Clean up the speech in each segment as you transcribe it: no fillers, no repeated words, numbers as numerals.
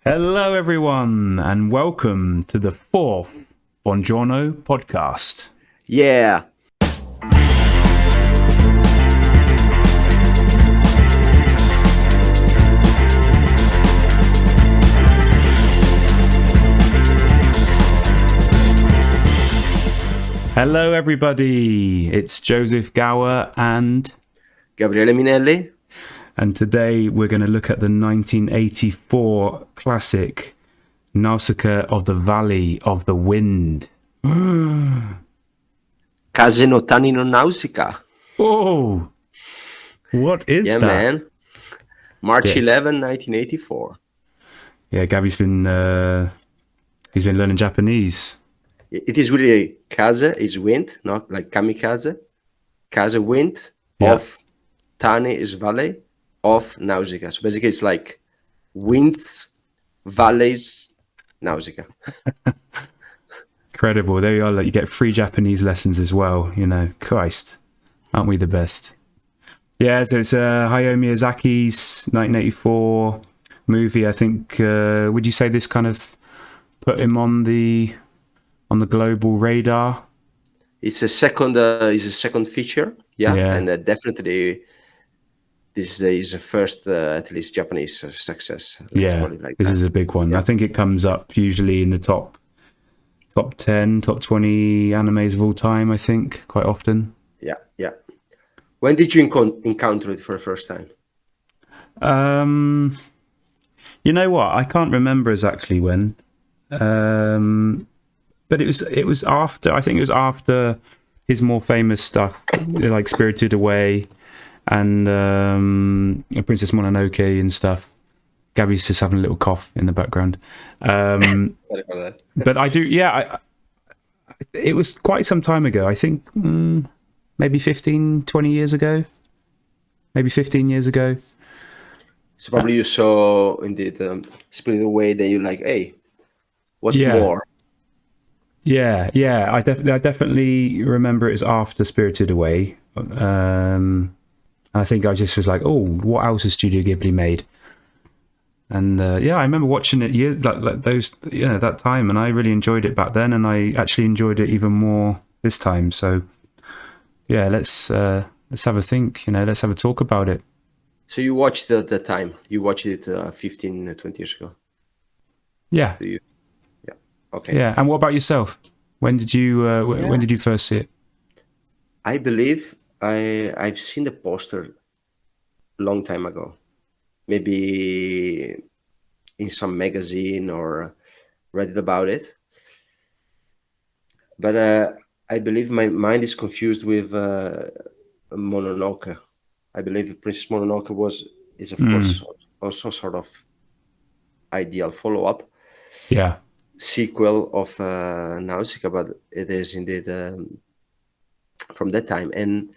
Hello, everyone, and welcome to the fourth Buongiorno podcast. Yeah. Hello, everybody. It's Joseph Gower Gabriele Minelli. and today we're going to look at the 1984 classic Nausicaa of the Valley of the Wind. Case notani no Nausicaa. Oh, what is Yeah, that? man. March Yeah. 11, 1984. Yeah, Gabby's been he's been learning Japanese. It is really case is wind, not like kamikaze. Case wind Yeah. of Tani is valley of Nausicaa. So basically it's like winds, valleys, Nausicaa. Incredible. There you are. Like, you get free Japanese lessons as well. You know, Christ, aren't we the best? Yeah, so it's Hayao Miyazaki's 1984 movie. I think. Would you say this kind of put him on the global radar? It's a second feature. Yeah. Yeah. And definitely this is the first, at least Japanese success. Let's Yeah, call it like this that. is a big one. I think it comes up usually in the top 10, top 20 animes of all time. I think quite often. Yeah. When did you encounter it for the first time? You know what? I can't remember exactly when. But it was after. I think it was after his more famous stuff, like Spirited Away and Princess Mononoke and stuff. Gabby's just having a little cough in the background. Sorry for that. But I do. Yeah, it was quite some time ago. I think maybe 15, 20 years ago. Maybe 15 years ago. So probably you saw indeed Spirited Away. Then you're like, hey, what's Yeah. more? Yeah. I definitely remember it was after Spirited Away. I think I just was like, oh, what else has Studio Ghibli made? And I remember watching it years like those, that time, and I really enjoyed it back then, and I actually enjoyed it even more this time. So, yeah, let's have a think. Let's have a talk about it. So you watched it at the time. You watched it 15, 20 years ago. Yeah, Do you? Yeah. Okay. yeah. And what about yourself? When did you when did you first see it? I believe I've seen the poster long time ago. Maybe in some magazine or read about it. But I believe my mind is confused with Mononoke. I believe Princess Mononoke is of course also sort of ideal follow-up Yeah, sequel of Nausicaa, but it is indeed from that time. And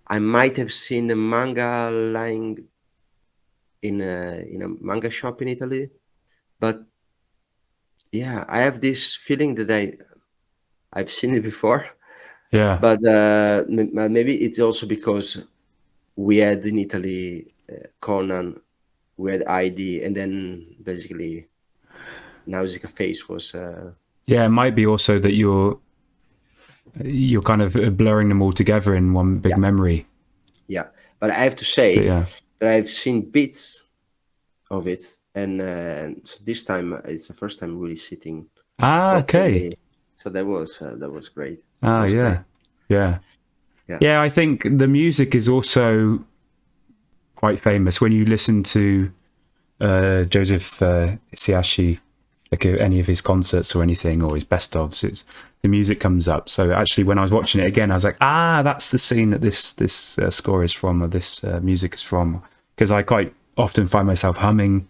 I might have seen the manga lying in a manga shop in Italy, but yeah, I have this feeling that I've seen it before, yeah. but maybe it's also because we had in Italy Conan, we had ID, and then basically Nausicaa Face was Yeah, it might be also that you're kind of blurring them all together in one big memory. yeah. But I have to say But yeah, that I've seen bits of it, and so this time it's the first time really sitting. okay. properly. So that was great. Ah, was yeah. great. Yeah, I think the music is also quite famous. When you listen to Joseph Isiashi, like any of his concerts or anything, or his best ofs, the music comes up. So actually, when I was watching it again, I was like, that's the scene that this score is from, or this music is from. Because I quite often find myself humming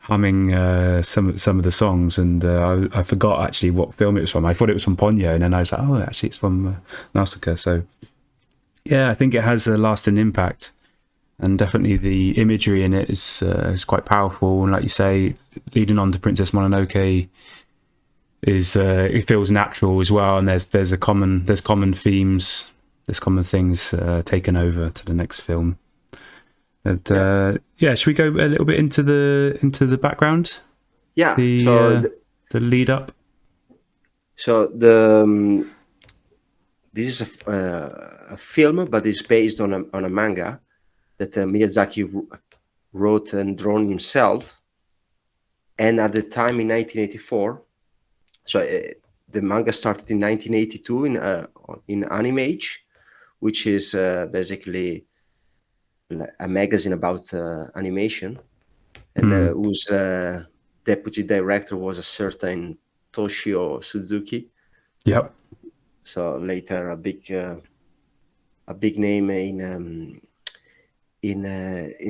some of the songs, and I forgot actually what film it was from. I thought it was from Ponyo, and then I was like, oh, actually it's from Nausicaa. So yeah, I think it has a lasting impact, and definitely the imagery in it is quite powerful. And like you say, leading on to Princess Mononoke is it feels natural as well, and there's common themes, there's common things taken over to the next film. And should we go a little bit into the background? Yeah. The lead up. So this is a film, but it's based on a manga that Miyazaki wrote and drawn himself. And at the time in 1984, so the manga started in 1982 in Animage, which is basically a magazine about animation, and whose deputy director was a certain Toshio Suzuki. Yep. So later a big name in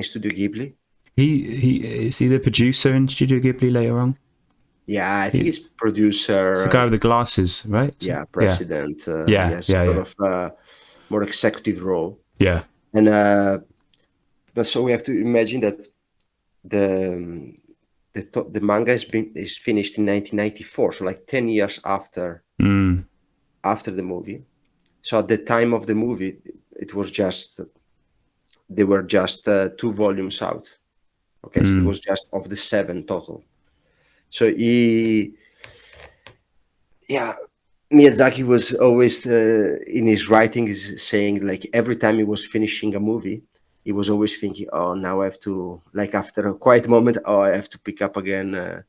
Studio Ghibli. He is he the producer in Studio Ghibli later on? Yeah, I think he's producer. It's the guy with the glasses, right? Yeah, president. Yeah, sort of more executive role. Yeah. And but so we have to imagine that the manga is finished in 1994, so like 10 years after the movie. So at the time of the movie, there were just 2 volumes out. Okay, so it was just of the 7 total. So Miyazaki was always in his writing is saying, like, every time he was finishing a movie, he was always thinking, oh, now I have to, like, after a quiet moment, I have to pick up again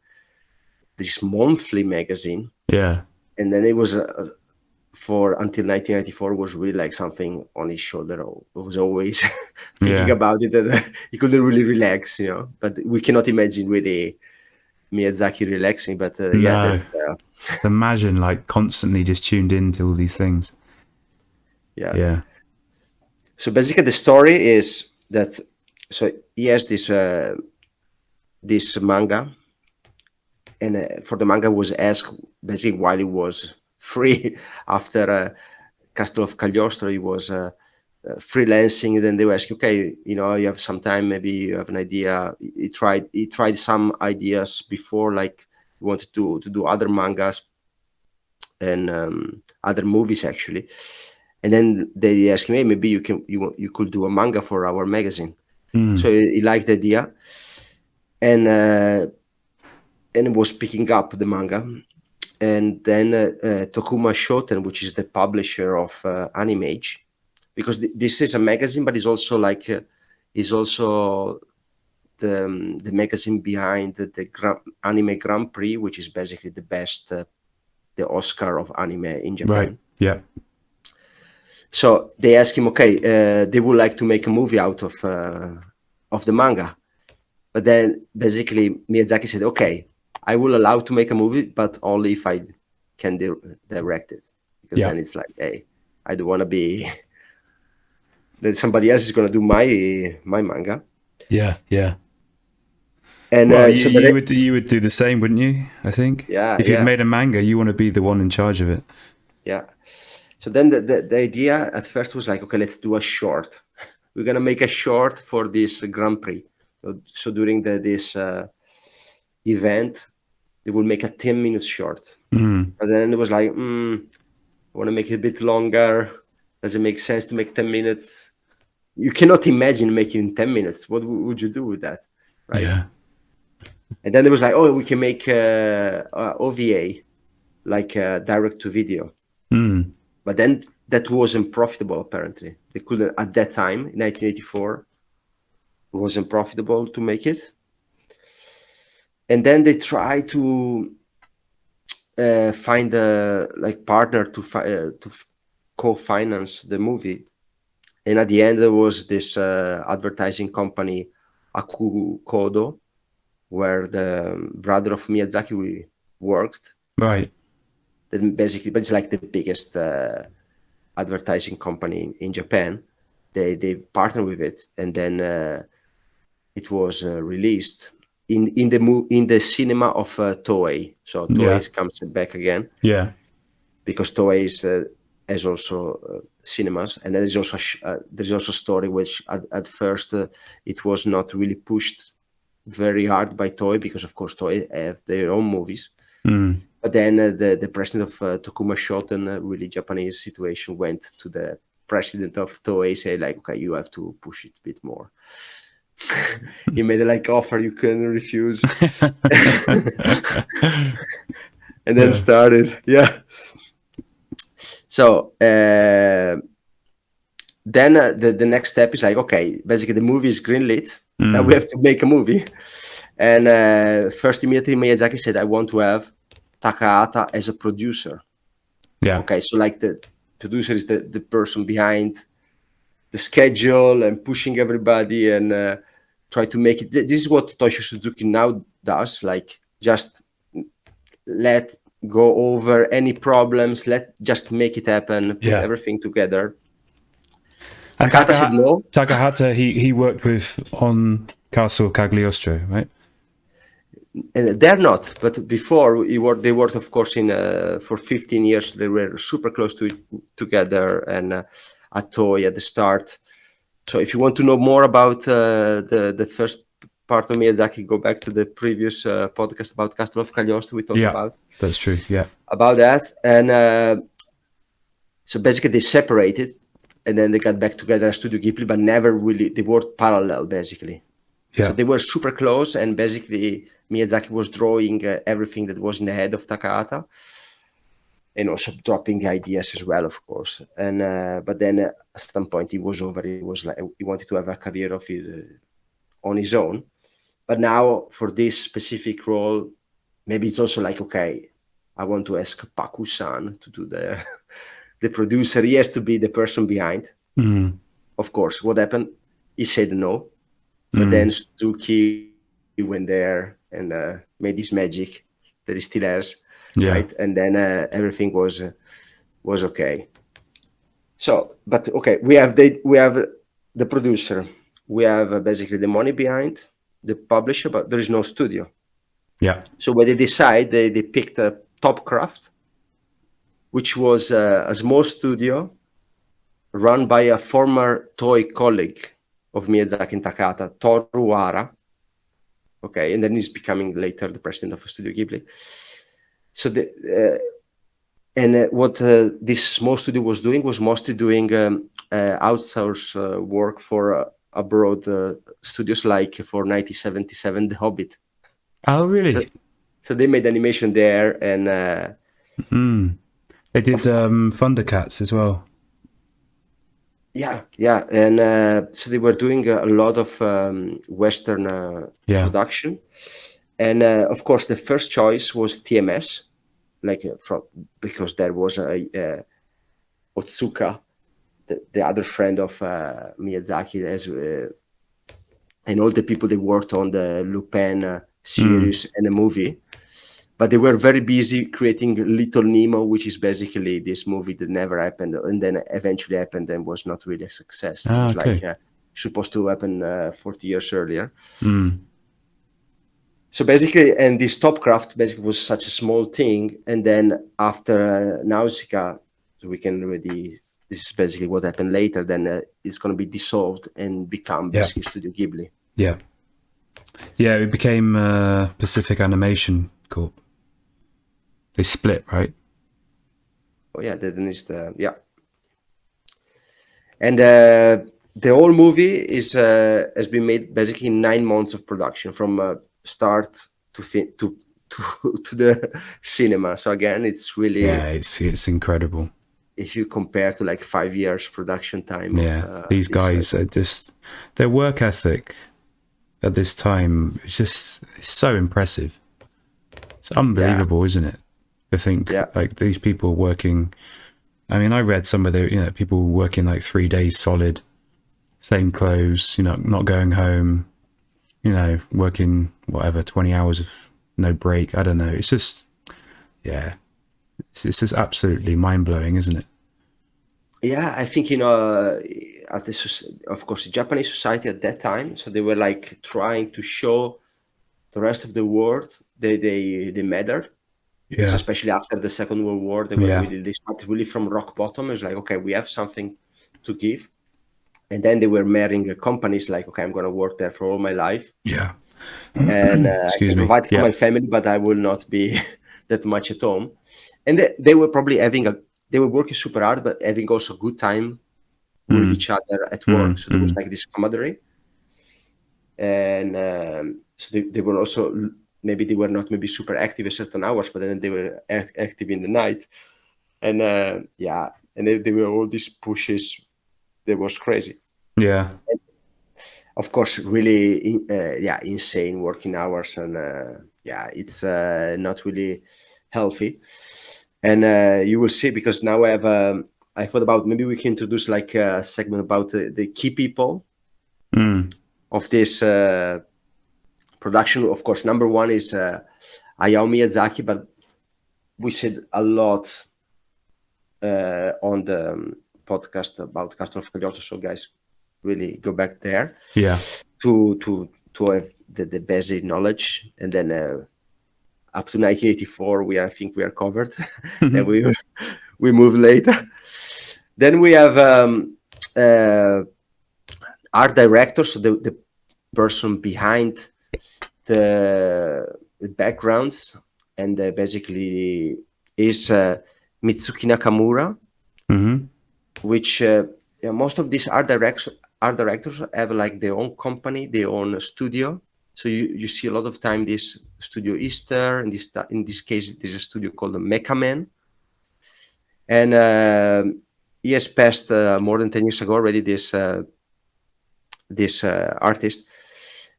this monthly magazine. Yeah. And then it was until 1994 was really like something on his shoulder. It was always thinking about it, and he couldn't really relax, but we cannot imagine really Miyazaki relaxing, but that's imagine like constantly just tuned into all these things. Yeah. So basically the story is that, so he has this manga, and for the manga was asked basically while he was free after Castle of Cagliostro. He was freelancing. Then they were asking, okay, you have some time, maybe you have an idea. He tried some ideas before, like he wanted to do other mangas and other movies actually. And then they asked him, hey, maybe you could do a manga for our magazine. So he liked the idea, and was picking up the manga. And then Tokuma Shoten, which is the publisher of Animage, because this is a magazine, but it's also like the magazine behind the Anime Grand Prix, which is basically the best, the Oscar of anime in Japan. Right. Yeah. So they asked him, okay, they would like to make a movie out of the manga, but then basically Miyazaki said, okay, I will allow to make a movie, but only if I can direct it, because then it's like, hey, I don't want to be that somebody else is going to do my manga. Yeah. And you would do the same, wouldn't you? I think. Yeah. If you'd made a manga, you want to be the one in charge of it. Yeah. So then the idea at first was like, okay, let's do a short. We're gonna make a short for this Grand Prix. So during this event, they will make a 10-minute short. But then it was like, I want to make it a bit longer. Does it make sense to make 10 minutes? You cannot imagine making 10 minutes. What would you do with that? Right? Yeah. And then it was like, oh, we can make OVA, like direct to video. But then that wasn't profitable, apparently. They couldn't, at that time, in 1984, it wasn't profitable to make it. And then they tried to find a partner to co-finance the movie. And at the end, there was this advertising company, Aku Kodo, where the brother of Miyazaki worked. Right. Basically, but it's like the biggest advertising company in Japan. They partnered with it, and then it was released in the cinema of Toei. So Toei comes back again. Yeah. Because Toei has also cinemas, and there's also a story which at first it was not really pushed very hard by Toei, because of course Toei have their own movies. But then the president of Tokuma Shoten, really Japanese situation, went to the president of Toei, say like, okay, you have to push it a bit more. He made a like offer you couldn't refuse, and then started. Yeah. So then the next step is like, okay, basically the movie is greenlit. Now we have to make a movie. And first, immediately Miyazaki said, I want to have Takahata as a producer. Yeah. Okay, so like the producer is the person behind the schedule and pushing everybody and try to make it. This is what Toshio Suzuki now does. Like, just let go over any problems. Just make it happen. Put everything together. And Takahata said no. Takahata, he worked with on Castle Cagliostro, right? And they're not, but before they worked, of course, in for 15 years. They were super close together, and at Toei at the start. So if you want to know more about the first part of Miyazaki, go back to the previous podcast about Castle of Cagliostro. We talked about. That's true. Yeah, about that, and so basically they separated, and then they got back together as Studio Ghibli, but never really. They worked parallel, basically. Yeah. So they were super close, and basically Miyazaki was drawing everything that was in the head of Takahata, and also dropping ideas as well, of course. And but then at some point he was over. He was like, he wanted to have a career of his on his own. But now for this specific role, maybe it's also like, okay, I want to ask Paku-san to do the producer. He has to be the person behind. Of course, what happened? He said no. But then Suzuki went there and made this magic that he still has, right? And then everything was okay. So, but okay, we have the producer, we have basically the money behind the publisher, but there is no studio. Yeah. So what they decide, they picked a Topcraft, which was a small studio run by a former Toei colleague of Miyazaki and Takahata, Toru Hara. Okay, and then he's becoming later the president of Studio Ghibli. So what this small studio was doing was mostly doing outsource work for abroad studios, like for 1977, The Hobbit. Oh, really? So they made animation there, and they did Thundercats as well. Yeah, and so they were doing a lot of Western production, and of course the first choice was TMS, like because there was Otsuka, the other friend of Miyazaki, and all the people that worked on the Lupin series and the movie. But they were very busy creating Little Nemo, which is basically this movie that never happened, and then eventually happened and was not really a success. It was like supposed to happen 40 years earlier. So basically, and this Topcraft basically was such a small thing. And then after Nausicaa, so we can already, this is basically what happened later, then it's going to be dissolved and become basically Studio Ghibli. Yeah. Yeah, it became Pacific Animation Corp. They split, right? Oh yeah, then is and the whole movie is has been made basically in 9 months of production, from start to the cinema. So again, it's really it's incredible if you compare to like 5 years production time. Yeah, these guys are just, their work ethic at this time it's so impressive. It's unbelievable, isn't it? I think like these people working, I mean, I read some of the, people working like 3 days solid, same clothes, not going home, working whatever, 20 hours of no break. I don't know. It's just, it's just absolutely mind blowing, isn't it? Yeah, I think, at this, of course, the Japanese society at that time, so they were like trying to show the rest of the world they mattered. Yeah. So especially after the Second World War, they started really from rock bottom. It was like, okay, we have something to give. And then they were marrying companies like, okay, I'm going to work there for all my life. Yeah. And I can provide for my family, but I will not be that much at home. And they were probably they were working super hard, but having also good time with each other at work. So there was like this camaraderie. and so they were also, maybe they were not maybe super active at certain hours, but then they were active in the night, and and they were all these pushes. That was crazy. Yeah. Of course, really, insane working hours, and it's not really healthy. And you will see, because now I thought about, maybe we can introduce like a segment about the key people of this production. Of course, number one is Hayao Miyazaki, but we said a lot on the podcast about Castle of Cagliostro, so guys, really go back there. Yeah. To have the basic knowledge, and then up to 1984, I think we are covered. Then we move later. Then we have art director, so the person behind the backgrounds, and basically is Mitsuki Nakamura, which most of these art directors have like their own company, their own studio. So you see a lot of time this Studio Easter, and in this case there's a studio called the Mecha Man, and he has passed more than 10 years ago already. This artist,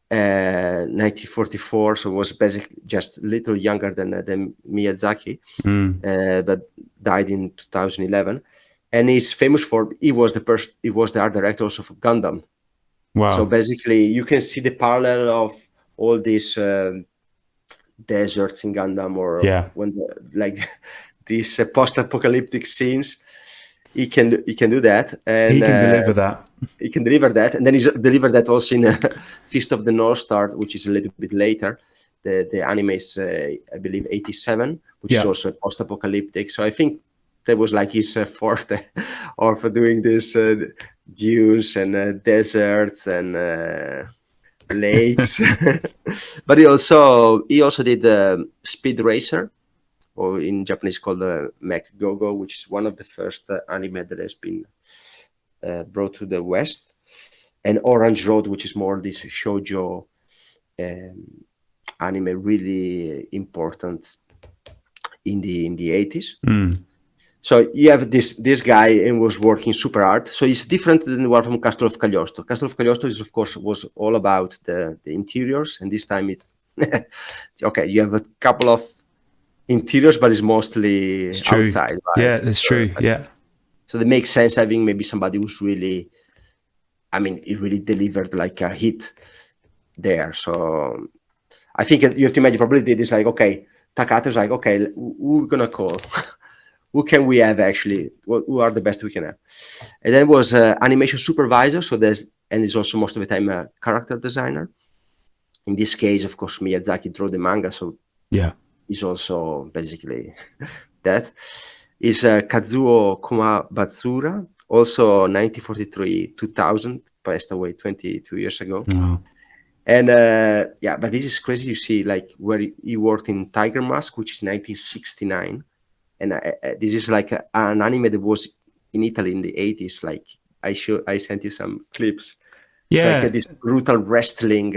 1944, so was basically just a little younger than Miyazaki, but died in 2011. And he's famous for, he was the art director also for Gundam. Wow. So basically, you can see the parallel of all these deserts in Gundam, or when these post-apocalyptic scenes. He can do that, and he can deliver that. He can deliver that, and then he's delivered that also in Fist of the North Star, which is a little bit later. The anime is, I believe, 87, which is also post-apocalyptic. So I think that was like his forte, or for doing this dunes and deserts and lakes. But he also did Speed Racer, or in Japanese called Mech Go-Go, which is one of the first anime that has been brought to the West, and Orange Road, which is more this shoujo anime, really important in the 80s. So you have this guy, and was working super hard. So it's different than the one from Castle of Cagliostro. Castle of Cagliostro is, of course, was all about the interiors, and this time it's okay. You have a couple of interiors, but it's mostly outside. Right? Yeah, it's true. Yeah. So it makes sense having maybe somebody who's really, I mean, it really delivered like a hit there. So I think you have to imagine, probably did this like, okay, Takato's like, okay, who we're gonna call? Who can we have actually? Who are the best we can have? And then was animation supervisor. So he's also most of the time a character designer. In this case, of course, Miyazaki drew the manga, so he's also basically that. Is Kazuo Komabatsura, also 1943-2000, passed away 22 years ago. And but this is crazy. You see, like, where he worked in Tiger Mask, which is 1969. And this is like an anime that was in Italy in the 80s. Like, I sent you some clips. It's like this brutal wrestling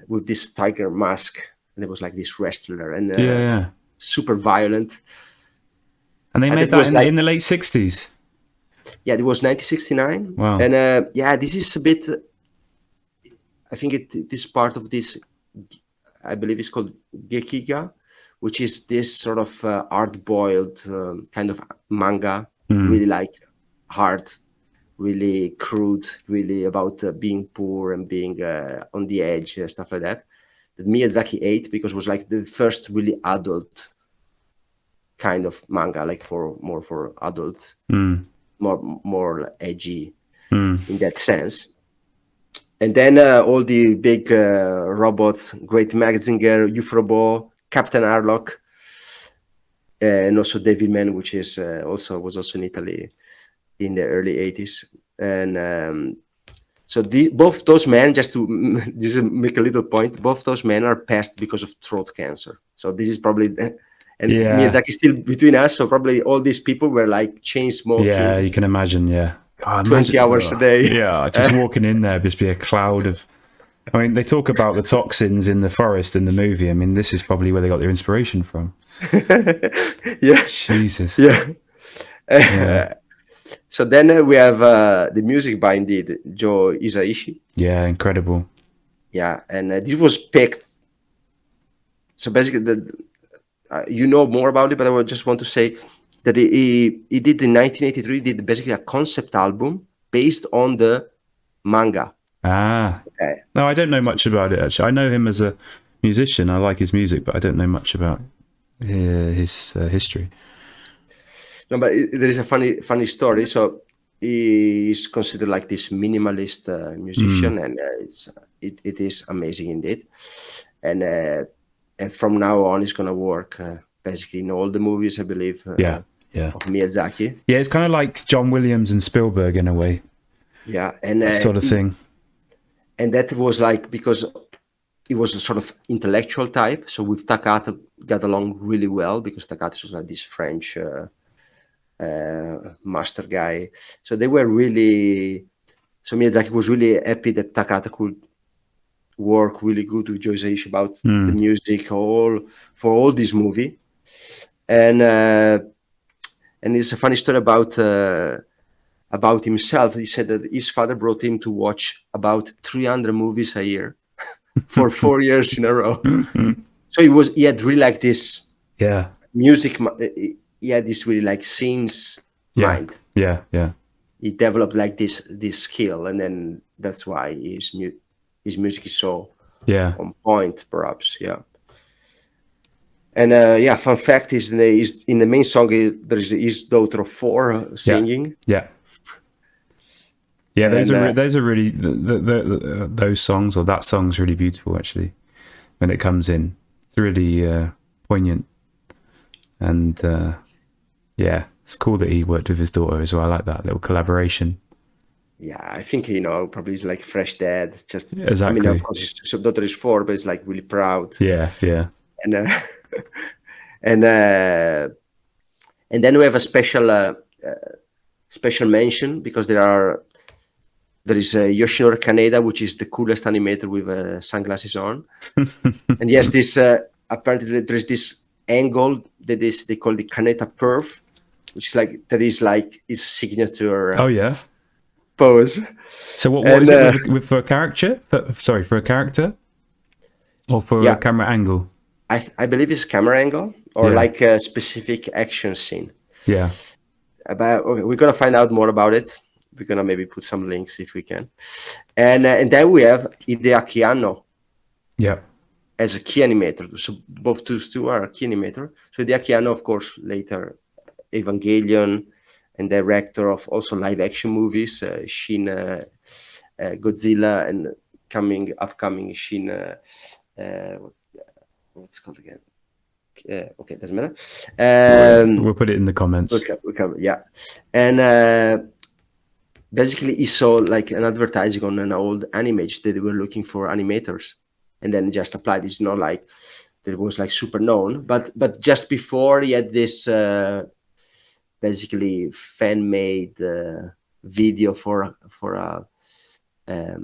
with this tiger mask. And there was like this wrestler, and super violent. And they made that in the late 60s. Yeah, it was 1969. Wow. And this is a bit, I think this part of this, I believe it's called Gekiga, which is this sort of hard-boiled kind of manga, really like hard, really crude, really about being poor and being on the edge, stuff like that. That Miyazaki ate, because it was like the first really adult kind of manga, like more for adults, more edgy in that sense. And then all the big robots, Great Mazinger, Ufrobo, Captain Harlock, and also Devilman, which is was also in Italy in the early 80s. And so both those men, just to make a little point, both those men are passed because of throat cancer. So this is probably, and Miyazaki is still between us, so probably all these people were like chain smoking. Yeah, you can imagine. Yeah, God, 20 imagine, hours a day. Yeah, just walking in there, just be a cloud of. I mean, they talk about the toxins in the forest in the movie. I mean, this is probably where they got their inspiration from. Yeah, Jesus. yeah. Yeah. So then we have the music by indeed Joe Hisaishi. Yeah, incredible. Yeah, and this was picked. So basically, you know more about it, but I would just want to say that he did in 1983 did basically a concept album based on the manga. Ah. Okay. No, I don't know much about it, actually. I know him as a musician. I like his music, but I don't know much about his history. No, but there is a funny story. So he is considered like this minimalist musician, and it is amazing indeed. And from now on, he's gonna work basically in all the movies, I believe. Yeah. Of Miyazaki. Yeah, it's kind of like John Williams and Spielberg in a way. Yeah, and That sort of thing. And that was like because he was a sort of intellectual type. So with Takata got along really well because Takata was like this French master guy. So they were really. So Miyazaki was really happy that Takata could work really good with Joe Hisaishi about the music for all this movie, and it's a funny story about himself. He said that his father brought him to watch about 300 movies a year for 4 years in a row. So he had really like this music. He had this really like scenes mind. Yeah. He developed like this skill, and then that's why his music is so on point, perhaps. Yeah. And fun fact is in the main song there is his daughter of 4 singing. Yeah, those are really those songs, or that song's really beautiful actually. When it comes in, it's really poignant, and it's cool that he worked with his daughter as well. I like that little collaboration. Yeah, I think probably he's like fresh dad. Just exactly. I mean, of course, his daughter is 4, but he's like really proud. Yeah. And and then we have a special mention because there is Yoshinori Kaneda, which is the coolest animator with sunglasses on. And yes, this apparently there is this angle that they call the Kaneda perf, which is like his signature. Pose. So what is it for a character? For a character, or for a camera angle? I believe it's camera angle or like a specific action scene. Yeah. But we're gonna find out more about it. We're gonna maybe put some links if we can. And then we have Hideaki Anno. Yeah. As a key animator. So both those two are a key animator. So Hideaki Anno, of course, later Evangelion, and director of also live action movies, Shin Godzilla, and upcoming Shin. What's it called again? Okay, doesn't matter. We'll put it in the comments. Yeah, and basically he saw like an advertising on an old Animage that they were looking for animators, and then just applied. It's not like that was like super known, but just before he had this basically fan-made video for a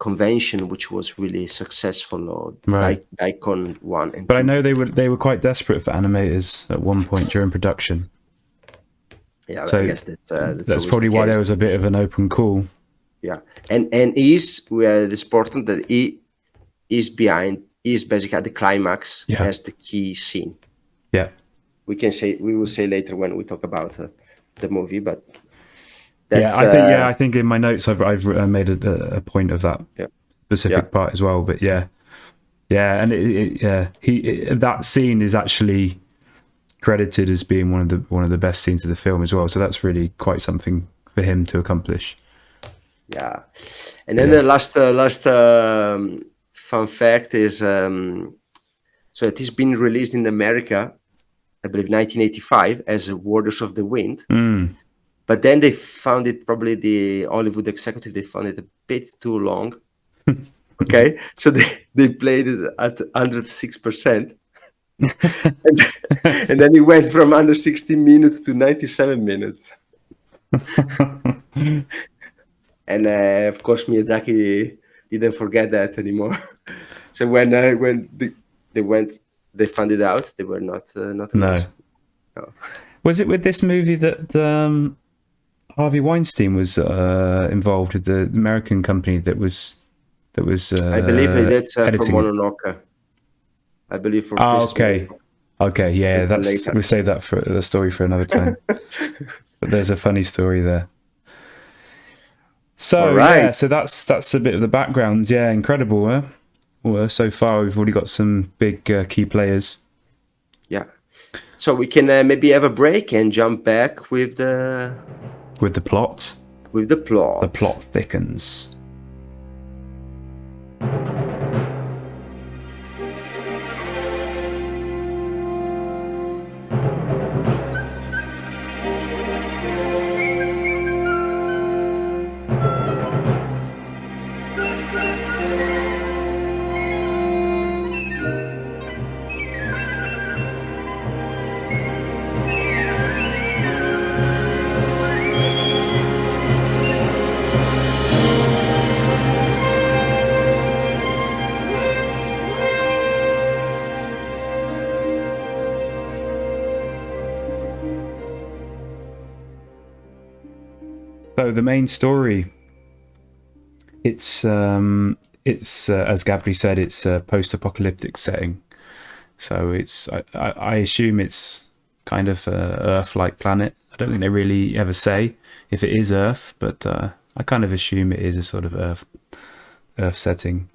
convention which was really successful, or Daikon 1 and 2. But I know they were quite desperate for animators at one point during production. Yeah, so I guess that's probably why there was a bit of an open call. Yeah, and it's important that he is basically at the climax as the key scene. Yeah. We will say later when we talk about the movie, but I think in my notes I've made a point of that specific part as well. But and that scene is actually credited as being one of the best scenes of the film as well. So that's really quite something for him to accomplish. Yeah, and then the last fun fact is so it has been released in America, I believe 1985, as Warders of the Wind. But then they found it, probably the Hollywood executive, they found it a bit too long. Okay, so they played it at 106%. And then it went from under 60 minutes to 97 minutes. And of course, Miyazaki didn't forget that anymore. So when they went, they found it out. They were not No. amazed. No. Was it with this movie that Harvey Weinstein was involved with, the American company that was I believe that's for editing it? Mononoke. I believe for Oh, Princess okay. Mononoke. Okay, yeah, It's that's later. we'll save that for the story for another time. But there's a funny story there. All So right. yeah, so that's a bit of the background. Yeah, incredible. Huh? Well, so far we've already got some big key players Yeah. So we can maybe have a break and jump back with the with the plot. The plot. plot thickens. So the main story, it's as Gabri said, it's a post-apocalyptic setting. So I assume it's kind of a Earth-like planet. I don't think they really ever say if it is Earth, but I kind of assume it is a sort of Earth setting.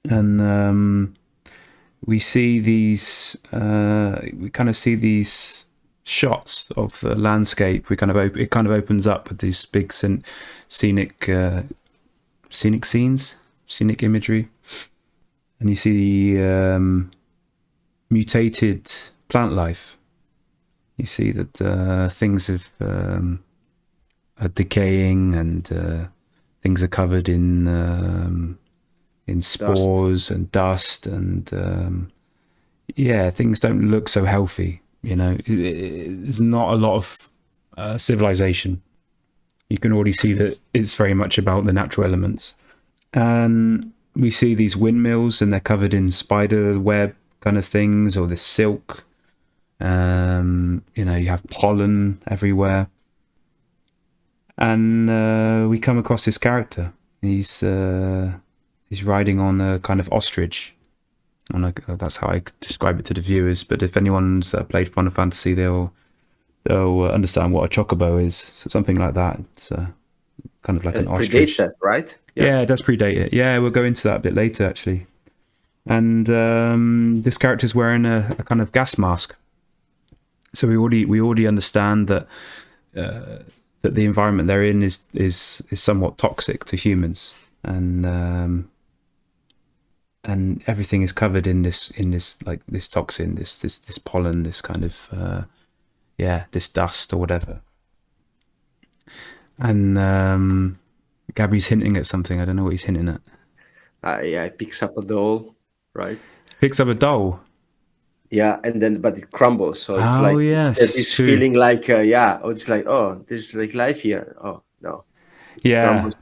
And we see these we kind of see these shots of the landscape. It kind of opens up with these big scenic scenic scenes, scenic imagery, and you see mutated plant life. You see that things are decaying, and things are covered in spores and dust, and yeah, things don't look so healthy. You know, there's not a lot of civilization. You can already see that it's very much about the natural elements. And we see these windmills, and they're covered in spider web kind of things, or this silk. You know, you have pollen everywhere. And we come across this character. He's riding on a kind of ostrich. That's how I describe it to the viewers. But if anyone's played Final Fantasy, they'll understand what a chocobo is. So something like that. It's kind of like an Predates ostrich. that, right? Yeah, it does predate it. Yeah, we'll go into that a bit later, actually. And this character's wearing a kind of gas mask. So we already understand that that the environment they're in is somewhat toxic to humans, and everything is covered in this like this toxin, this pollen, this kind of this dust or whatever. And Gabby's hinting at something. I don't know what he's hinting at. Yeah, it picks up a doll, right? Picks up a doll. Yeah, and then but it crumbles, so it's Oh like there's yes, this true. feeling like it's like, oh, there's like life here. Oh no, it Yeah, crumbles.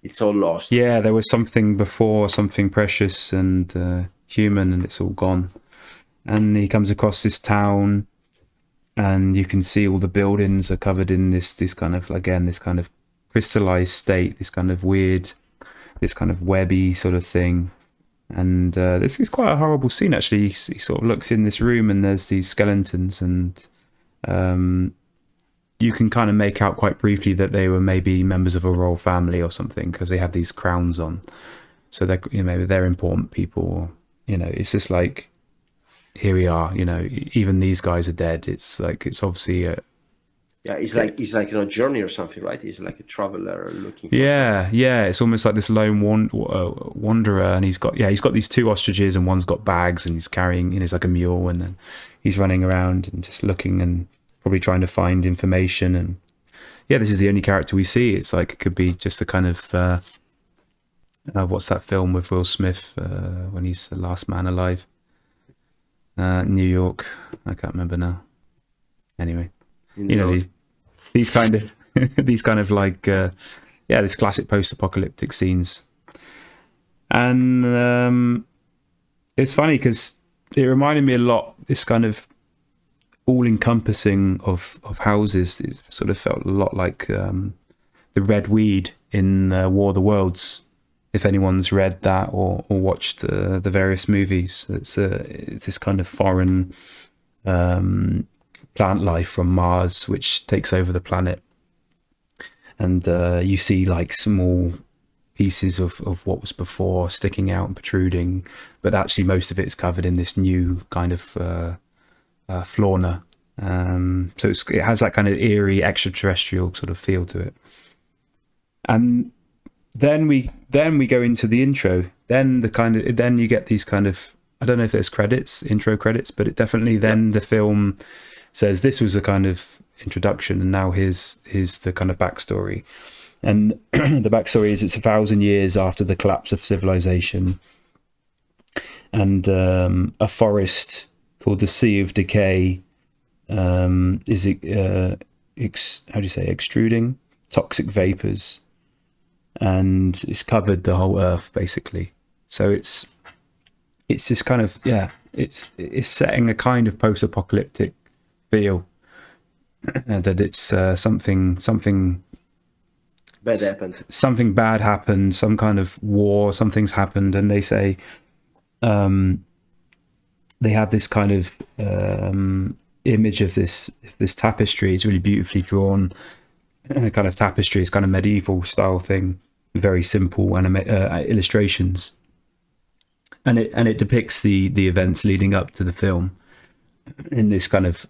It's all lost. yeah. There was something before, something precious and human, and it's all gone. And he comes across this town, and you can see all the buildings are covered in this kind of, again, this kind of crystallized state, this kind of weird, this kind of webby sort of thing. And this is quite a horrible scene, actually. He sort of looks in this room, and there's these skeletons, and you can kind of make out quite briefly that they were maybe members of a royal family or something, because they have these crowns on. So they're, you know, maybe they're important people. Or, you know, it's just like, here we are. You know, even these guys are dead. It's like, it's obviously Yeah, he's like on a journey or something, right? He's like a traveler looking for yeah. It's almost like this lone wanderer, and he's got these two ostriches, and one's got bags, and he's carrying, he's like a mule, and then he's running around and just looking and probably trying to find information. And yeah, this is the only character we see. It's like, it could be just a kind of what's that film with Will Smith when he's the last man alive? New York. I can't remember now. Anyway, in you know, the these kind of these kind of like this classic post-apocalyptic scenes. And it's funny because it reminded me a lot, this kind of all-encompassing of houses. It sort of felt a lot like the red weed in War of the Worlds, if anyone's read that or watched the various movies. It's this kind of foreign plant life from Mars which takes over the planet, and you see like small pieces of what was before sticking out and protruding, but actually most of it is covered in this new kind of fauna. So it has that kind of eerie extraterrestrial sort of feel to it. And then we go into the intro. Then you get these kind of, I don't know if there's intro credits, but it definitely then the film says this was a kind of introduction, and now here's the kind of backstory. And the backstory is it's 1,000 years after the collapse of civilization, and a forest called the Sea of Decay is extruding toxic vapors, and it's covered the whole earth basically. So it's this kind of it's setting a kind of post-apocalyptic feel, that it's something bad happened. Something bad happened, some kind of war, something's happened, and they say they have this kind of image of this tapestry. It's really beautifully drawn, kind of tapestry. It's kind of medieval style thing, very simple illustrations, and it depicts the events leading up to the film in this kind of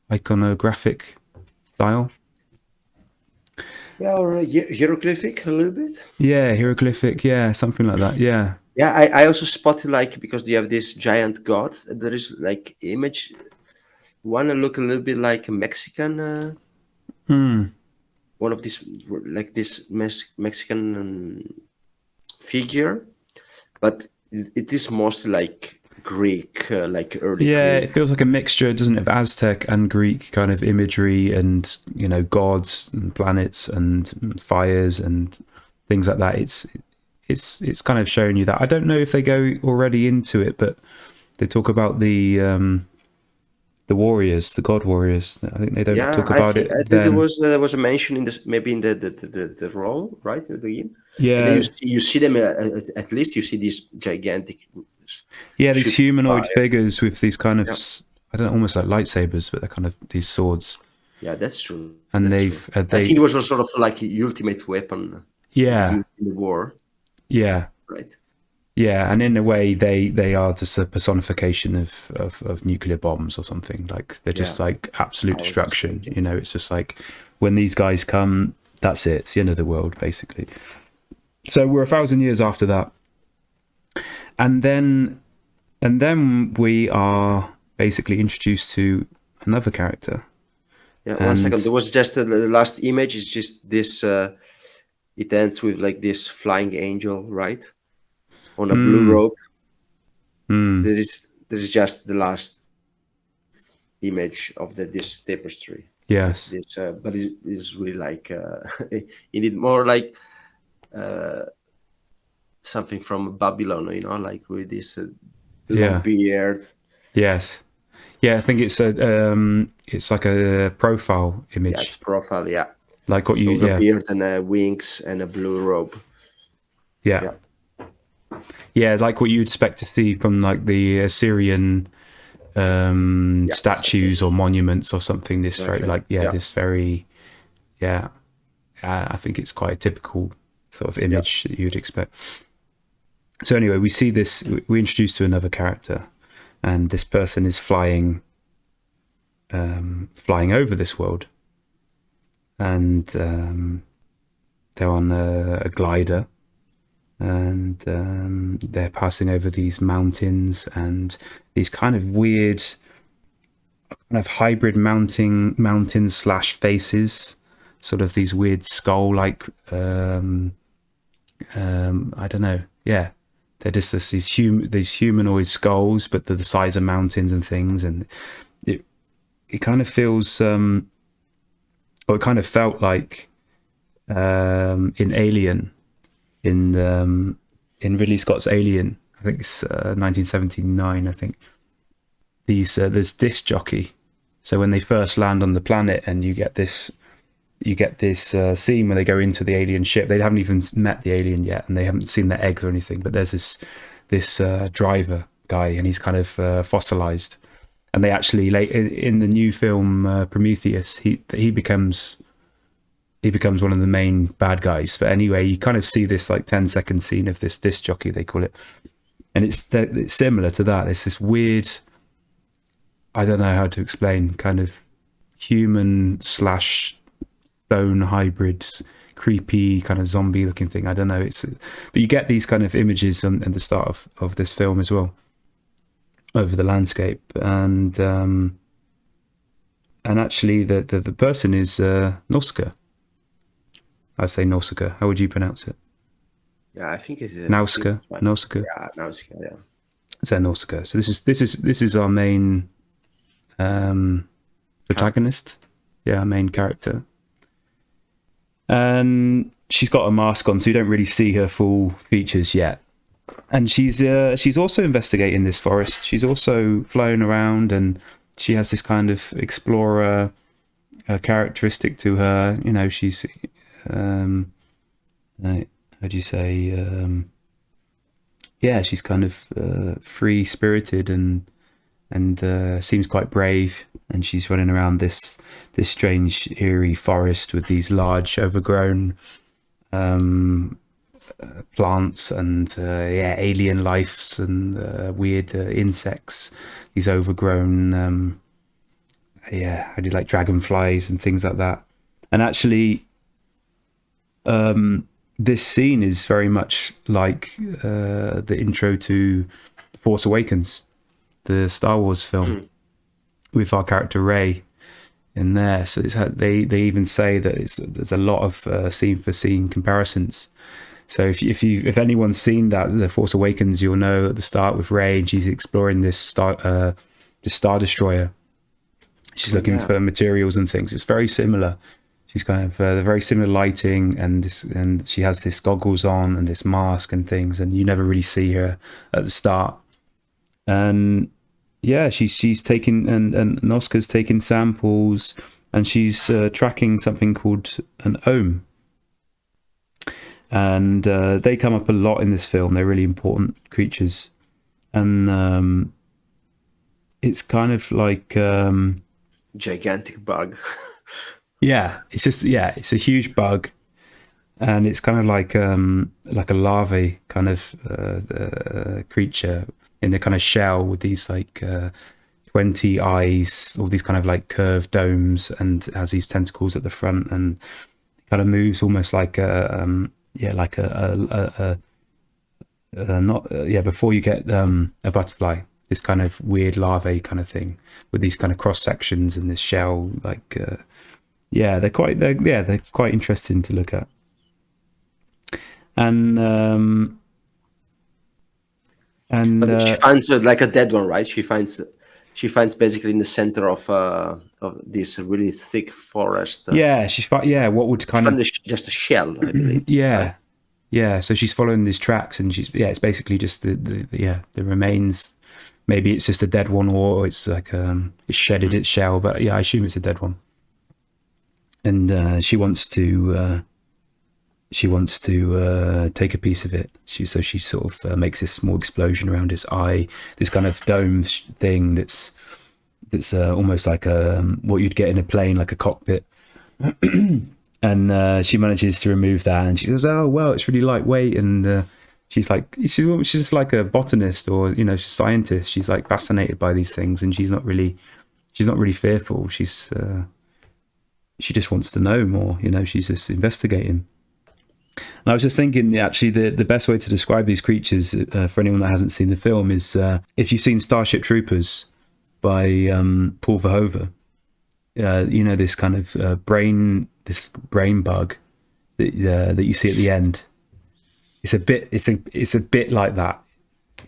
iconographic style. Yeah, or hieroglyphic a little bit. Yeah, hieroglyphic. Yeah, something like that. Yeah. Yeah, I also spotted, like, because you have this giant god, there is like image. One look a little bit like a Mexican. One of these, like this Mexican figure, but it is mostly like Greek, like early. Yeah, Greek. It feels like a mixture, doesn't it, of Aztec and Greek kind of imagery, and gods and planets and fires and things like that. It's kind of showing you that. I don't know if they go already into it, but they talk about the warriors, the god warriors. I think they don't talk about it. I think there was a mention in this, maybe in the role, right, at the beginning. Yeah, and then you see them at least. You see these gigantic. Yeah, these humanoid figures with these kind of I don't know, almost like lightsabers, but they're kind of these swords. Yeah, that's true. And I think it was sort of like the ultimate weapon. Yeah. In the war. Yeah. Right. Yeah, and in a way, they are just a personification of nuclear bombs or something. Like they're just like absolute destruction. It's just like when these guys come, that's it. It's the end of the world, basically. So we're 1,000 years after that, and then we are basically introduced to another character. Yeah, 1 second. There was just the last image. Is just this. It ends with like this flying angel, right? On a blue robe. There is just the last image of this tapestry. Yes. But it's really like you need more like something from Babylon, like with this long beard. Yes. Yeah, I think it's like a profile image. Yeah, it's profile. Yeah. Like what you beard and wings and a blue robe. Yeah. Yeah, like what you'd expect to see from like the Assyrian statues or monuments or something. This very this very I think it's quite a typical sort of image that you'd expect. So anyway, we see this. We're introduced to another character, and this person is flying over this world, and they're on a glider, and they're passing over these mountains and these kind of weird kind of hybrid mountains / faces, sort of these weird skull like I don't know, they're just these humanoid skulls, but they're the size of mountains and things, and it kind of feels or it kind of felt like in Alien, in Ridley Scott's Alien, I think it's 1979. I think there's disc jockey. So when they first land on the planet, and you get this scene where they go into the alien ship. They haven't even met the alien yet, and they haven't seen their eggs or anything. But there's this driver guy, and he's kind of fossilized. And they actually, late in the new film Prometheus, he becomes one of the main bad guys. But anyway, you kind of see this like 10-second scene of this disc jockey, they call it, and it's similar to that. It's this weird, I don't know how to explain, kind of human / stone hybrid, creepy kind of zombie looking thing. I don't know. But you get these kind of images at the start of this film as well, over the landscape, and actually the person is Nausicaa. I say Nausicaa. How would you pronounce it? Yeah, I think it's Nausicaa. Nausicaa. Yeah, Nausicaa. Yeah. So Nausicaa. So this is our main protagonist. Yeah, our main character. And she's got a mask on, so you don't really see her full features yet. And she's also investigating this forest. She's also flying around, and she has this kind of explorer characteristic to her. You know, she's how do you say? Yeah, she's kind of free spirited and seems quite brave. And she's running around this strange, eerie forest with these large, overgrown plants and alien lives and weird insects. These overgrown, how do you like, dragonflies and things like that. And actually, this scene is very much like the intro to Force Awakens, the Star Wars film, with our character Rey in there. So they even say that there's a lot of scene for scene comparisons. So if anyone's seen that, the Force Awakens, you'll know at the start with Rey, and she's exploring this Star Destroyer. She's looking for materials and things. It's very similar. She's kind of very similar lighting, and she has this goggles on and this mask and things, and you never really see her at the start. And yeah, she's taking and Nausicaa's taking samples, and she's tracking something called an ohm. And they come up a lot in this film. They're really important creatures, and it's kind of like gigantic bug. Yeah, it's a huge bug, and it's kind of like a larvae kind of creature in a kind of shell with these like 20 eyes, all these kind of like curved domes, and has these tentacles at the front, and kind of moves almost like before you get a butterfly, this kind of weird larvae kind of thing with these kind of cross sections in this shell, like they're quite interesting to look at. And but she finds like a dead one, right? She finds basically in the center of this really thick forest. What would kind of just a shell, I believe. Yeah. So she's following these tracks, and it's basically just the remains. Maybe it's just a dead one, or it's like it's shedded its shell. But yeah, I assume it's a dead one. And she wants to take a piece of it. She sort of makes this small explosion around its eye, this kind of dome thing that's almost like what you'd get in a plane, like a cockpit. And she manages to remove that, and she says, "Oh well, it's really lightweight." And she's just like a botanist, or she's a scientist. She's like fascinated by these things, and she's not really fearful. She just wants to know more. She's just investigating. And I was just thinking, actually, the best way to describe these creatures for anyone that hasn't seen the film is if you've seen Starship Troopers by Paul Verhoeven, this kind of brain bug that you see at the end. It's a bit like that.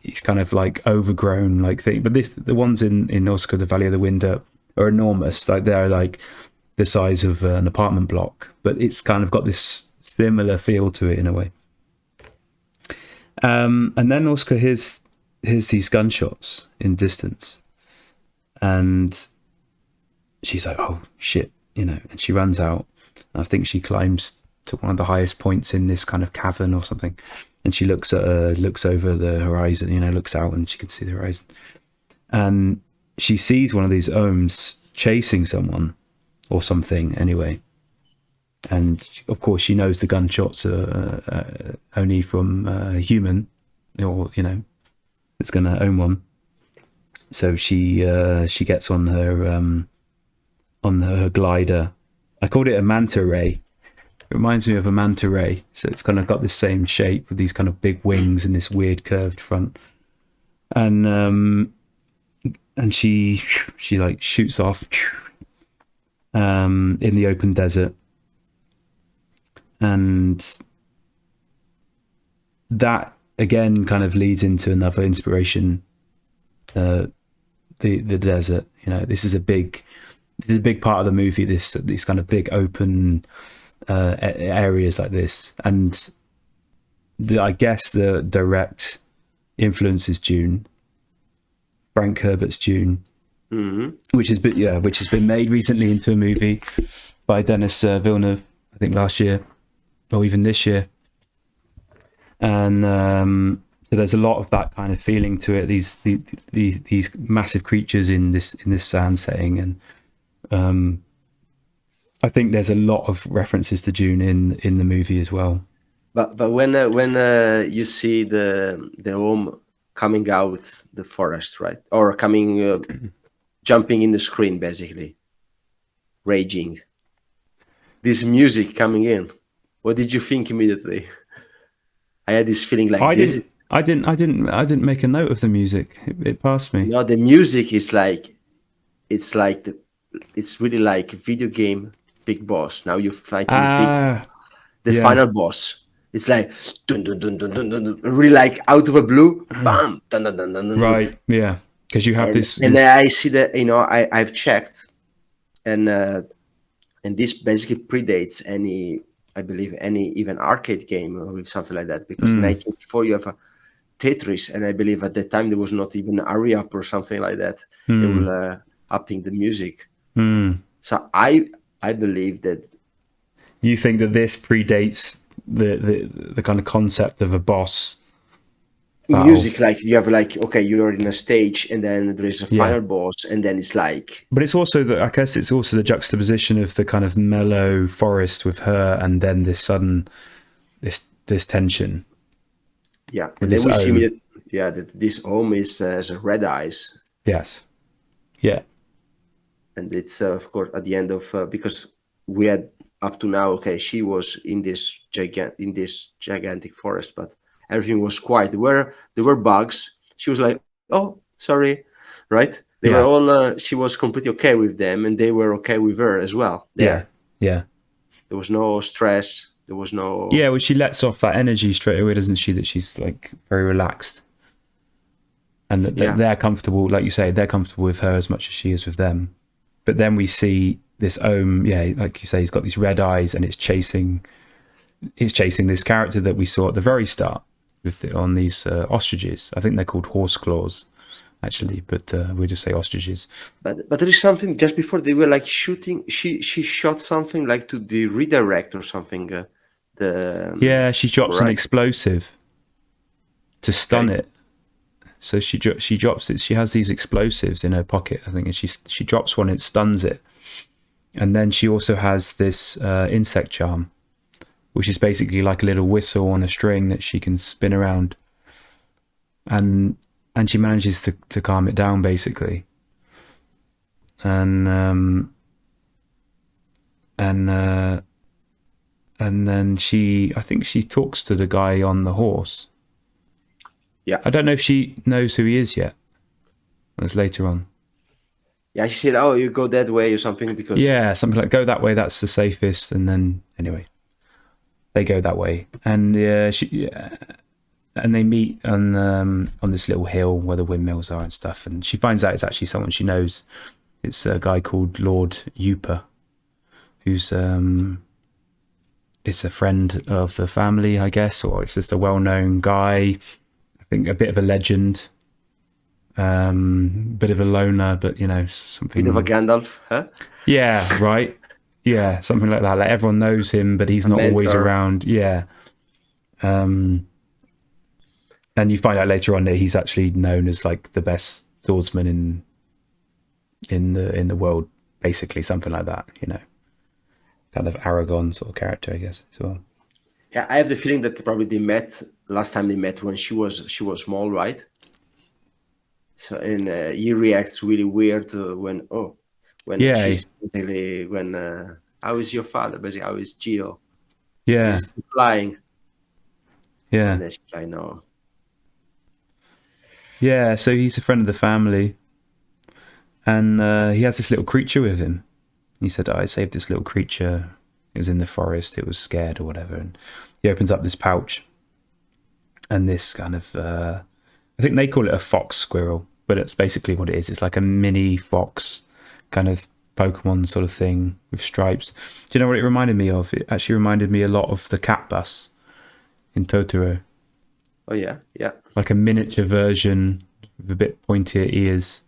It's kind of like overgrown like thing. But the ones in Nausicaa, the Valley of the Wind, are enormous. Like they're the size of an apartment block, but it's kind of got this similar feel to it in a way. And then Oscar hears these gunshots in distance, and she's like, "Oh shit," and she runs out. I think she climbs to one of the highest points in this kind of cavern or something, and she looks over the horizon, looks out, and she can see the horizon, and she sees one of these ohms chasing someone or something anyway. And of course she knows the gunshots are only from a human, or it's going to own one. So she gets on her glider. I called it a manta ray. It reminds me of a manta ray. So it's kind of got the same shape with these kind of big wings and this weird curved front. And she like shoots off in the open desert. And that again kind of leads into another inspiration. The desert, this is a big part of the movie. These kind of big open areas like this, and I guess the direct influence is Dune, Frank Herbert's Dune, which has been made recently into a movie by Denis Villeneuve, I think last year or even this year. And so there's a lot of that kind of feeling to it. These massive creatures in this sand setting, and I think there's a lot of references to Dune in the movie as well. But when you see the home coming out the forest, right, or coming jumping in the screen, basically raging, this music coming in, what did you think immediately? I had this feeling like I didn't make a note of the music. It passed me. No, the music is like, it's really like a video game big boss. Now you're fighting the final boss. It's like dun, dun, dun, dun, dun, dun, really like out of a blue, bam, dun, dun, dun, dun, dun. Right, yeah, because you have this. And I see that I've checked, and this basically predates any even arcade game or something like that, because in 1984 you have a Tetris, and I believe at that time there was not even Hurry Up or something like that. They were upping the music. So I believe that. You think that this predates the kind of concept of a boss battle. Music, like you have okay, you're in a stage, and then there is a final boss, and then it's like. But it's also I guess it's also the juxtaposition of the kind of mellow forest with her, and then this sudden this tension. Yeah, and then we see that this home has red eyes. Yes. Yeah. And it's of course at the end of because we had up to now, okay, she was in this gigantic forest, but everything was quiet. There were bugs. She was like, "Oh, sorry," right? They were all. She was completely okay with them, and they were okay with her as well. Yeah. There was no stress. There was no. Yeah, well, she lets off that energy straight away, doesn't she? That she's like very relaxed, and that they're comfortable. Like you say, they're comfortable with her as much as she is with them. But then we see this Ohm, like you say, he's got these red eyes, and it's chasing this character that we saw at the very start on these ostriches. I think they're called horse claws, actually, but we just say ostriches. But there is something just before they were like shooting. She shot something like to the redirect or something. She drops an explosive to stun it. So she drops it. She has these explosives in her pocket, I think, and she drops one. It stuns it, and then she also has this insect charm, which is basically like a little whistle on a string that she can spin around, and she manages to calm it down basically, and then I think she talks to the guy on the horse. Yeah. I don't know if she knows who he is yet. That's later on. Yeah, she said, "Oh, you go that way" or something, because. Yeah, something like, "Go that way. That's the safest." And then anyway, they go that way, and and they meet on this little hill where the windmills are and stuff. And she finds out it's actually someone she knows. It's a guy called Lord Yupa, who's is a friend of the family, I guess, or it's just a well-known guy. I think a bit of a legend, bit of a loner, but something. Bit of a Gandalf, huh? Yeah, right. Yeah, something like that. Like everyone knows him, but he's not always mentor. around. Yeah. And you find out later on that he's actually known as like the best swordsman in the world, basically, something like that. Kind of Aragon sort of character, I guess, as well. Yeah, I have the feeling that probably they met last time they met when she was small, right? So and he reacts really weird when she's basically how is your father? Basically, how is Gio? Yeah, Is he still flying? yeah, And then she's like, no. yeah. So he's a friend of the family, and he has this little creature with him. He said, I saved this little creature. It was in the forest. It was scared or whatever. And he opens up this pouch. And this kind of, I think they call it a fox squirrel, but it's basically what it is. It's like a mini fox kind of Pokemon sort of thing with stripes. Do you know what it reminded me of? It actually reminded me a lot of the cat bus in Totoro. Oh, yeah, yeah. Like a miniature version with a bit pointier ears.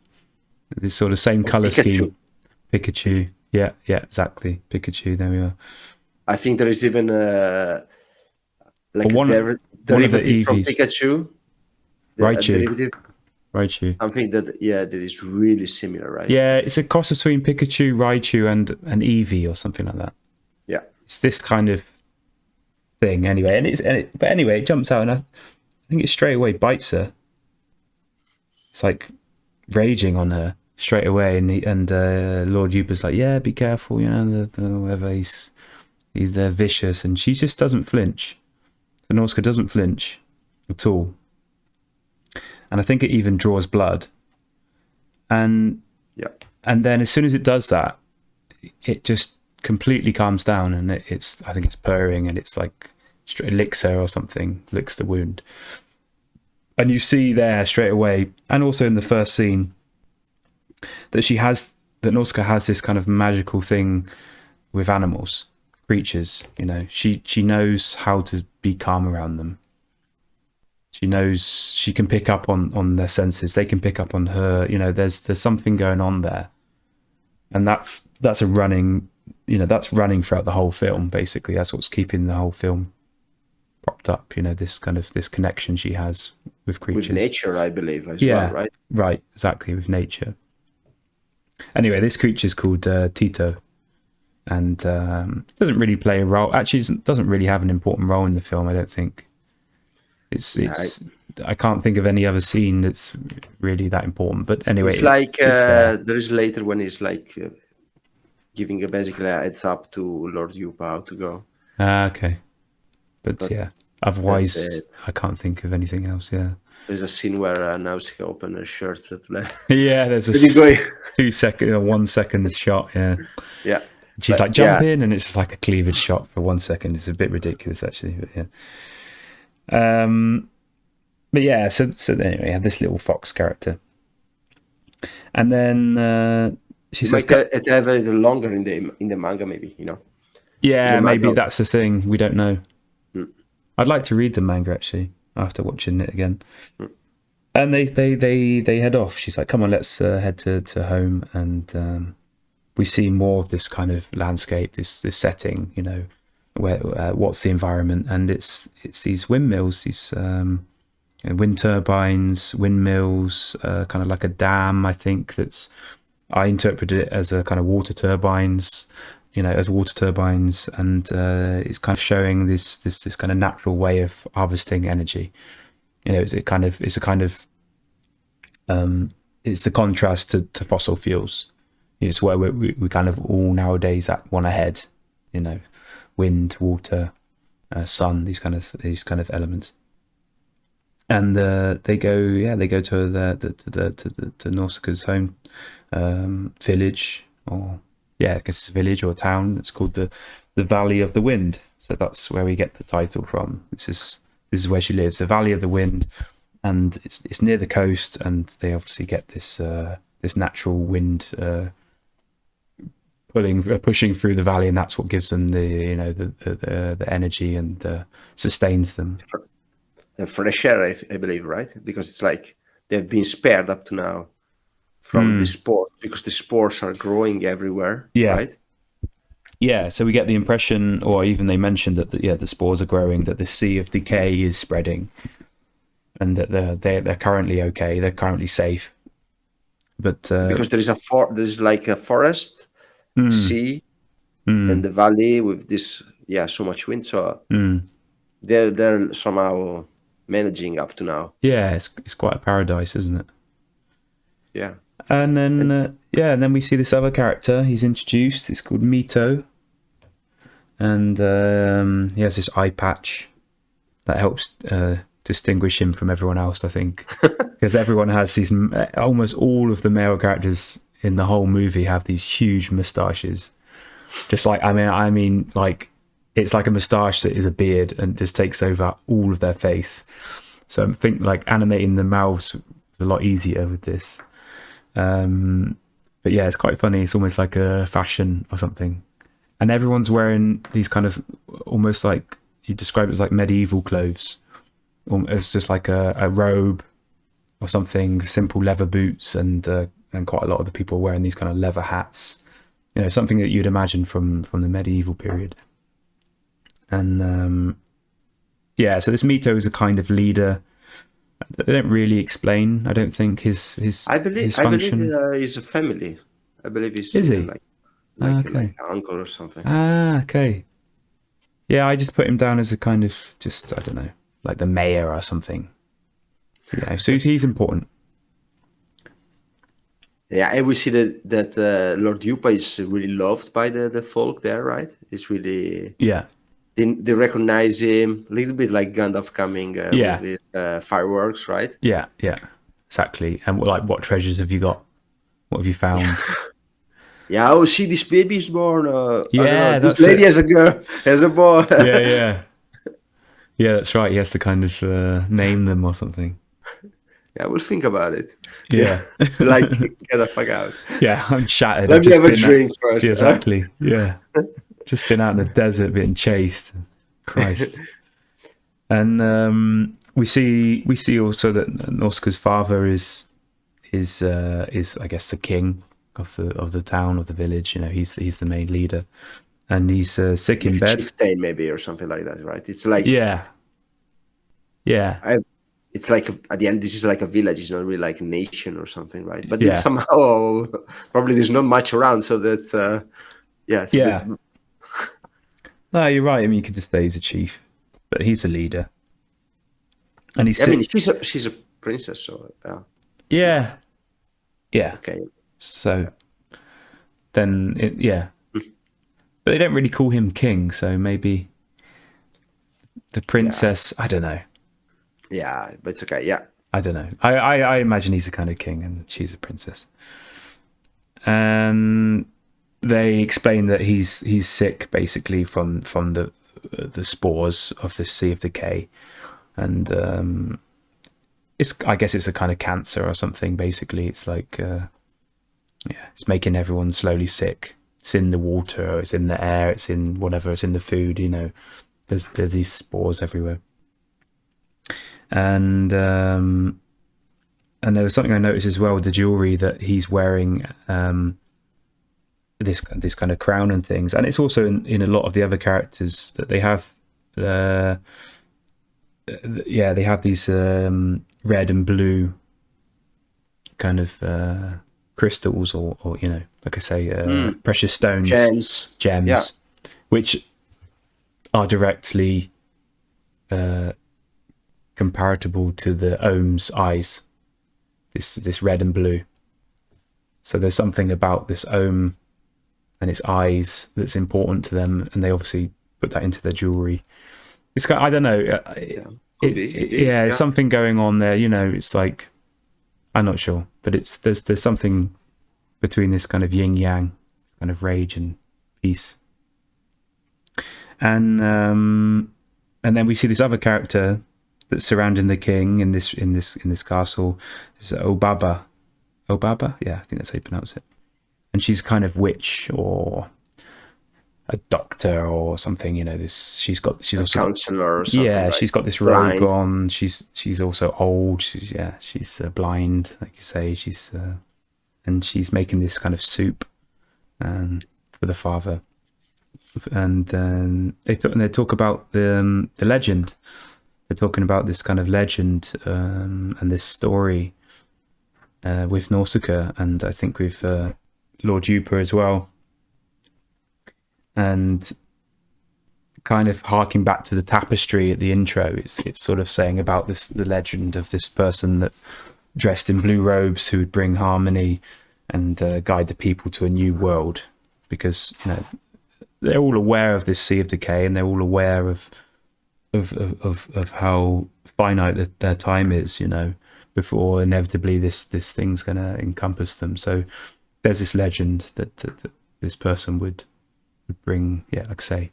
This sort of same colour scheme. Pikachu. Yeah, exactly. Pikachu, there we are. I think there is even like one a derivative from Eevees. Pikachu. Raichu. Something that is really similar, right? Yeah, it's a cross between Pikachu, Raichu, and an Eevee or something like that. Yeah. It's this kind of thing anyway. But anyway, it jumps out and I think it straight away bites her. It's like raging on her straight away, and Lord Yuba's like, yeah, be careful, whatever, they're vicious, and she just doesn't flinch. So Nausicaa doesn't flinch at all, and I think it even draws blood, and then as soon as it does that, it just completely calms down, and I think it's purring, and it's like it licks her or something, licks the wound, and you see there straight away, and also in the first scene, that Nausicaa has this kind of magical thing with animals, creatures. She knows how to be calm around them. She knows she can pick up on their senses. They can pick up on her. There's something going on there, and that's a running. That's running throughout the whole film. Basically, that's what's keeping the whole film propped up. This connection she has with creatures, with nature, I believe, as well, right? Right, exactly, with nature. Anyway, this creature's called Tito, and doesn't really play a role. Actually, it doesn't really have an important role in the film, I don't think. I can't think of any other scene that's really that important. But anyway, it's like there is later when he's like giving basically a heads up to Lord Yupa how to go. Okay, but yeah, otherwise I can't think of anything else. Yeah. There's a scene where Nausicaa opens her shirt. Yeah, there's a 1 second shot. Yeah. Yeah. She's like jump in, and it's just like a cleavage shot for 1 second. It's a bit ridiculous, actually. But yeah. But yeah. So anyway, you have this little fox character, and then she says, "It have a little longer in the manga, maybe Yeah, maybe that's the thing. We don't know. I'd like to read the manga actually after watching it again. And they head off. She's like, come on, let's head to home. And we see more of this kind of landscape, this setting, where what's the environment. And it's these windmills, these wind turbines, windmills, kind of like a dam, I think. I interpreted it as a kind of water turbines, as water turbines. And it's kind of showing this kind of natural way of harvesting energy. It's the contrast to fossil fuels. It's where we kind of all nowadays at one ahead. Wind, water, sun, these kind of elements. And they go to Nausicaa's home village, or I guess it's a village or a town. It's called the Valley of the Wind. So that's where we get the title from. This is where she lives, the Valley of the Wind, and it's near the coast. And they obviously get this natural wind pushing through the valley, and that's what gives them the energy and sustains them. And fresh air, I believe, right? Because it's like they've been spared up to now from the spores, because the spores are growing everywhere, right? Yeah, so we get the impression, or even they mentioned that the spores are growing, that the Sea of Decay is spreading, and that they're currently okay, they're currently safe. But because there's like a forest, sea, and the valley with this, so much wind. So they're somehow managing up to now. Yeah, it's quite a paradise, isn't it? Yeah. And then and then we see this other character. He's introduced. It's called Mito, and he has this eye patch that helps distinguish him from everyone else, I think, because everyone has these. Almost all of the male characters in the whole movie have these huge moustaches. Just like I mean, like it's like a moustache that is a beard and just takes over all of their face. So I think like animating the mouths is a lot easier with this. But yeah, it's quite funny. It's almost like a fashion or something, and everyone's wearing these kind of almost like you describe it as like medieval clothes. It's just like a robe or something, simple leather boots, and quite a lot of the people are wearing these kind of leather hats. You know, something that you'd imagine from the medieval period. And so this Mito is a kind of leader. They don't really explain, I don't think, his function. I believe he's a family. I believe he's like an uncle or something. Okay. Yeah, I just put him down as a kind of just, I don't know, like the mayor or something. Yeah, so he's important. Yeah, and we see that Lord Yupa is really loved by the folk there, right? It's really They recognize him a little bit like Gandalf coming with his fireworks, right? Yeah, exactly. And what treasures have you got? What have you found? Yeah, see, this baby is born. This lady has a girl, has a boy. Yeah, that's right. He has to kind of name them or something. Yeah, we'll think about it. Yeah. Like, get the fuck out. Yeah, I'm shattered. Let me have a drink first. Yeah, exactly. Yeah. Just been out in the desert being chased. Christ. And we see also that Nausicaa's father is I guess the king of the town, of the village. You know, he's the main leader, and he's sick in bed. Chieftain maybe, or something like that, right? It's like it's like at the end, this is like a village. It's not really like a nation or something, right? But it's somehow probably there's not much around, so that's No, you're right. I mean, you could just say he's a chief, but he's a leader, and he's. I mean, she's a princess, so yeah. Okay. So then, but they don't really call him king, so maybe the princess. I don't know. Yeah, but it's okay. Yeah, I don't know. I imagine he's a kind of king, and she's a princess, and they explain that he's sick basically from the spores of the Sea of Decay, and I guess it's a kind of cancer or something. Basically, it's like it's making everyone slowly sick. It's in the water, it's in the air, it's in whatever, it's in the food. You know, there's these spores everywhere, and there was something I noticed as well with the jewelry that he's wearing. This kind of crown and things, and it's also in a lot of the other characters that they have. They have these red and blue kind of crystals, or you know, like I say, precious stones, gems, which are directly comparable to the Ohm's eyes. This red and blue. So there's something about this Ohm and its eyes that's important to them, and they obviously put that into their jewelry. It's I don't know. It's something going on there. You know, it's like I'm not sure, but there's something between this kind of yin yang, kind of rage and peace, and then we see this other character that's surrounding the king in this castle. It's Obaba. Yeah, I think that's how you pronounce it. and she's kind of witch or a doctor or something. You know, this she's a also counselor or got, something, yeah, right? she's got this robe Blind. on. She's also old. She's blind, like you say. And she's making this kind of soup for the father. And they talk about the legend. They're talking about this kind of legend and this story with Nausicaa, and I think with Lord Yupa as well, and kind of harking back to the tapestry at the intro. It's sort of saying about the legend of this person that dressed in blue robes who would bring harmony and guide the people to a new world, because they're all aware of this Sea of Decay, and they're all aware of how finite their time is, before inevitably this thing's going to encompass them. So there's this legend that this person would bring, like I say,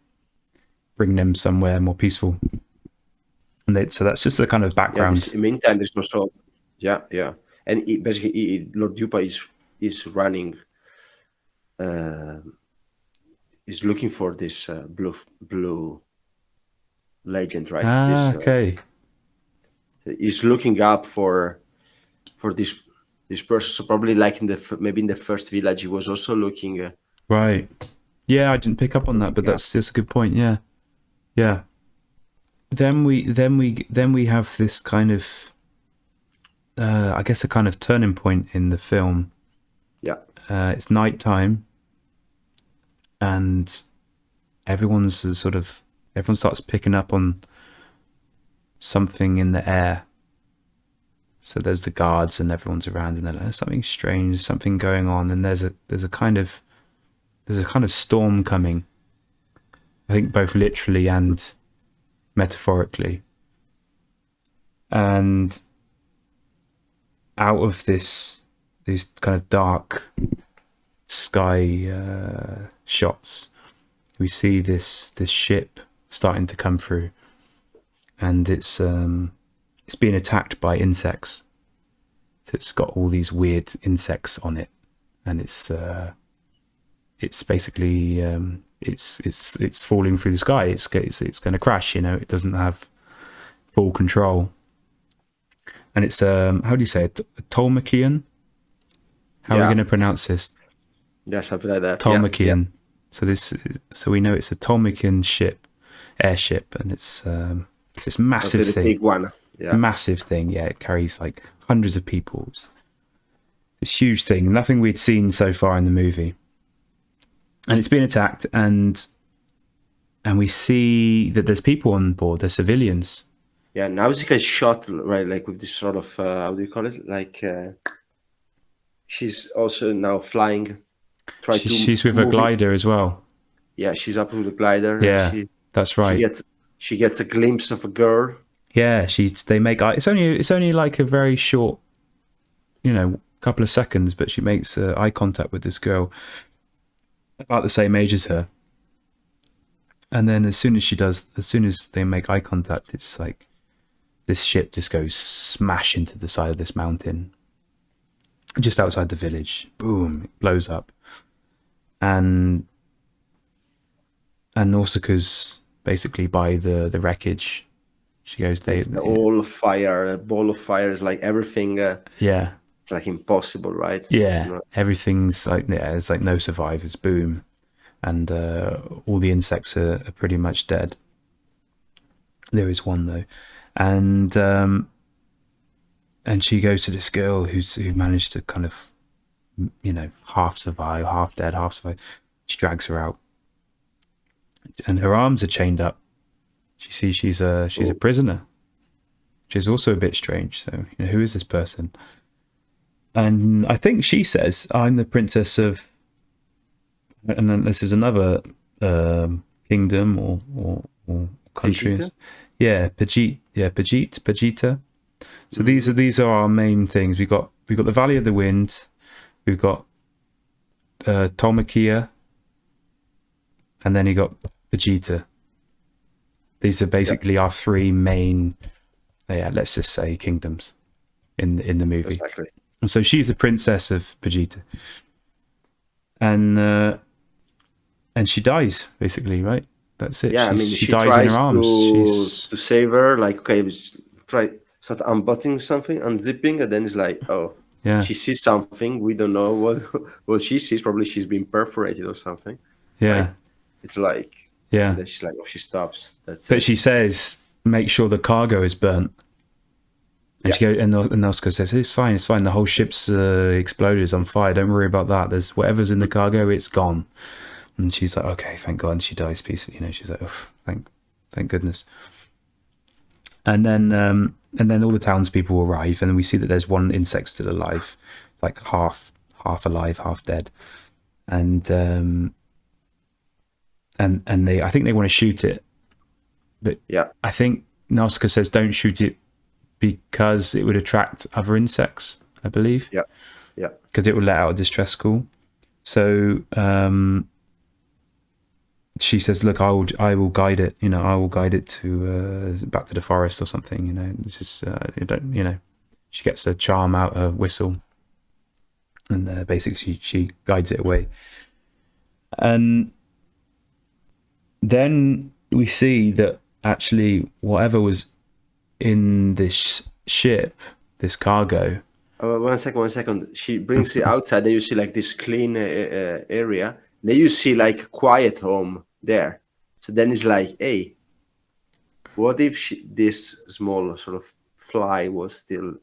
bring them somewhere more peaceful. And so that's just the kind of background. In the meantime, there's also and basically Lord Yupa is running, is looking for this blue legend, right? Okay. He's looking up for this person. So probably like maybe in the first village, he was also looking. Right. Yeah, I didn't pick up on that, but that's a good point. Yeah. Yeah. Then we have this kind of, I guess, a kind of turning point in the film. Yeah. It's nighttime, and everyone starts picking up on something in the air. So there's the guards and everyone's around, and they're like, something strange, something going on, and there's a kind of storm coming. I think both literally and metaphorically. And out of these kind of dark sky shots, we see this ship starting to come through, and it's being attacked by insects. So it's got all these weird insects on it, and it's basically it's falling through the sky. It's going to crash. It doesn't have full control. And it's how do you say it? Tolmachian? How are we going to pronounce this? Yeah, something like that. Tolmachian. Yeah. So we know it's a Tolmachian airship, and it's this massive thing. Big one. Yeah. Massive thing. Yeah, it carries like hundreds of people. It's this huge thing. Nothing we'd seen so far in the movie. And it's being attacked, and we see that there's people on board. There's civilians. Yeah, Nausicaa is shot, right, like with this sort of how do you call it? Like she's also now flying. She's with a glider as well. Yeah, she's up with a glider. Yeah, that's right. She gets a glimpse of a girl. Yeah, they make it's only like a very short, couple of seconds, but she makes eye contact with this girl about the same age as her. And then as soon as they make eye contact, it's like this ship just goes smash into the side of this mountain just outside the village. Boom, it blows up. And Nausicaa's basically by the wreckage. She goes, it's a ball of fire is like everything. Yeah. It's like impossible, right? Yeah. Everything's like, there's like no survivors. Boom. And all the insects are pretty much dead. There is one though. And she goes to this girl who managed to kind of, half survive, half dead, half survive. She drags her out, and her arms are chained up. She sees she's a prisoner, which is also a bit strange. So, who is this person? And I think she says, "I'm the princess of," and then this is another kingdom or country. Pajita? Yeah, Pajita. So these are our main things. We've got the Valley of the Wind, we've got Tolmacheia, and then you got Pajita. These are basically our three main, let's just say, kingdoms in the movie. Exactly. And so she's the princess of Pajita. and she dies basically, right? That's it. Yeah, I mean, She she dies in her tries arms. She's to save her, like, okay, try start unbuttoning something, unzipping, and then it's like, oh, yeah, she sees something. We don't know what what she sees. Probably she's been perforated or something, right? yeah, It's like, and yeah. then she's like, oh, she stops. That's But it. she says, "Make sure the cargo is burnt." And Yeah, she goes, and Nausicaa says, "It's fine, it's fine. The whole ship's exploded, it's on fire. Don't worry about that. There's whatever's in the cargo, it's gone." And she's like, "Okay, thank God." And she dies peacefully. You know, she's like, "Oh, thank goodness." And then all the townspeople arrive, and then we see that there's one insect still alive, like half alive, half dead, and they, I think they want to shoot it, but yeah, I think Nausicaa says don't shoot it because it would attract other insects, I believe, yeah, yeah, because it would let out a distress call. So she says, "Look, I will guide it. You know, I will guide it to back to the forest or something. You know, it's just you don't, you know." She gets a charm out, a whistle, and basically she guides it away. And then we see that actually whatever was in this ship, this cargo. 1 second. She brings it outside. Then you see like this clean area. Then you see like quiet home there. So then it's like, hey, what if this small sort of fly was still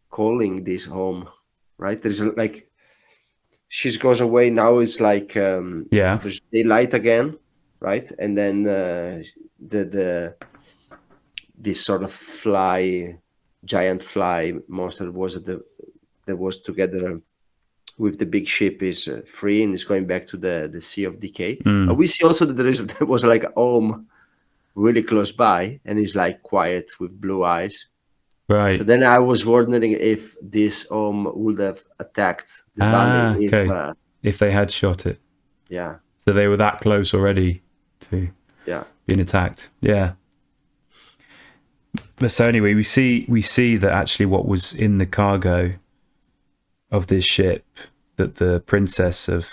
calling this home, right? There's like, she goes away now. It's like Yeah, there's daylight again, right? And then the this sort of giant fly monster that was together with the big ship is free and is going back to the Sea of Decay. But we see also that there was like a home really close by, and he's like quiet with blue eyes. right. So then I was wondering if this would have attacked the bunny. Okay. If they had shot it, Yeah, so they were that close already to yeah, being attacked. Yeah. But so anyway, we see that actually what was in the cargo of this ship that the princess of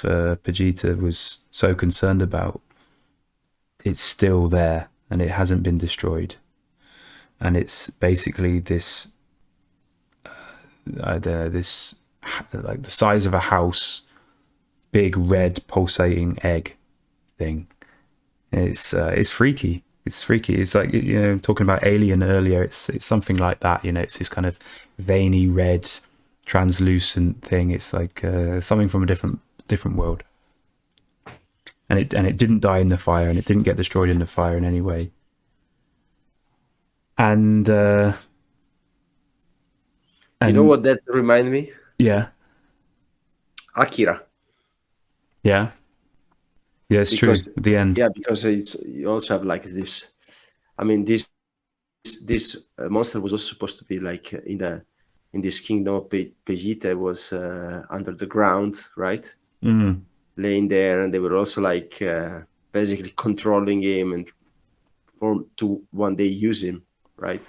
Pagita was so concerned about, it's still there and it hasn't been destroyed. And it's basically this, I don't know, this like the size of a house, big red pulsating egg thing. It's freaky. It's freaky. It's like, you know, talking about Alien earlier. It's something like that. You know, it's this kind of veiny red, translucent thing. It's like something from a different world. And it didn't die in the fire, and it didn't get destroyed in the fire in any way. And you know what that reminded me? Yeah. Akira. Yeah. Yeah, it's true. At the end. Yeah, because you also have like this. I mean, this monster was also supposed to be like in this kingdom of Vegeta was under the ground, right? Mm. Laying there, and they were also like basically controlling him and to one day use him, right?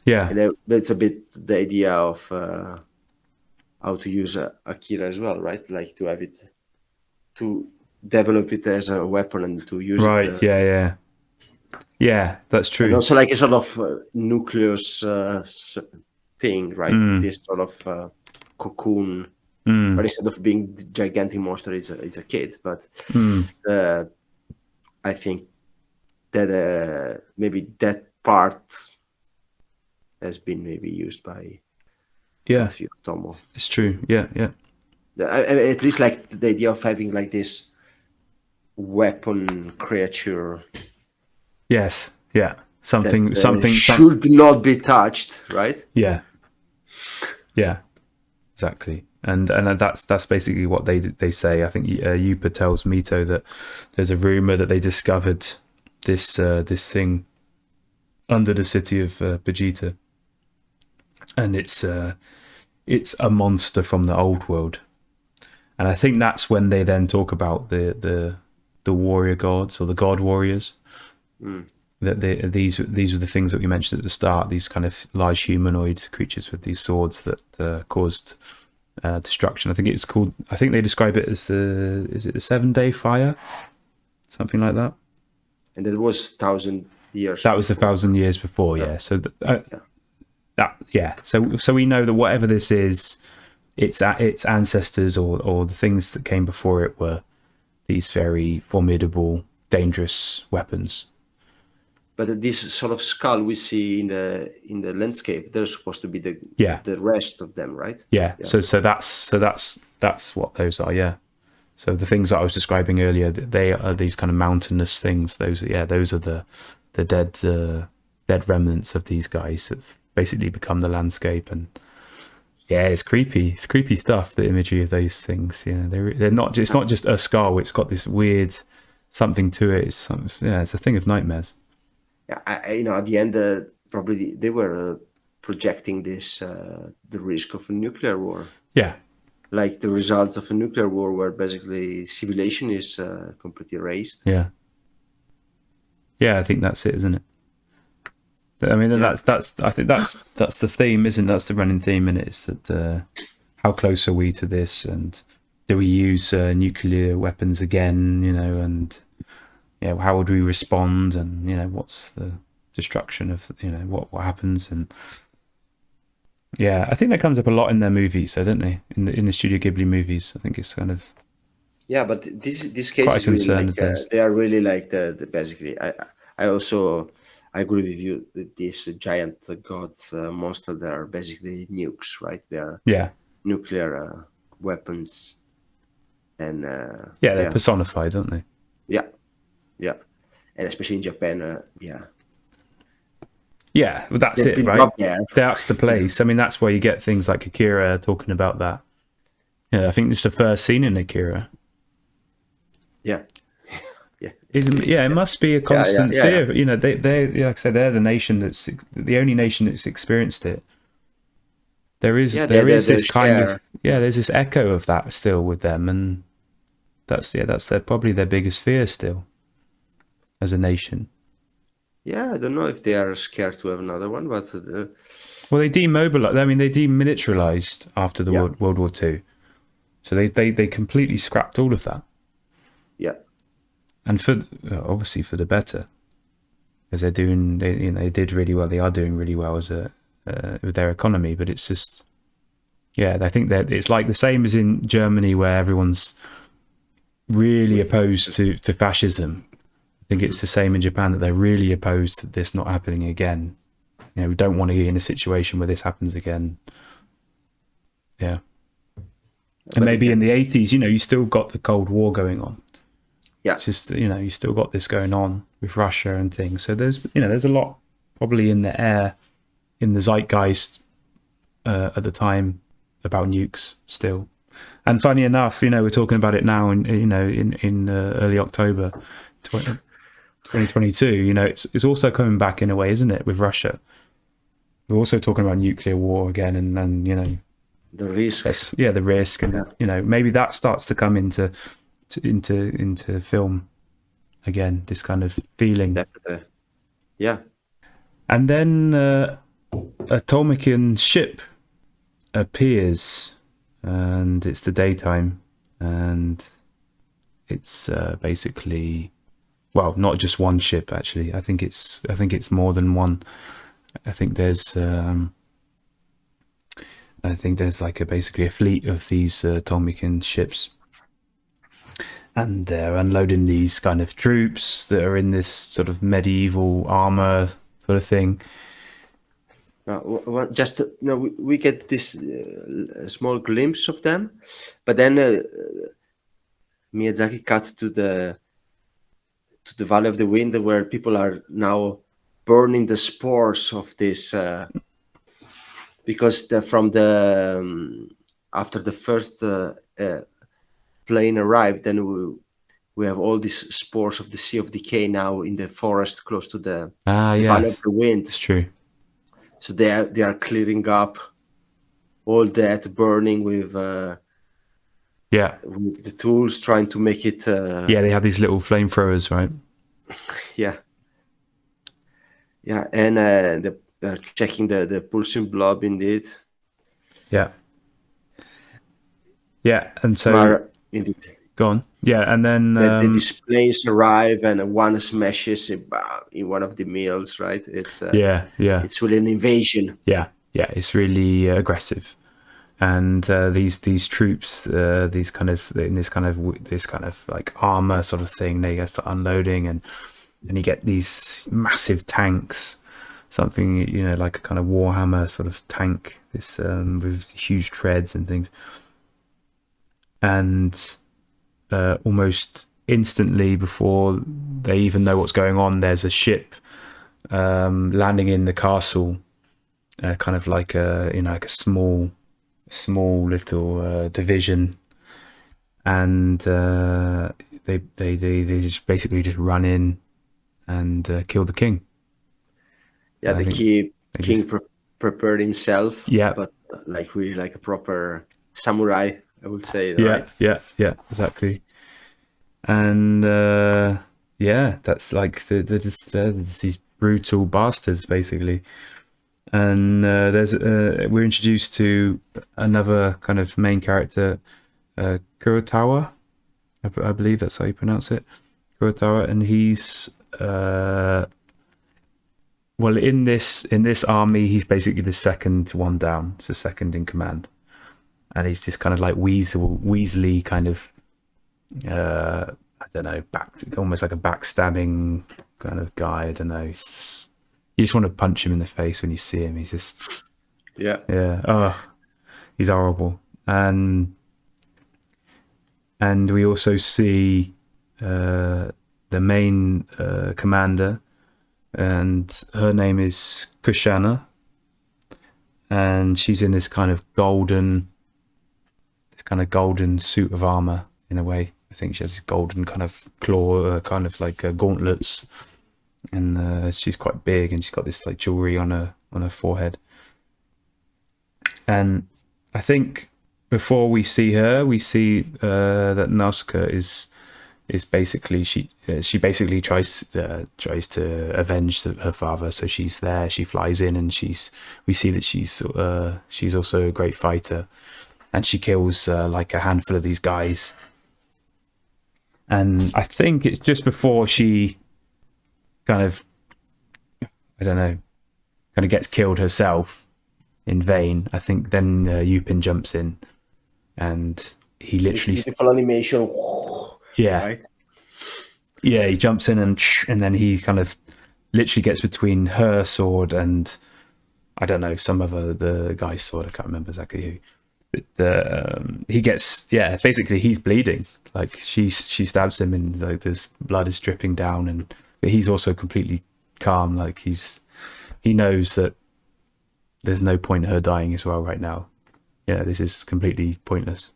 Yeah. And that's a bit the idea of how to use Akira as well, right? Like to have it, to develop it as a weapon and to use right. it. Yeah, that's true. And also like a sort of nucleus thing, right? This sort of cocoon. But instead of being the gigantic monster, it's a kid. But I think that maybe that part has been maybe used by Katsuya Otomo. It's true. Yeah. At least like the idea of having like this weapon creature. Yes. Yeah. Something should not be touched, right? Yeah. Exactly. And that's basically what they say. I think Yupa tells Mito that there's a rumor that they discovered this thing under the city of Vegeta, and it's a monster from the old world. And I think that's when they then talk about the warrior gods or the god warriors. That these were the things that we mentioned at the start. These kind of large humanoid creatures with these swords that caused destruction. I think it's called. I think they describe it as is it the 7-day fire, something like that. And it was 1,000 years. That was before. 1,000 years before. Yeah. So So we know that whatever this is, its ancestors or the things that came before it were these very formidable, dangerous weapons. But this sort of skull we see in the landscape, they're supposed to be the rest of them, right? Yeah. So that's what those are. Yeah. So the things that I was describing earlier, they are these kind of mountainous things. Those are the dead remnants of these guys that've basically become the landscape. And yeah, it's creepy. It's creepy stuff. The imagery of those things. You know, they're not. It's not just a skull. It's got this weird something to it. It's a thing of nightmares. Yeah, at the end, probably they were projecting this the risk of a nuclear war. Yeah. Like the results of a nuclear war, where basically civilization is completely erased. Yeah. Yeah, I think that's it, isn't it? I mean, that's I think that's the theme, isn't it? That's the running theme, and it's that how close are we to this, and do we use nuclear weapons again? You know, and how would we respond, and what's the destruction of what happens, and I think that comes up a lot in their movies, don't they? In the Studio Ghibli movies, I think it's kind of but this case is really like, they are really like the basically. I agree with you that these giant gods monster, they are basically nukes, right? They are nuclear weapons, and they're personified, aren't they? Yeah, and especially in Japan, Yeah, well, that's it, right? That's the place. I mean, that's why you get things like Akira talking about that. Yeah, I think it's the first scene in Akira. Yeah. It must be a constant fear. They like I said, they're the nation that's the only nation that's experienced it. There is this kind of there's this echo of that still with them, and that's probably their biggest fear still as a nation. Yeah, I don't know if they are scared to have another one, but well, they demobilized. I mean, they demilitarized after the World War II, so they completely scrapped all of that. Yeah, and obviously for the better, because they did really well. They are doing really well as with their economy, but it's just I think that it's like the same as in Germany, where everyone's really opposed to fascism. I think it's the same in Japan, that they're really opposed to this not happening again. We don't want to be in a situation where this happens again. Yeah. And maybe in the 80s, you still got the Cold War going on. Yeah. It's just, you still got this going on with Russia and things. So there's a lot probably in the air, in the zeitgeist at the time about nukes still. And funny enough, we're talking about it now in early October 2022, it's also coming back in a way, isn't it, with Russia? We're also talking about nuclear war again, and the risk. The risk, and maybe that starts to come into film again. This kind of feeling. Definitely. Yeah. And then a Tolmekian ship appears, and it's the daytime, and it's basically. Well, not just one ship, actually. I think it's more than one. I think there's like basically a fleet of these Tolmekian ships, and they're unloading these kind of troops that are in this sort of medieval armor sort of thing. Just we get this small glimpse of them, but then Miyazaki cut to the Valley of the Wind, where people are now burning the spores of this, because after the first plane arrived, then we have all these spores of the Sea of Decay now in the forest close to the Valley of the Wind. It's true. So they are clearing up all that, burning with with the tools, trying to make it. They have these little flamethrowers, right? And they're checking the pulsing blob, indeed. Yeah. Yeah, and so Mar indeed. go on. Yeah, and then That these planes arrive and one smashes in one of the mills, right? yeah, yeah, It's really an invasion. yeah, yeah. It's really aggressive, and these troops, these kind of in this kind of like armor sort of thing, they get start unloading, and you get these massive tanks, something like a kind of Warhammer sort of tank, this with huge treads and things, and almost instantly before they even know what's going on, there's a ship landing in the castle, kind of like like a small little division, and they just basically just run in and kill the king. Yeah, the king prepared himself, yeah, but like really like a proper samurai, I would say, yeah, right? yeah, exactly. And yeah, that's like there's these brutal bastards basically. And we're introduced to another kind of main character, Kurotawa. I believe that's how you pronounce it, Kurotawa, and he's well, in this army, he's basically the second one down. It's the second in command, and he's just kind of like Weasley kind of, I don't know, almost like a backstabbing kind of guy. I don't know. You just want to punch him in the face when you see him. He's just Yeah. Oh, he's horrible. And we also see the main commander, and her name is Kushana, and she's in this kind of golden suit of armor in a way. I think she has this golden kind of claw, kind of like gauntlets, and she's quite big, and she's got this like jewelry on her forehead. And I think before we see her, we see that Nausicaa is basically she basically tries to avenge her father. So she's there. She flies in, and we see that she's also a great fighter, and she kills like a handful of these guys. And I think it's just before she kind of, I don't know, kind of gets killed herself in vain. I think then Yupin jumps in, and he literally beautiful animation. Yeah, right? Yeah, he jumps in and then he kind of literally gets between her sword and I don't know, some other the guy's sword. I can't remember exactly who. But he gets, basically he's bleeding. Like she stabs him and like there's blood is dripping down, and but he's also completely calm. Like he knows that there's no point in her dying as well right now. Yeah, this is completely pointless.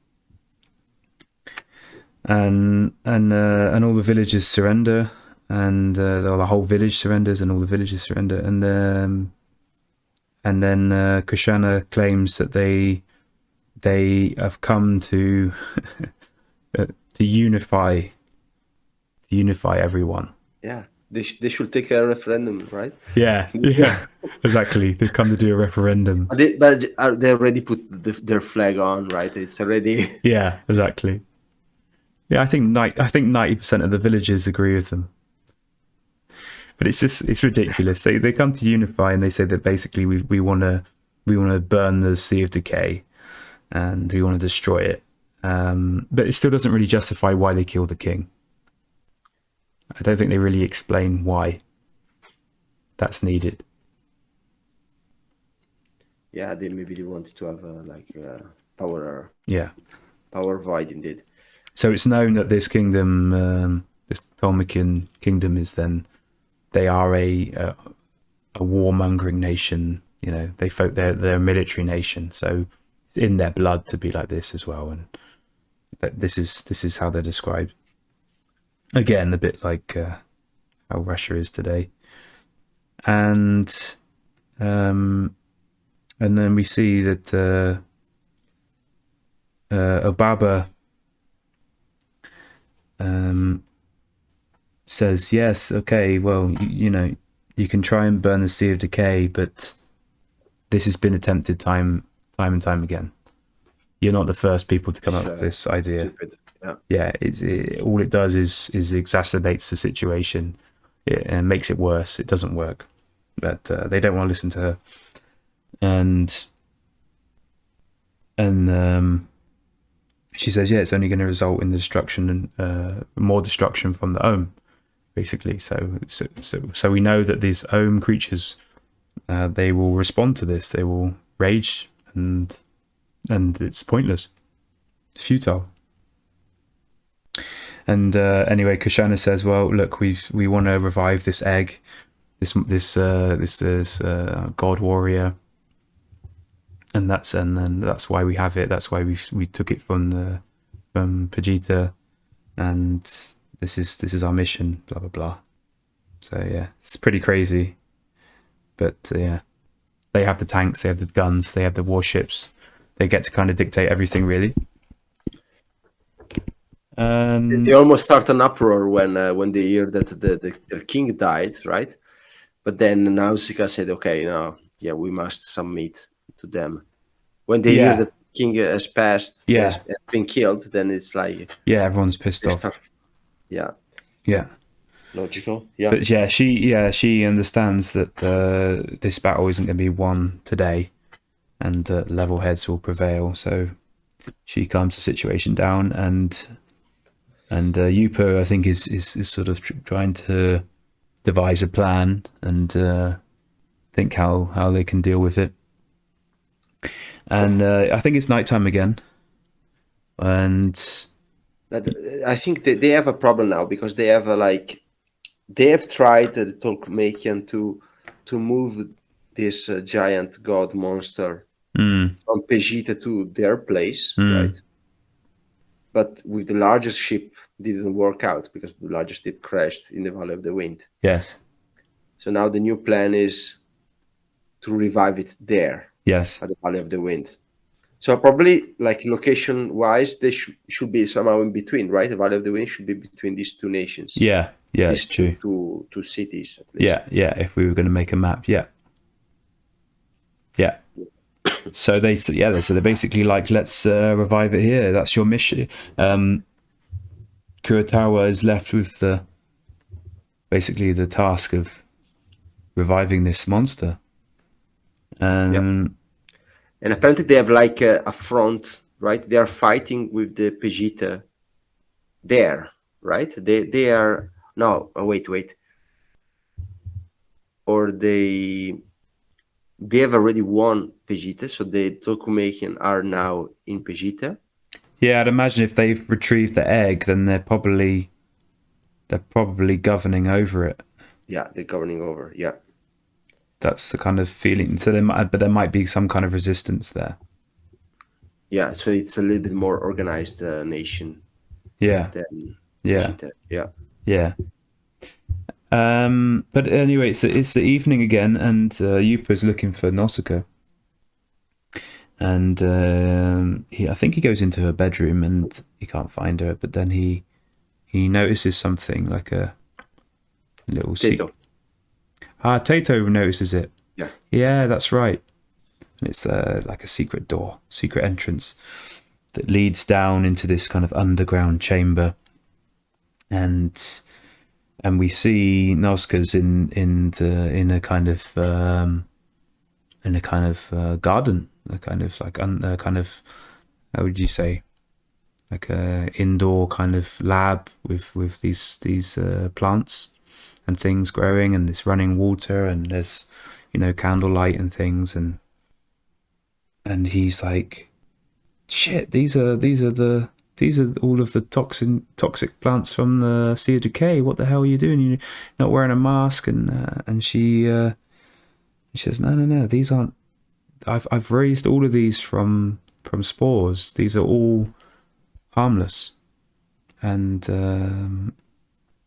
And all the villagers surrender, and the whole village surrenders, and all the villagers surrender, and then Kushana claims that they have come to to unify everyone. Yeah, they should take a referendum, right? Yeah, exactly. They've come to do a referendum. But they already put their flag on, right? It's already. Yeah, exactly. Yeah, I think 90% of the villagers agree with them. But it's ridiculous. They come to unify, and they say that basically we want to burn the Sea of Decay, and we want to destroy it. But it still doesn't really justify why they killed the king. I don't think they really explain why that's needed. Yeah, maybe they wanted to have power. Yeah, power void indeed. So it's known that this kingdom, this Tolmekian kingdom, they are a warmongering nation. You know, they're a military nation, so it's in their blood to be like this as well. And this is how they're described. Again, a bit like how Russia is today. And then we see that Obaba says, yes, okay, well, you can try and burn the Sea of Decay, but this has been attempted time and time again. you're not the first people to come It's up with this idea. stupid. Yeah. Yeah, all it does is exacerbates the situation and makes it worse. It doesn't work, but they don't want to listen to her, and she says, yeah, it's only going to result in the destruction and more destruction from the Ohm, basically. So we know that these Ohm creatures, they will respond to this. They will rage, and it's pointless, it's futile. And anyway, Kushana says, well, look, we want to revive this egg, this god warrior, and then that's why we have it. That's why we took it from Vegeta, and this is our mission. Blah blah blah. So yeah, it's pretty crazy, but yeah, they have the tanks, they have the guns, they have the warships. They get to kind of dictate everything, really. They almost start an uproar when they hear that their king died, right? But then Nausicaa said, "Okay, now, yeah, we must submit to them." When they hear that the king has passed, has been killed, then it's like, yeah, everyone's pissed off. Yeah, logical. Yeah, but she understands that this battle isn't going to be won today, and level heads will prevail. So she calms the situation down, and Yupo, I think, is sort of trying to devise a plan and think how they can deal with it. And I think it's nighttime again, and I think they have a problem now because they have tried the Tolkien to move this giant god monster from Pegita to their place, right? But with the largest ship, didn't work out because the largest ship crashed in the Valley of the Wind. Yes. So now the new plan is to revive it there. Yes. At the Valley of the Wind. So probably, like, location-wise, they should be somehow in between, right? The Valley of the Wind should be between these two nations. Yeah, it's true. Two cities, at least. Yeah. If we were going to make a map, yeah. So they're basically like, let's revive it here. That's your mission. Kurotawa is left with basically the task of reviving this monster. And apparently they have like a front, right? They are fighting with the Pegita there, right? They are no, wait. Or they have already won Pegita, so the Tokumekian are now in Pegita. Yeah, I'd imagine if they've retrieved the egg, then they're probably governing over it. Yeah, they're governing over. Yeah, that's the kind of feeling. So there might be some kind of resistance there. Yeah, so it's a little bit more organized nation. Yeah. Than Pegita. Yeah. But anyway, it's the evening again, and Yupa's looking for Nausicaa. And I think he goes into her bedroom and he can't find her, but then he notices something like a little Tato. Tato notices it. Yeah, that's right. And it's like a secret door, secret entrance that leads down into this kind of underground chamber, and we see Nausicaa's in a kind of garden. A kind of like how would you say, like a indoor kind of lab with these plants and things growing, and this running water, and there's candlelight and things, and he's like, shit, these are all of the toxic plants from the Sea of Decay. What the hell are you doing? You're not wearing a mask. And she says, no, these aren't. I've raised all of these from spores. These are all harmless, and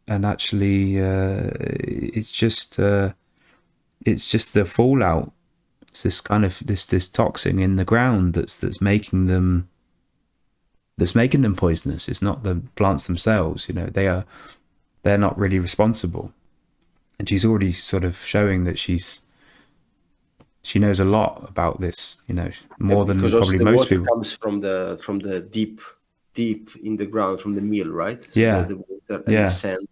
actually, it's just the fallout. It's this kind of this toxin in the ground that's making them poisonous. It's not the plants themselves. They're not really responsible. And she's already sort of showing that she's she knows a lot about this, more than because also probably the most water people. comes from the deep in the ground from the mill, right? So Yeah. the water and the Yeah. sand.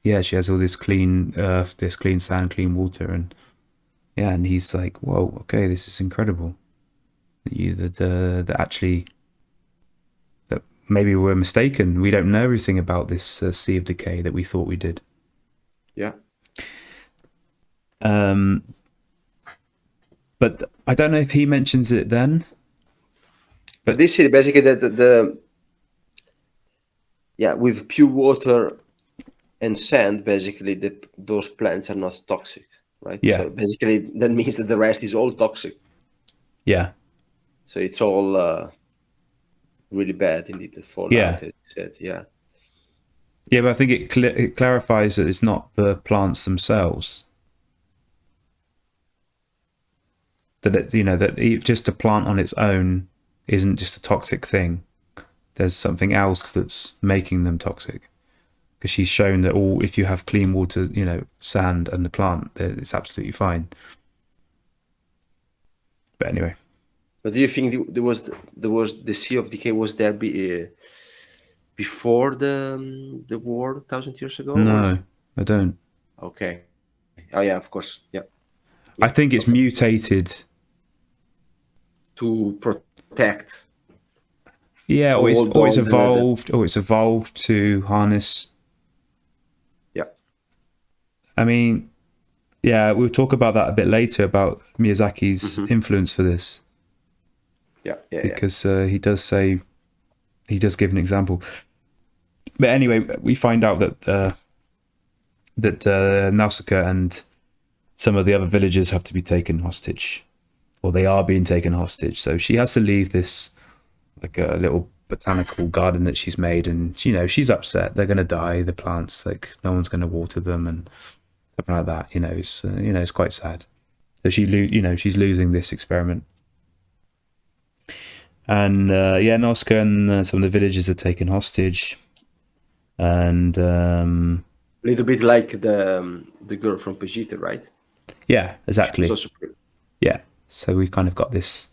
Yeah, she has all this clean earth, this clean sand, clean water, and and he's like, "Whoa, okay, this is incredible." That actually, that maybe we're mistaken. We don't know everything about this Sea of Decay that we thought we did. Yeah. But I don't know if he mentions it then. But this is basically that with pure water and sand, basically those plants are not toxic, right? Yeah. So basically that means that the rest is all toxic. Yeah. So it's all really bad indeed. The fallout, Yeah. as you said. Yeah. Yeah, but I think it clarifies that it's not the plants themselves. That just a plant on its own isn't just a toxic thing. There's something else that's making them toxic. Because she's shown that if you have clean water, sand and the plant, it's absolutely fine. But anyway. But do you think there was the Sea of Decay was there before the war 1,000 years ago? No, I don't. Okay. Oh yeah, of course. Yeah. I think it's mutated to protect. Yeah, or it's evolved to harness. Yeah. I mean, yeah, we'll talk about that a bit later about Miyazaki's influence for this. Yeah. Because he does give an example. But anyway, we find out that Nausicaa and some of the other villagers have to be taken hostage, or they are being taken hostage. So she has to leave this like a little botanical garden that she's made, and she's upset. They're going to die. The plants, like no one's going to water them, and something like that. It's quite sad. So she's losing this experiment. And Nausicaa and some of the villagers are taken hostage, and a little bit like the girl from Vegeta, right? Yeah, exactly. Also yeah, so we kind of got this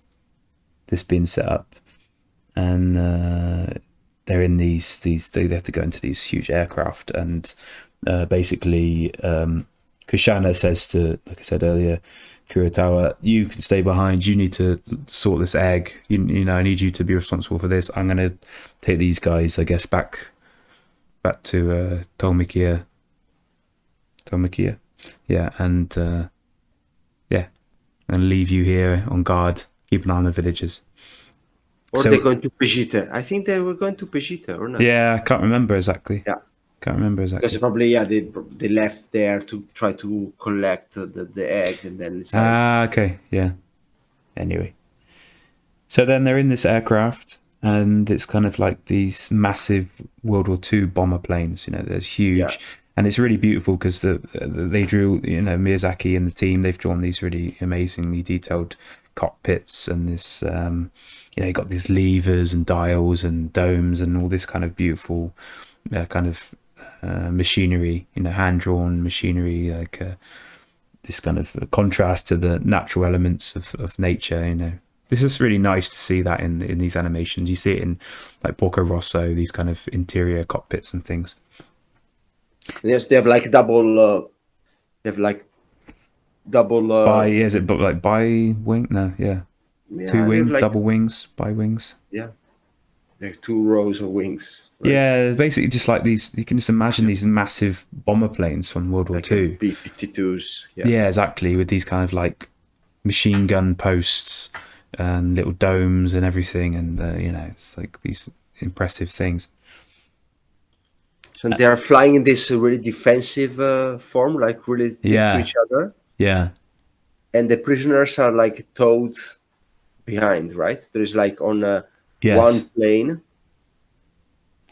being set up, and they're in these they have to go into these huge aircraft, and basically Kushana says to, like I said earlier, Kurotawa, you can stay behind. You need to sort this egg. I need you to be responsible for this. I'm going to take these guys, I guess, back to Tomikia. Yeah, and and leave you here on guard. Keep an eye on the villagers. Or they're going to Vegeta. I think they were going to Vegeta, or not? Yeah, I can't remember exactly. Yeah. Can't remember exactly. Because probably, they left there to try to collect the egg, and then it's okay, yeah. Anyway, so then they're in this aircraft, and it's kind of like these massive World War II bomber planes. They're huge, and it's really beautiful because they drew, Miyazaki and the team. They've drawn these really amazingly detailed cockpits, and this, you got these levers and dials and domes and all this kind of beautiful kind of machinery, hand-drawn machinery, like this kind of contrast to the natural elements of nature. This is really nice to see that in these animations. You see it in like Porco Rosso, these kind of interior cockpits and things. Yes, they have like double. They have like double. Is it like bi wing? No, yeah. 2 wings, like, double wings, bi wings. Yeah. There are 2 rows of wings. Right? Yeah, it's basically just like these. You can just imagine these massive bomber planes from World War II. B-52s. Yeah, exactly. With these kind of like machine gun posts and little domes and everything, and it's like these impressive things. So they are flying in this really defensive form, like really thick to each other. Yeah. And the prisoners are like towed behind, right? There's like on one plane.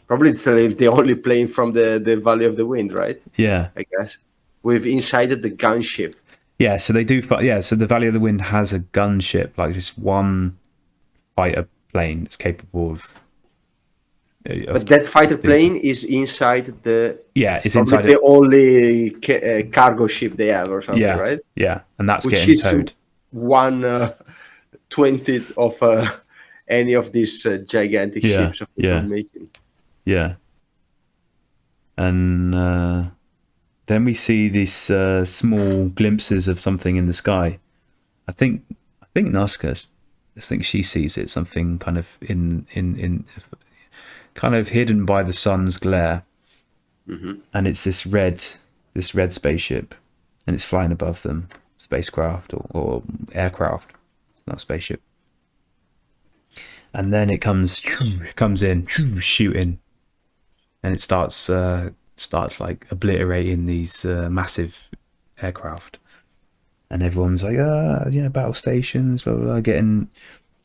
Probably it's the only plane from the Valley of the Wind, right? Yeah. I guess. With inside it the gunship. Yeah, so they do. Yeah, so the Valley of the Wind has a gunship, like just one fighter plane that's capable of. But that fighter plane is inside the. Yeah, it's inside the only cargo ship they have, or something, right? Yeah, and that's getting towed. 1/20th of any of these gigantic Yeah, ships of the yeah, filmmaking. yeah. And then we see these small glimpses of something in the sky. I think Nausicaa, I think she sees it, something kind of in kind of hidden by the sun's glare, and it's this red spaceship, and it's flying above them, spacecraft or aircraft, not spaceship. And then it comes in shooting, and it starts like obliterating these massive aircraft, and everyone's like, battle stations, blah, blah, blah, getting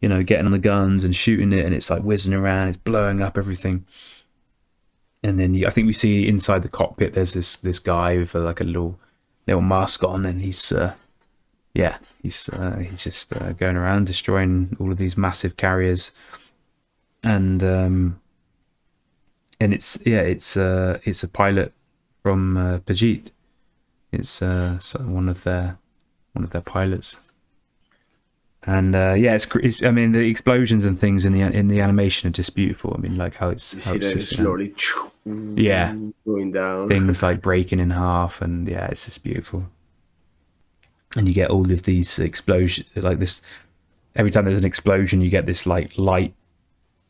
on the guns and shooting it, and it's like whizzing around, it's blowing up everything. And then I think we see inside the cockpit there's this guy with like a little mask on, and he's just going around destroying all of these massive carriers. And it's a pilot from Pajit. It's one of their pilots. And it's I mean, the explosions and things in the animation are just beautiful. I mean, like how it's just slowly going down, things like breaking in half, and it's just beautiful. And you get all of these explosions, like this. Every time there's an explosion, you get this like light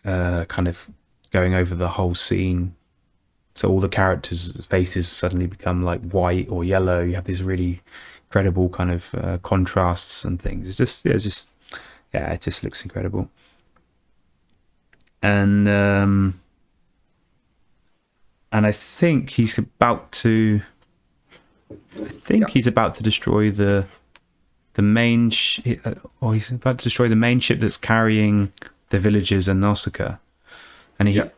kind of going over the whole scene. So all the characters' faces suddenly become like white or yellow. You have these really incredible kind of contrasts and things. It just looks incredible. And I think he's about to. He's about to destroy the main. He's about to destroy the main ship that's carrying the villagers and Nausicaa. And I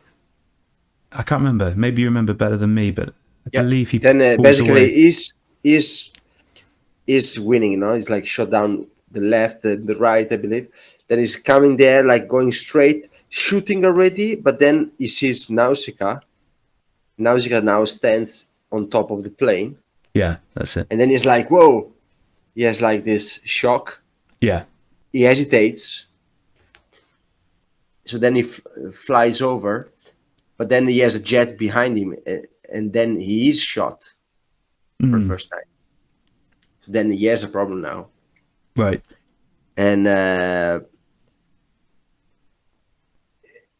can't remember. Maybe you remember better than me, but I believe he then basically away. is winning. He's like shot down the left, the right, I believe. Then he's coming there, like going straight, shooting already. But then he sees Nausicaa. Nausicaa now stands on top of the plane. Yeah, that's it. And then he's like, "Whoa!" He has like this shock. Yeah. He hesitates. So then he flies over, but then he has a jet behind him, and then he is shot for the first time. So then he has a problem now. Right. And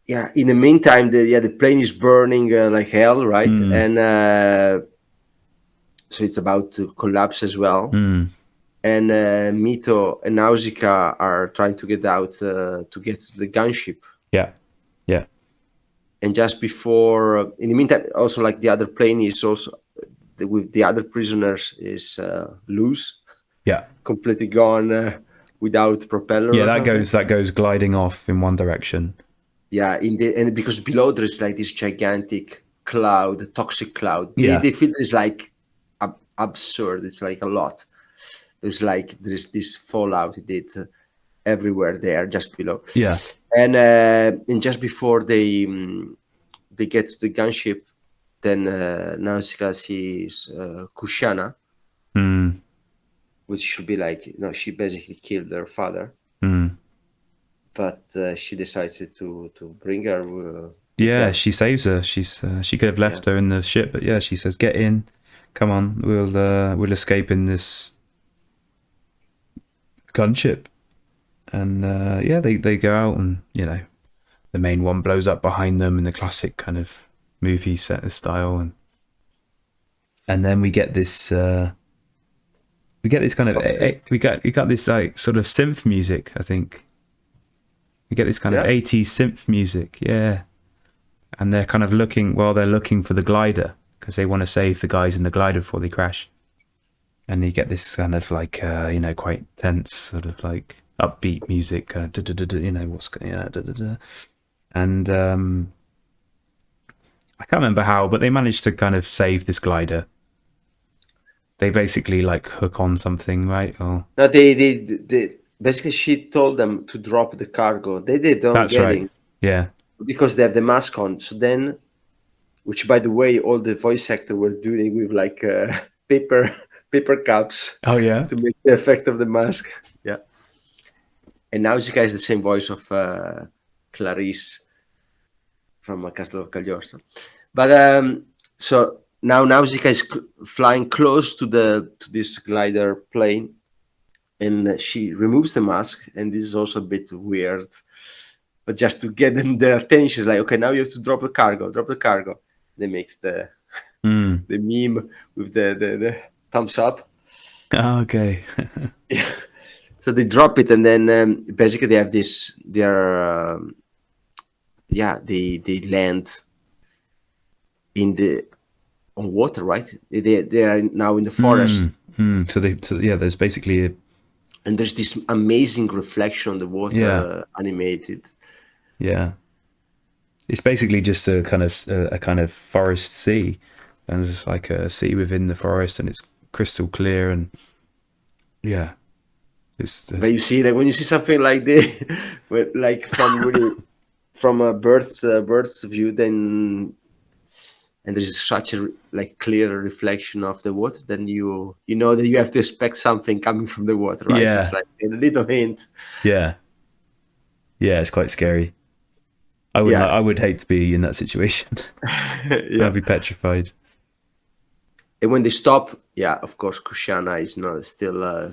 in the meantime, the plane is burning like hell, right? And so it's about to collapse as well. And Mito and Nausicaa are trying to get out to get to the gunship. Yeah. And just before, in the meantime, also like the other plane is also with the other prisoners is loose. Yeah. Completely gone without propeller. Yeah, that goes gliding off in one direction. Yeah, and because below there is like this gigantic cloud, a toxic cloud. Yeah. The filter is like absurd. It's like a lot. There's this fallout it did everywhere there, just below. Yeah. And just before they get to the gunship, then Nausicaa sees Kushana, which should be like, she basically killed their father. But she decides to bring her. She saves her. She could have left her in the ship, but she says, "Get in, come on, we'll escape in this gunship." And they go out, and the main one blows up behind them in the classic kind of movie set style, and then we get this kind of we got this like sort of synth music. I think we get this kind of 80s synth music, and they're kind of looking for the glider because they want to save the guys in the glider before they crash. And you get this kind of like quite tense sort of like upbeat music, what's going on, and I can't remember how, but they managed to kind of save this glider. They basically like hook on something, right? Or no, they basically she told them to drop the cargo. They don't. That's get right. Yeah, because they have the mask on. So then, which by the way, all the voice actors were doing with like paper cups. Oh yeah, to make the effect of the mask. Yeah. And Nausicaa is the same voice of Clarice from Castle of Cagliostro. But so now Nausicaa is flying close to this glider plane, and she removes the mask, and this is also a bit weird, but just to get them their attention, it's like, okay, now you have to drop the cargo. They makes the meme with the thumbs up. Oh, okay. Yeah. So they drop it, and then basically they have this. They land on water, right? They are now in the forest. So there's basically and there's this amazing reflection on the water, animated. Yeah, it's basically just a kind of forest sea, and it's like a sea within the forest, and it's crystal clear, and but you see, like when you see something like this, like from a bird's view, then and there's such a clear reflection of the water, then you know that you have to expect something coming from the water, right? It's like a little hint. Yeah, it's quite scary. I would hate to be in that situation. I'd be petrified. And when they stop, of course, Kushana is not still.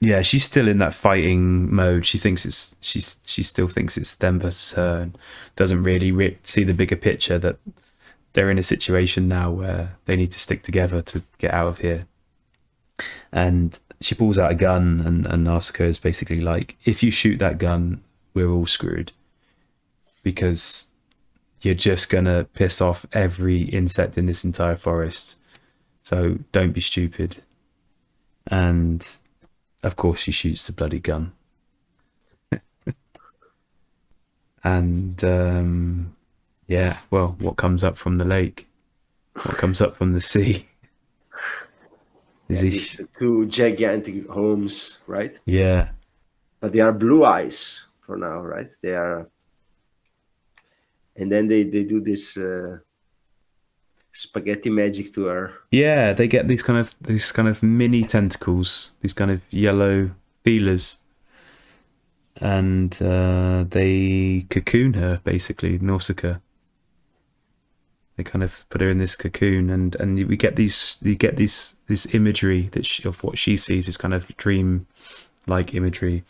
Yeah, she's still in that fighting mode. She thinks she still thinks it's them versus her, and doesn't really see the bigger picture that they're in a situation now where they need to stick together to get out of here. And she pulls out a gun, and Nausicaa is basically like, if you shoot that gun, we're all screwed, because you're just gonna piss off every insect in this entire forest. So don't be stupid. And of course she shoots the bloody gun. And well, what comes up from the lake? What comes up from the sea? These two gigantic homes, right? Yeah. But they are blue eyes for now, right? They are, and then they do this spaghetti magic to her. Yeah, they get these kind of mini tentacles, these kind of yellow feelers, and they cocoon her, basically, Nausicaa. They kind of put her in this cocoon, and we get this imagery of what she sees, is kind of dream-like imagery,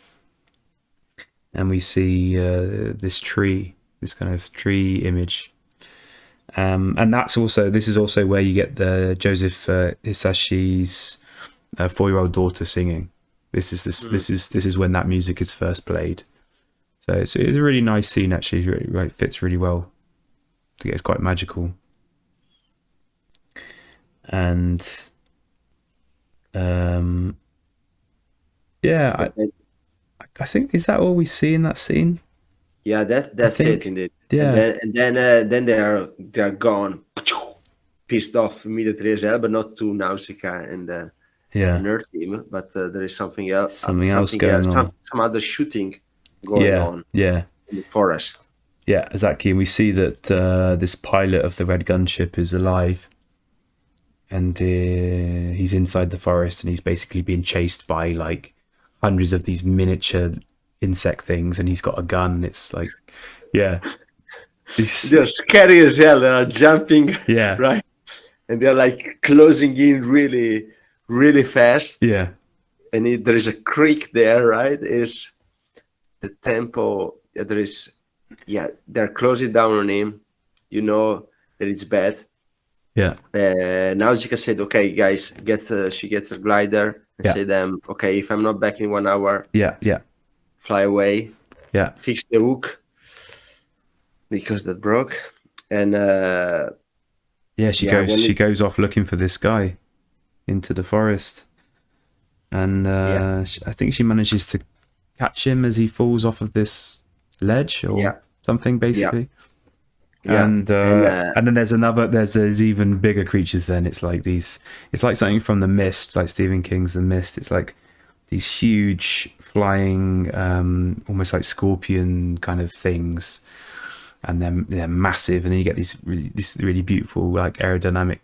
and we see this kind of tree image. And this is also where you get the Joseph Hisashi's 4-year-old daughter singing. This is when that music is first played. So it's a really nice scene, actually. It really fits really well. I think it's quite magical. And I think, is that all we see in that scene? Yeah, that's it indeed. Yeah, and then they are gone, pissed off immediately as well, but not to Nausicaa and her team. But there is something else. Something going on. Some other shooting going on. Yeah. In the forest. Yeah, exactly. And we see that this pilot of the Red Gunship is alive, and he's inside the forest, and he's basically being chased by like hundreds of these miniature insect things, and he's got a gun. It's like, they're scary as hell. They are jumping, right, and they're like closing in really, really fast. Yeah, and there is a creek there, right? Is the tempo? There is, they're closing down on him. You know that it's bad. Yeah. Nausicaa said, "Okay, guys, she gets a glider." And say them, "Okay, if I'm not back in 1 hour, fly away, fix the hook because that broke." And she goes off looking for this guy into the forest, and I think she manages to catch him as he falls off of this ledge or something, basically. And then there's even bigger creatures. Then it's like something from The Mist, like Stephen King's The Mist. It's like these huge flying, almost like scorpion kind of things, and they're massive. And then you get these really beautiful, like aerodynamic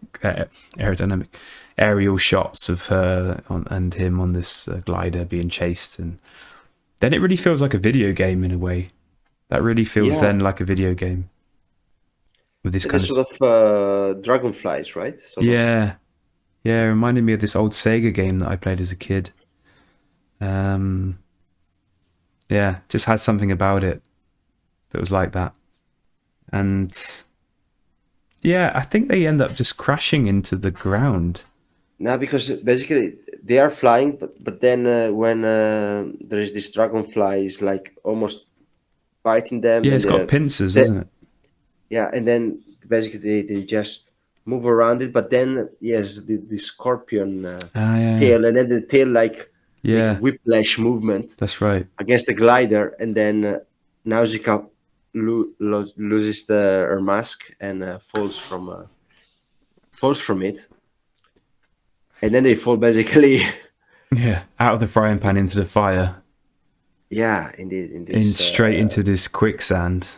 aerial shots of her and him on this glider being chased, and then it really feels like a video game in a way. That really feels Yeah, then like a video game with this and the kind of sort of dragonflies, right? Sort of. yeah, yeah. It reminded me of this old Sega game that I played as a kid. Um, yeah, just had something about it that was like that, and yeah, I think they end up just crashing into the ground. Now, because basically they are flying, but then when there is this dragonfly is like almost biting them, Yeah, and it's got pincers, they doesn't it? yeah, and then basically they just move around it. But then yes, the scorpion Ah, yeah, tail, and then the tail like make a yeah, whiplash movement that's right. against the glider, and then Nausicaa loses her mask and falls from it, and then they fall basically. Yeah, out of the frying pan into the fire, Yeah, indeed, in in this. straight into this quicksand,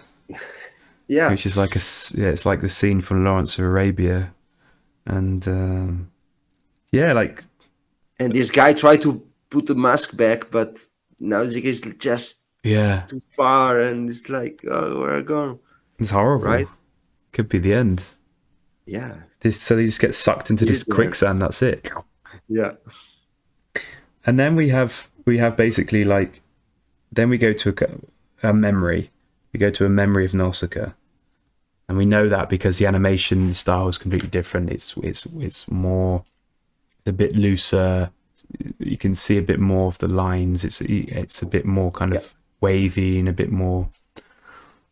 Yeah, which is like yeah, it's like the scene from Lawrence of Arabia, and yeah, like and this guy tried to put the mask back, but Nausicaa is just yeah, too far, and it's like, oh, we're gone, it's horrible. right? Could be the end. Yeah, So they just get sucked into it this is there. quicksand. That's it. Yeah, And then we have basically like then we go to a memory. We go to a memory of Nausicaa, and we know that because the animation style is completely different. It's more, it's a bit looser. You can see a bit more of the lines. It's a bit more kind yeah. of wavy and a bit more.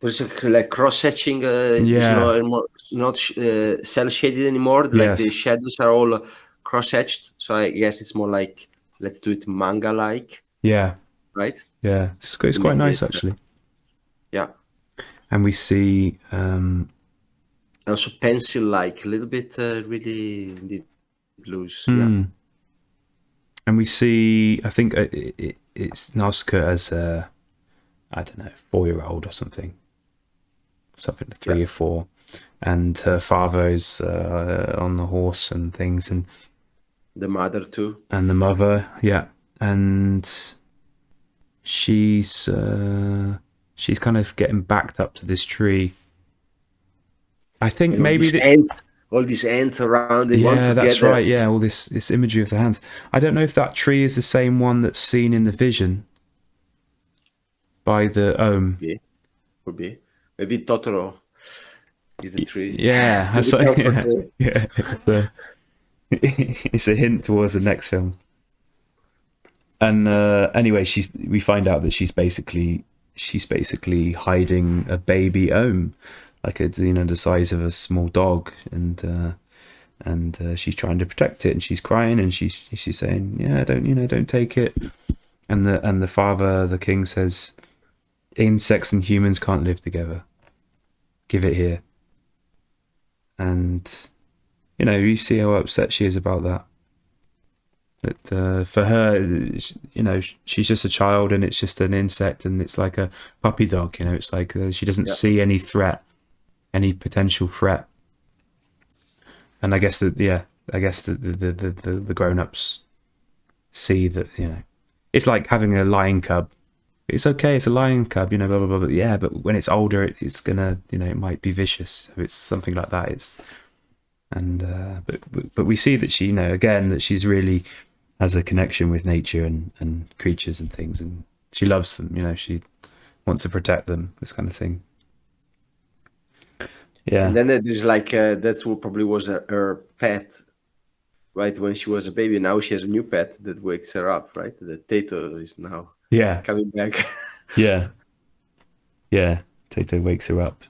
There's like cross hatching. Is Yeah. not cell shaded anymore. Like the Yes. shadows are all cross hatched. So I guess it's more like let's do it manga like, Yeah. right? Yeah. It's To quite make nice this. actually. Yeah. And we see Also pencil like a little bit really indeed loose. Yeah. and we see, I think it's Nausicaa as a, I don't know, 4-year-old or something 3 Yeah. or 4, and her father is on the horse and things, and The mother too. the mother, yeah, and she's kind of getting backed up to this tree. I think And maybe all these ants around, they want yeah, to that's get there. right. Yeah, all this imagery of the hands. I don't know if that tree is the same one that's seen in the vision by the Ohm. Yeah, could be. Maybe Totoro is the tree. Yeah, The that's like, comfort yeah, tree. yeah. It's a hint towards the next film. And anyway, we find out that she's basically hiding a baby Ohm, like the size of a small dog, and she's trying to protect it, and she's crying, and she's saying, yeah, don't take it. And the father, the king, says, insects and humans can't live together. Give it here. And you see how upset she is about that. That for her, she's just a child, and it's just an insect, and it's like a puppy dog. It's like she doesn't Yeah. see any threat, any potential threat. And I guess the grown-ups see that, it's like having a lion cub. It's okay, it's a lion cub, blah blah blah. But yeah, but when it's older, it's gonna, it might be vicious. So it's something like that. But we see that she, again, that she's really has a connection with nature and creatures and things, and she loves them. She wants to protect them. This kind of thing. Yeah. And then there's like that's what probably was her pet, right? When she was a baby. Now she has a new pet that wakes her up, right? The Tato is now Yeah. coming back. Yeah. Yeah. Tato wakes her up.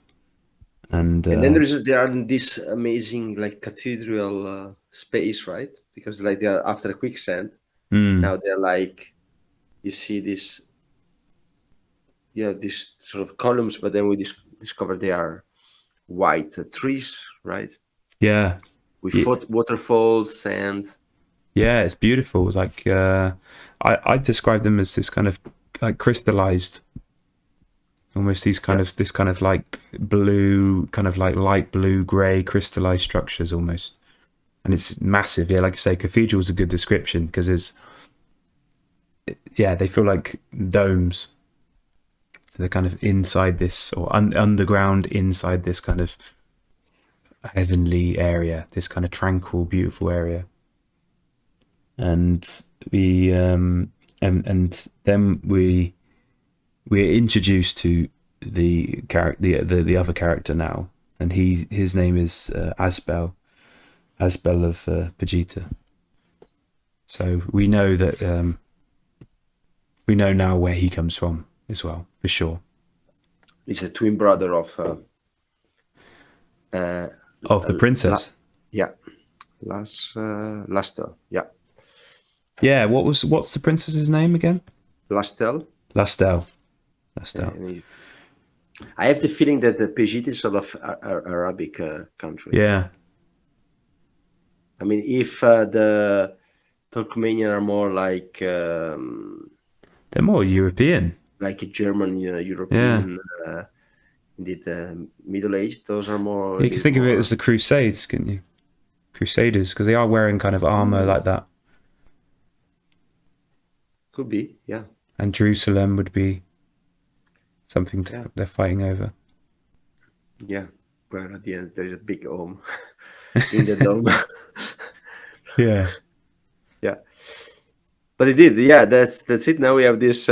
And then there are this amazing like cathedral space, right? Because like they are after a quicksand. Now they're like, you see this, these sort of columns, but then we discover they are white trees, right? yeah. With Yeah. waterfalls and Yeah, it's beautiful. It's like I describe them as this kind of like crystallized, almost these kind of this kind of like blue, kind of like light blue, grey crystallized structures almost, and it's massive. Yeah, like I say, cathedral's a good description because yeah, they feel like domes. So they're kind of inside this, or underground inside this kind of heavenly area, this kind of tranquil, beautiful area. And we and then we're introduced to the character, the other character now, and his name is Asbel of Vegeta. So we know that we know now where he comes from as well, for sure. He's a twin brother of the princess. Lastel. Yeah. Yeah. What's the princess's name again? Lastel. I have the feeling that the Vegeta is sort of Arabic country. Yeah. I mean, if the Turkmenian are more like they're more European, like a German, European. Yeah. Indeed, Middle Age. Those are more. You can think of it as the Crusades, couldn't you? Crusaders, because they are wearing kind of armor like that. Could be, yeah. And Jerusalem would be something they're fighting over. Yeah, where at the end there is a big dome in the dome. Yeah. Yeah. But it did, yeah. That's it. Now we have this.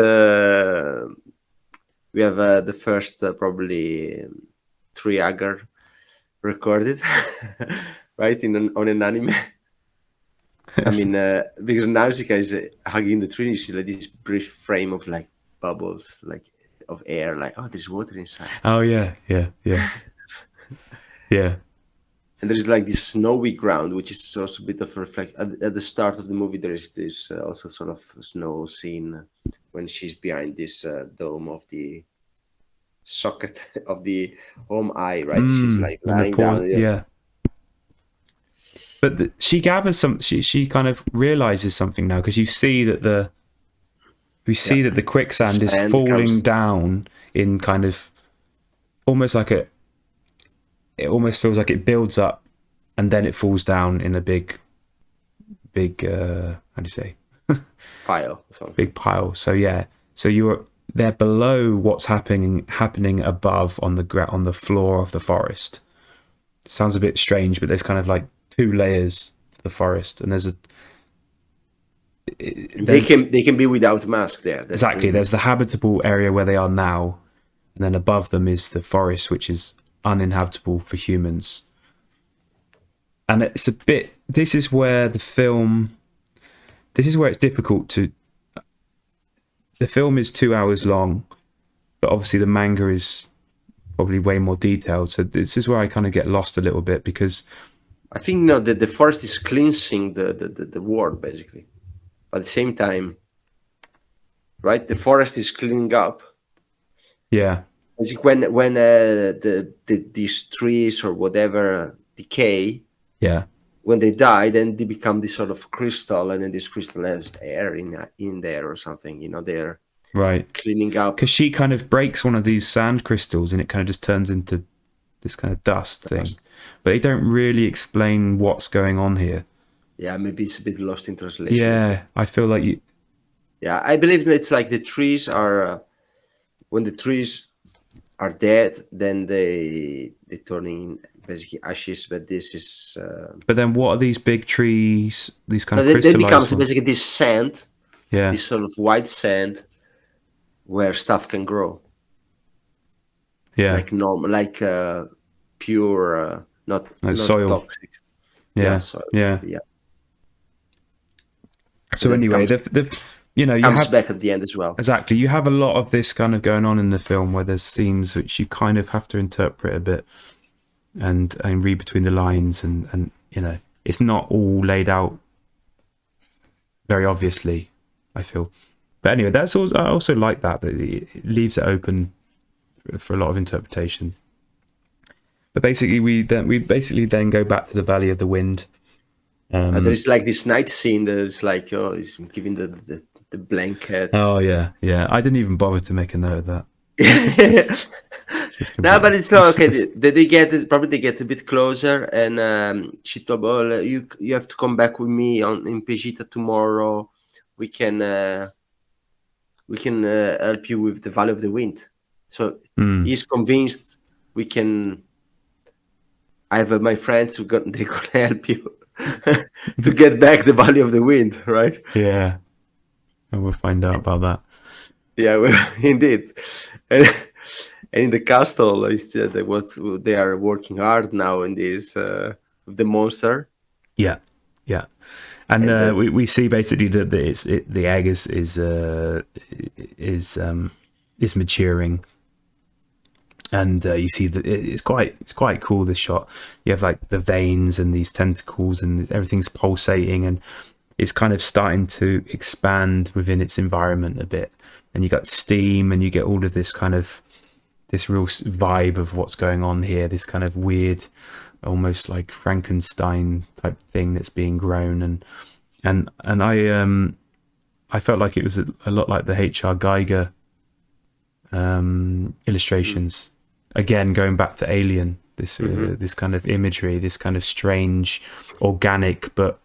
We have the first probably triagar recorded, right? On an anime. I mean, because Nausicaa is hugging the tree, you see like this brief frame of like bubbles, like of air, like there's water inside. Oh yeah. Yeah. And there's like this snowy ground, which is also a bit of a reflect. At the start of the movie, there is this also sort of snow scene when she's behind this dome of the socket of the home eye, right? She's like lying down. Yeah. But she gathers some. She kind of realizes something now, because you see that the quicksand is falling down in kind of almost like it almost feels like it builds up and then it falls down in a big how do you say pile. Big pile. So yeah. So they're below what's happening above on the floor of the forest. It sounds a bit strange, but there's kind of like 2 layers to the forest, and they can be without mask there. Exactly. There's the habitable area where they are now, and then above them is the forest, which is uninhabitable for humans. And it's a bit. This is where it's difficult to. The film is 2 hours long, but obviously the manga is probably way more detailed. So this is where I kind of get lost a little bit, because I think that the forest is cleansing the world basically. But at the same time, right? The forest is cleaning up. Yeah. As when these trees or whatever decay. Yeah. When they die, then they become this sort of crystal, and then this crystal has air in there or something. They're right cleaning up. Because she kind of breaks one of these sand crystals, and it kind of just turns into this kind of dust thing. But they don't really explain what's going on here. Yeah, maybe it's a bit lost in translation. Yeah, I feel like you. Yeah, I believe it's like the trees are when the trees are dead, then they turn in basically ashes. But this is. But then, what are these big trees? These kind of they crystallized becomes ones? basically this sand. Yeah. This sort of white sand, where stuff can grow. Yeah. Like normal, like pure, not soil. Toxic. Yeah. Soil. Yeah. So anyway, you comes have back at the end as well. Exactly. You have a lot of this kind of going on in the film, where there's scenes which you kind of have to interpret a bit and read between the lines, and it's not all laid out very obviously, I feel. But anyway, I also like that it leaves it open for a lot of interpretation. But basically, we then go back to the Valley of the Wind. There's like this night scene that's like, he's giving the blanket. Oh yeah. I didn't even bother to make a note of that. No, but it's not okay. They get a bit closer, and she told, you have to come back with me in Vegeta tomorrow. We can we can help you with the value of the wind. So Mm. he's convinced we can. I have my friends who they can help you to get back the value of the wind, right? Yeah, and we'll find out about that. Yeah, well, indeed. And, and in the castle, they are working hard now in this the monster. Yeah, yeah. And And we see basically that the egg is maturing, and you see that it's quite cool. This shot, you have like the veins and these tentacles, and everything's pulsating, and it's kind of starting to expand within its environment a bit. And you got steam, and you get all of this kind of this real vibe of what's going on here. This kind of weird, almost like Frankenstein type thing that's being grown, and I felt like it was a lot like the H.R. Geiger illustrations. Again, going back to Alien, this this kind of imagery, this kind of strange, organic, but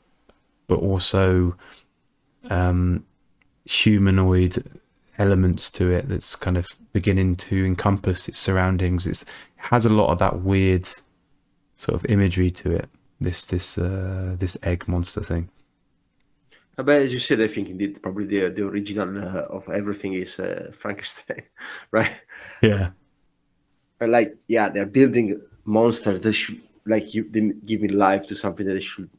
also humanoid elements to it. That's kind of beginning to encompass its surroundings. It has a lot of that weird sort of imagery to it. This egg monster thing. but as you said, I think indeed probably the original of everything is Frankenstein, right? Yeah. But like, yeah, they're building monsters that should they giving life to something that they should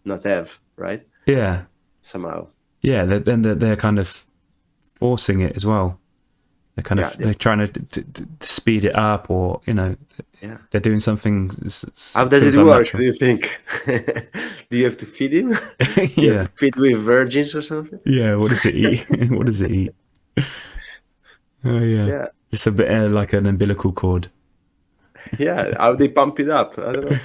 not have, right? Yeah. Somehow. Yeah. Then they're kind of forcing it as well. They're kind of they're trying to speed it up, or they're doing something. How does it work? Do you think? Do you have to feed him? Do you have to feed with virgins or something? Yeah. What does it eat? What does it eat? Oh yeah. Just a bit like an umbilical cord. Yeah. How they pump it up? I don't know.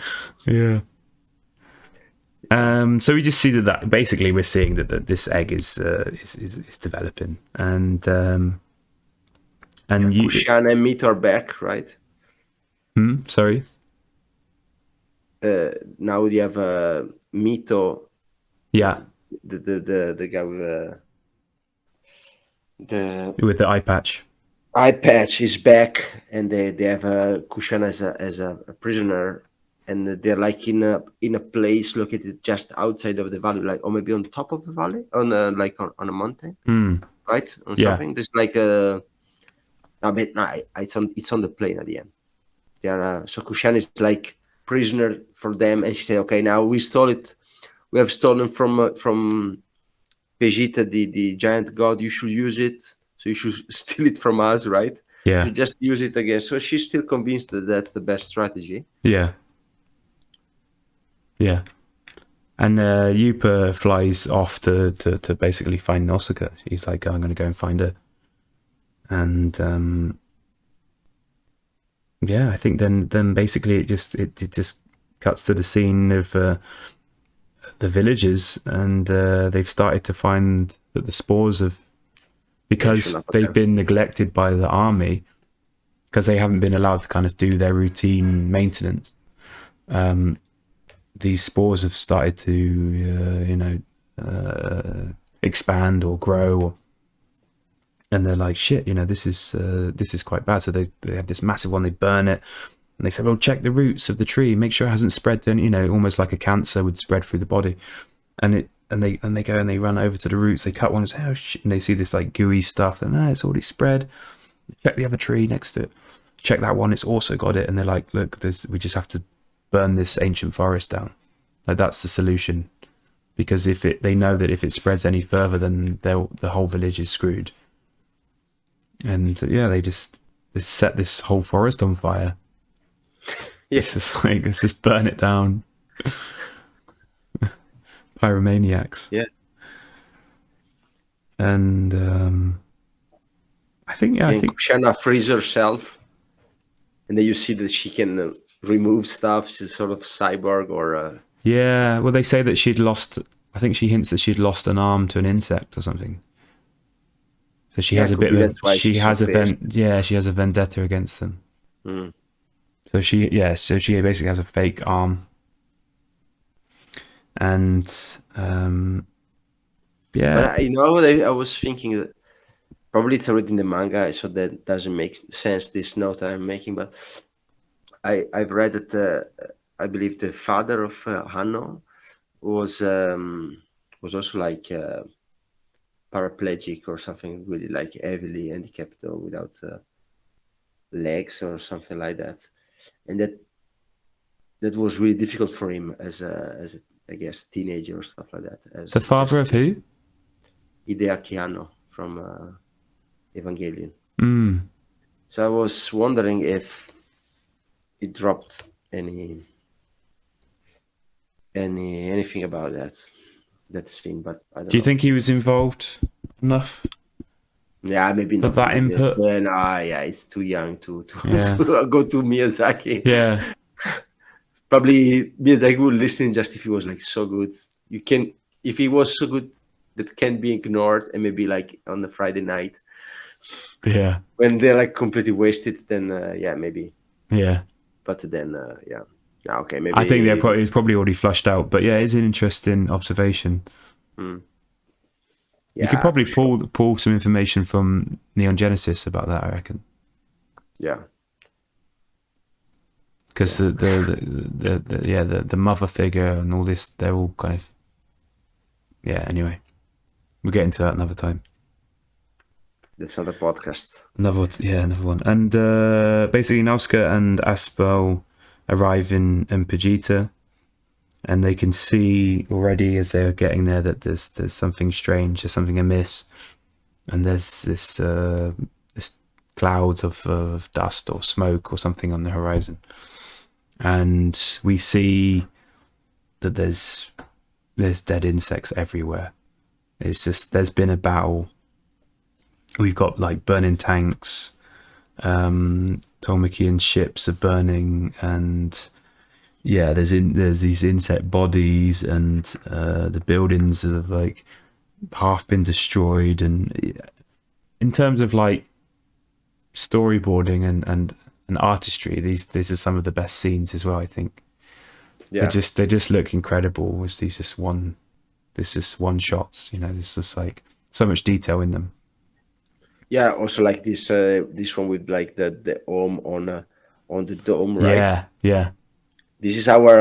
Yeah. So we just see that basically we're seeing that this egg is developing, and Kushan and Meat are back, right? Sorry. Now you have Mito. Yeah. The guy with the eye patch. Eye patch is back, and they have Kushan as a prisoner, and they're like in a place located just outside of the valley, like, or maybe on top of the valley, on a mountain, right? On something. There's like it's on the plane at the end. They are so Kushan is like prisoner for them, and she said, "Okay, now we stole it. We have stolen from Vegeta, the giant god. You should use it. So you should steal it from us, right? Yeah. You just use it again." So she's still convinced that that's the best strategy. Yeah. Yeah. And Yupa flies off to basically find Nausicaa. He's like, I'm going to go and find her. And I think then basically it just cuts to the scene of the villagers, and they've started to find that the spores of, because they've been neglected by the army, because they haven't been allowed to kind of do their routine maintenance. These spores have started to, expand or grow, and they're like, shit, this is quite bad. So they have this massive one. They burn it, and they say, well, check the roots of the tree, make sure it hasn't spread to any, almost like a cancer would spread through the body. And they go and they run over to the roots. They cut one and say, oh shit, and they see this like gooey stuff, and it's already spread. Check the other tree next to it. Check that one, it's also got it. And they're like, look, we just have to burn this ancient forest down. Like, that's the solution, because they know that if it spreads any further, then the whole village is screwed. And they set this whole forest on fire. It's just like, let's just burn it down. Pyromaniacs. Yeah. And I think Kushana frees herself, and then you see that she can remove stuff. She's sort of cyborg, or well, they say that she'd lost. I think she hints that she'd lost an arm to an insect or something. So she has a bit of she has a vendetta against them. So she basically has a fake arm. And But I was thinking that Probably it's already in the manga, so that doesn't make sense. This note that I'm making, but I've read that I believe the father of Hanno was also like paraplegic or something, really like heavily handicapped or without legs or something like that, and that was really difficult for him as a I guess teenager or stuff like that. As The father of who? Hideaki Anno from Evangelion. Mm. So I was wondering if he dropped anything about that scene, but I don't Do you know. think he was involved enough Yeah, maybe for not. that Maybe input? yeah, it's too young to Yeah. to go to Miyazaki. Yeah. Probably Miyazaki would listen just if he was like so good. You can if he was so good that can be ignored, and maybe like on the Friday night Yeah. when they're like completely wasted, then yeah, maybe. Yeah. But then yeah, yeah, okay, I think maybe. it's probably already flushed out, but yeah, it's an interesting observation. Hmm, You could yeah, probably for sure. pull some information from Neon Genesis about that, I reckon, Yeah, because yeah. the mother figure and all this, they're all kind of yeah. Anyway, we'll get into that another time. That's not a podcast. Another one. And basically, Nausicaa and Aspel arrive in Pagita, and they can see already as they're getting there that there's something strange, there's something amiss, and there's this clouds of dust or smoke or something on the horizon, and we see that there's dead insects everywhere. It's just there's been a battle. We've got like burning tanks, Tolmakian ships are burning, and yeah, there's these insect bodies, and the buildings have like half been destroyed. And in terms of like storyboarding and artistry, these are some of the best scenes as well. I think Yeah, they just look incredible with these just one shots. You know, there's just like so much detail in them. yeah. Also, like this one with like the Om on the dome, right? Yeah, yeah, This is our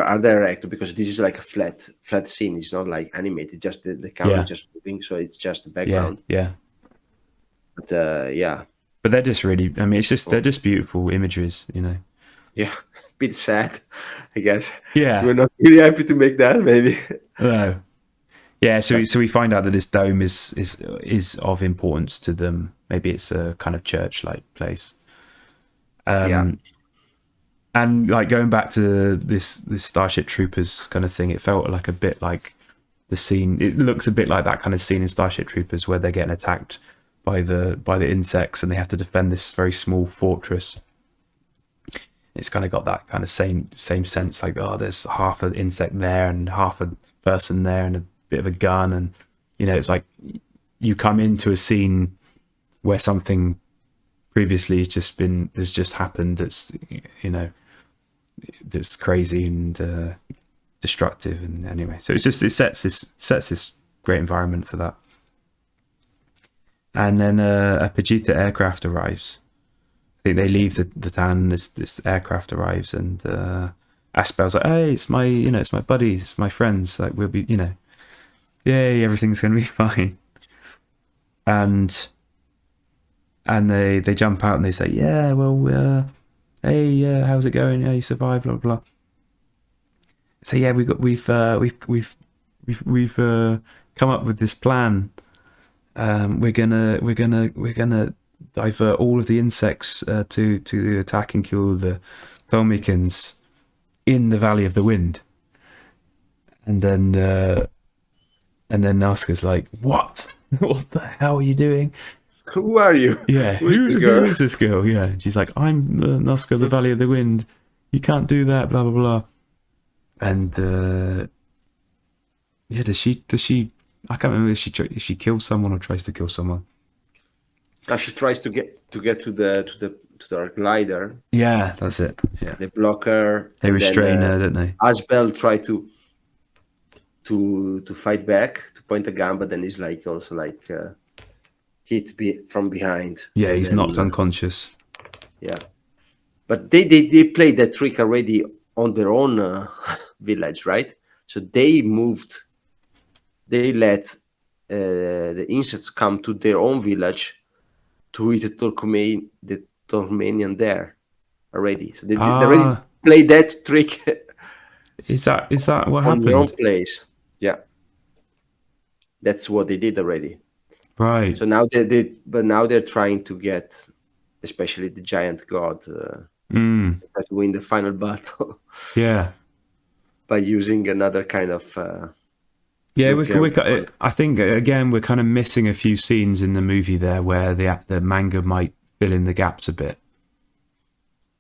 art director, because this is like a flat scene. It's not like animated. Just the camera yeah, is just moving, so it's just the yeah, background. yeah. But yeah, But they're just really. I mean, it's just they're oh, just beautiful images. You know. yeah, bit sad, I guess. Yeah. We're not really happy to make that, maybe. No. Yeah, But so we find out that this dome is of importance to them. Maybe it's a kind of church-like place. yeah, And like going back to this Starship Troopers kind of thing, it felt like a bit like the scene. It looks a bit like that kind of scene in Starship Troopers where they're getting attacked by the insects and they have to defend this very small fortress. It's kind of got that kind of same sense, like, oh, there's half an insect there and half a person there and a bit of a gun, and you know, it's like you come into a scene where something previously has just happened that's, you know, that's crazy and destructive. And anyway, so it sets this great environment for that. And then a Pagita aircraft arrives. I think they leave the town. This aircraft arrives, and Aspel's like, "Hey, it's my buddies, it's my friends. Like, we'll be, you know, yay, everything's gonna be fine." And they jump out and they say, "Yeah, well, hey, how's it going? Yeah, you survived, blah blah blah." So yeah, we've come up with this plan. We're gonna divert all of the insects to attack and kill the Thomikins in the Valley of the Wind. And then Nazca's like, "What? What the hell are you doing?" who are you? Yeah, Who is this who girl? is this girl? Yeah, and she's like, "I'm Nazca, the Valley of the Wind. You can't do that." Blah blah blah. And yeah, does she? I can't remember if she kills someone or tries to kill someone. Now she tries to get to the glider. Yeah, that's it. Yeah, They block her, they and then restrain her, don't they? Asbel try to fight back, to point a gun, but then he's like also like hit from behind. Yeah, and he's then, knocked unconscious. Yeah, but they played that trick already on their own village, right? So they moved. They let the insects come to their own village to eat the Turkmenian there already. So they already played that trick Is that what on their own happened? place. Yeah, that's what they did already. Right. So now but now they're trying to get, especially the giant god, to win the final battle Yeah. by using another kind of Yeah, nuclear weapon. I think again we're kind of missing a few scenes in the movie there where the manga might fill in the gaps a bit.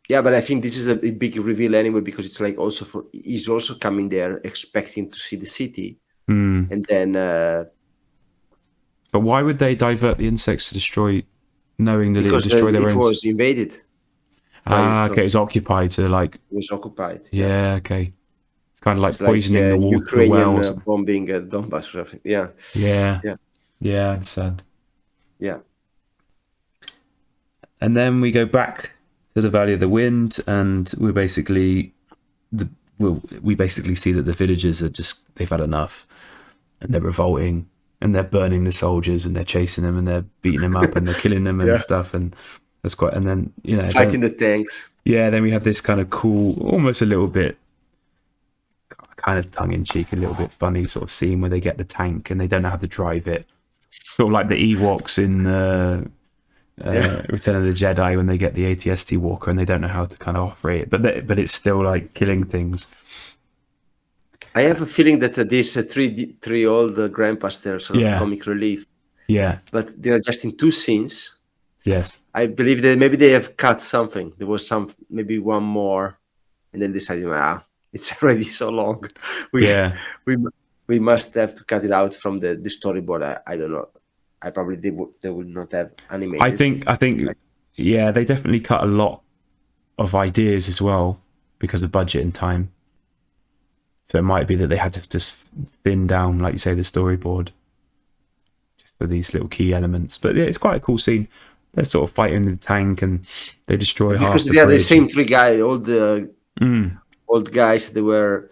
Yeah, but I think this is a big reveal anyway, because it's like he's also coming there expecting to see the city, and then. But why would they divert the insects to destroy, knowing that it would Because destroy their it own? was invaded. Okay, it's occupied to like. It was occupied. Yeah, okay. It's kind of like It's like poisoning the water, the Ukrainian wells. bombing Donbass. Yeah. Yeah, Yeah. yeah, I understand. Yeah. And then we go back to the Valley of the Wind, and we basically see that the villagers they've had enough, and they're revolting, and they're burning the soldiers, and they're chasing them, and they're beating them up, and they're killing them and Yeah. stuff, and that's quite. And then Fighting the tanks. Yeah, then we have this kind of cool, almost a little bit kind of tongue in cheek, a little bit funny sort of scene where they get the tank and they don't know how to drive it, sort of like the Ewoks in Return of the Jedi when they get the AT-ST walker and they don't know how to kind of operate it, but it's still like killing things. I have a feeling that these three old grandpas, they're sort of comic relief. Yeah, but they're just in two scenes. Yes, I believe that maybe they have cut something. There was maybe one more, and then decided, it's already so long. We must have to cut it out from the storyboard. I don't know. I probably they would not have animated. I think yeah, they definitely cut a lot of ideas as well because of budget and time. So it might be that they had to just thin down, like you say, the storyboard just for these little key elements. But yeah, it's quite a cool scene. They're sort of fighting the tank and they destroy half the bridge. Because they are the same three guys, all the old guys. They were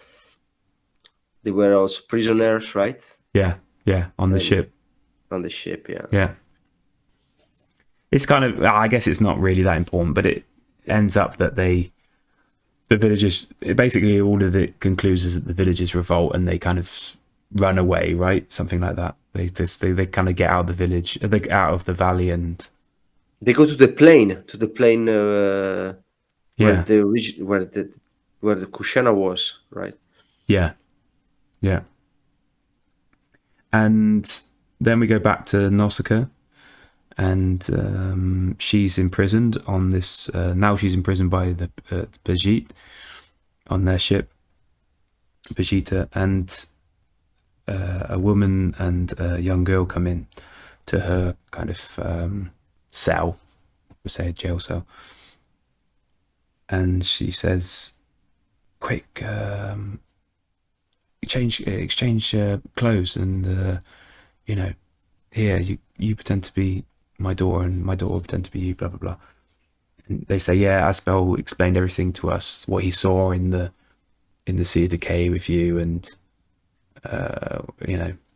also prisoners, right? Yeah, on the ship. On the ship, yeah. Yeah. It's kind of, I guess it's not really that important, but it ends up that the villagers, basically all of it concludes is that the villagers revolt and they kind of run away, right? Something like that. They kind of get out of the village, out of the valley, and they go to the plain where the Kushana was, right? Yeah. And then we go back to Nausicaa, and she's imprisoned on this. Now she's imprisoned by the Bajit on their ship, Bajita, and a woman and a young girl come in to her kind of cell, we'll say a jail cell, and she says, "Quick, exchange clothes, and here you pretend to be my daughter and my daughter pretend to be you, blah blah blah." And they say, yeah, Aspel explained everything to us, what he saw in the Sea of Decay with you, and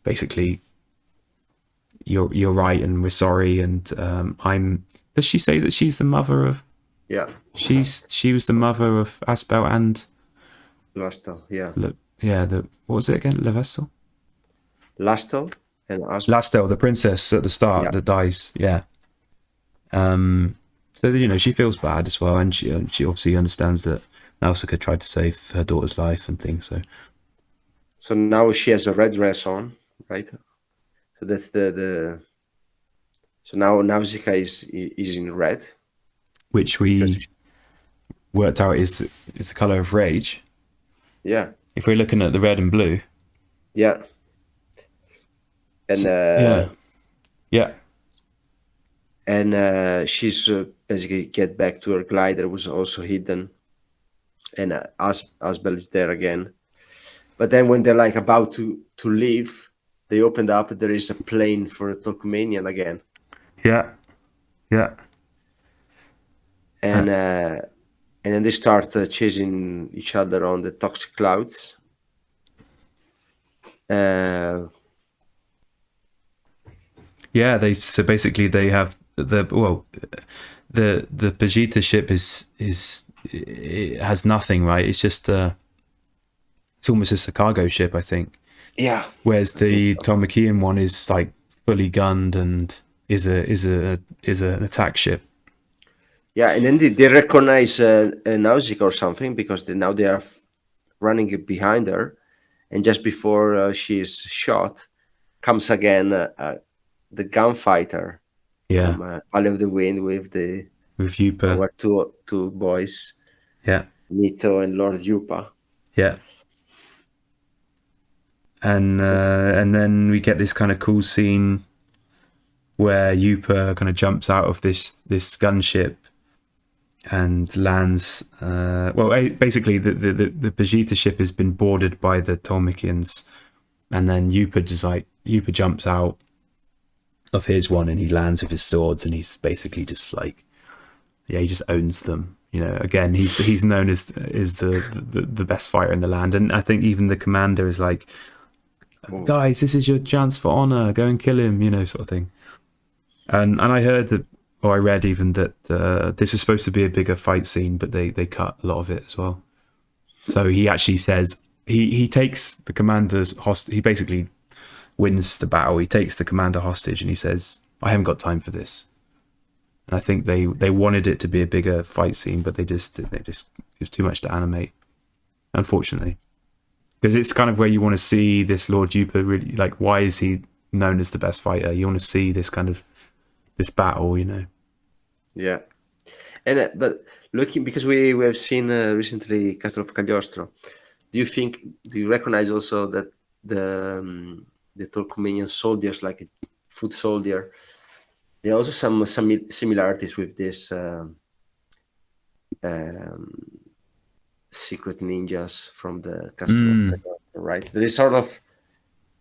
basically you're right and we're sorry, and does she say that she's the mother of she was the mother of Aspel and Lastel, what was it again? Levestel? Lastel and Lastel, the princess at the start that dies. Yeah. So she feels bad as well, and she obviously understands that Nausicaa tried to save her daughter's life and things. So now she has a red dress on, right? So that's the. So now Nausicaa is in red, which we worked out is the color of rage. Yeah. If we're looking at the red and blue. Yeah. And yeah. And she's basically get back to her glider, was also hidden, and Asbel is there again. But then when they're like about to leave, they opened up. There is a plane for Turkmenian again. Yeah. Yeah. Uh, and then they start chasing each other on the toxic clouds. yeah. So basically they have the Vegeta ship is it has nothing, right? It's just it's almost just a cargo ship, I think. Yeah, Whereas I think the so. Tomakian one is like fully gunned and is an attack ship. Yeah, and then they recognize Nausicaa or something because now they are running behind her, and just before she is shot, comes again the gunfighter Yeah, from Valley of the Wind with the with Yupa. our two boys, Yeah, Nito and Lord Yupa. yeah. And then we get this kind of cool scene where Yupa kind of jumps out of this gunship and lands. Basically, the Vegeta ship has been boarded by the Tolmekians, and then Yupa jumps out of his one and he lands with his swords, and he's basically just like, yeah, he just owns them. You know, again, he's known as is the best fighter in the land, and I think even the commander is like, Oh, guys, this is your chance for honor. Go and kill him, you know, sort of thing. And I heard that, or I read even that this was supposed to be a bigger fight scene, but they cut a lot of it as well. So he actually says he takes the commander's hostage. He basically wins the battle. He takes the commander hostage, and he says, "I haven't got time for this." And I think they wanted it to be a bigger fight scene, but they just it was too much to animate, unfortunately. Because it's kind of where you want to see this Lord Yupa really, like, why is he known as the best fighter? You want to see this kind of this battle, you know. yeah. And but looking, because we have seen recently Castle of Cagliostro, do you recognize also that the Turkmenian soldiers, like a foot soldier, there are also some similarities with this um, secret ninjas from the Castle of Mm, Cagliostro, right? There is sort of,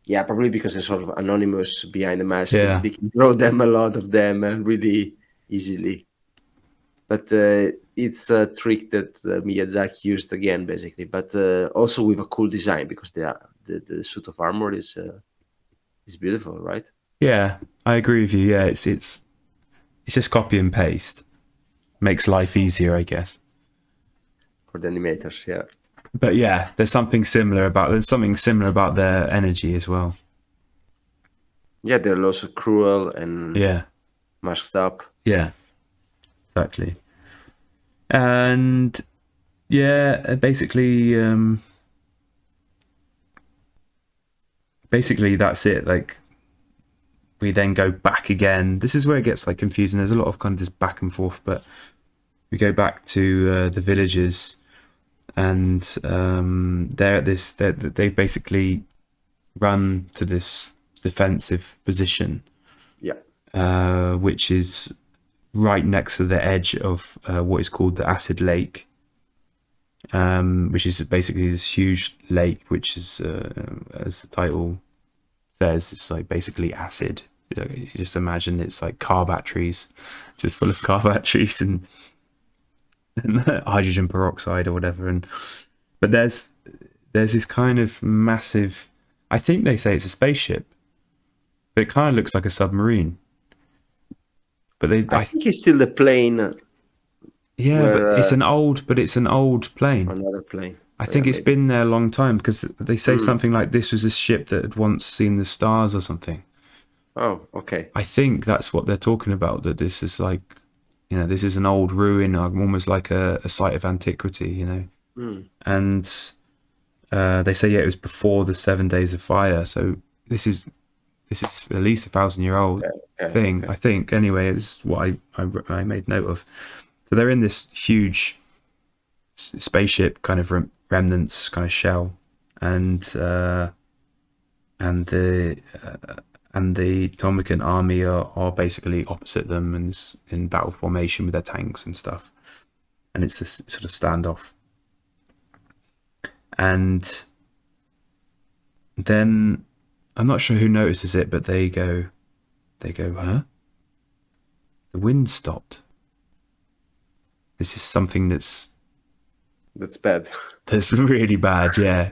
yeah, probably because they're sort of anonymous behind the mask, yeah, they can draw them, a lot of them, really easily. But it's a trick that Miyazaki used again, basically, but also with a cool design because the suit of armor is beautiful, right? yeah. I agree with you. Yeah, it's just copy and paste. Makes life easier, I guess. For the animators, yeah. But yeah, there's something similar about their energy as well. Yeah, they're also cruel and Yeah, masked up. yeah, exactly. And yeah, basically that's it. Like we then go back again. This is where it gets like confusing. There's a lot of kind of this back and forth, but we go back to the villages, and they're at this. They've basically run to this defensive position, Yeah, which is right next to the edge of what is called the Acid Lake, which is basically this huge lake, which is, as the title says, it's like basically acid. You just imagine it's like car batteries, just full of car batteries and hydrogen peroxide or whatever. But there's this kind of massive. I think they say it's a spaceship, but it kind of looks like a submarine. But I think it's still the plane yeah, where but it's an old plane. another plane. I Yeah, think it's maybe. been there a long time because they say Hmm. something like this was a ship that had once seen the stars or something. Oh, okay. I think that's what they're talking about. That this is like, you know, this is an old ruin, almost like a site of antiquity, you know. Hmm. And they say yeah, it was before the 7 Days of Fire. So this is this is at least 1,000 year old Okay, okay, thing. okay. I think anyway. It's what I made note of. So they're in this huge spaceship kind of remnants kind of shell, and and the and the Tomican army are basically opposite them and in battle formation with their tanks and stuff, and it's this sort of standoff. And then I'm not sure who notices it, but they go, huh? The wind stopped. This is something that's bad. That's really bad, yeah.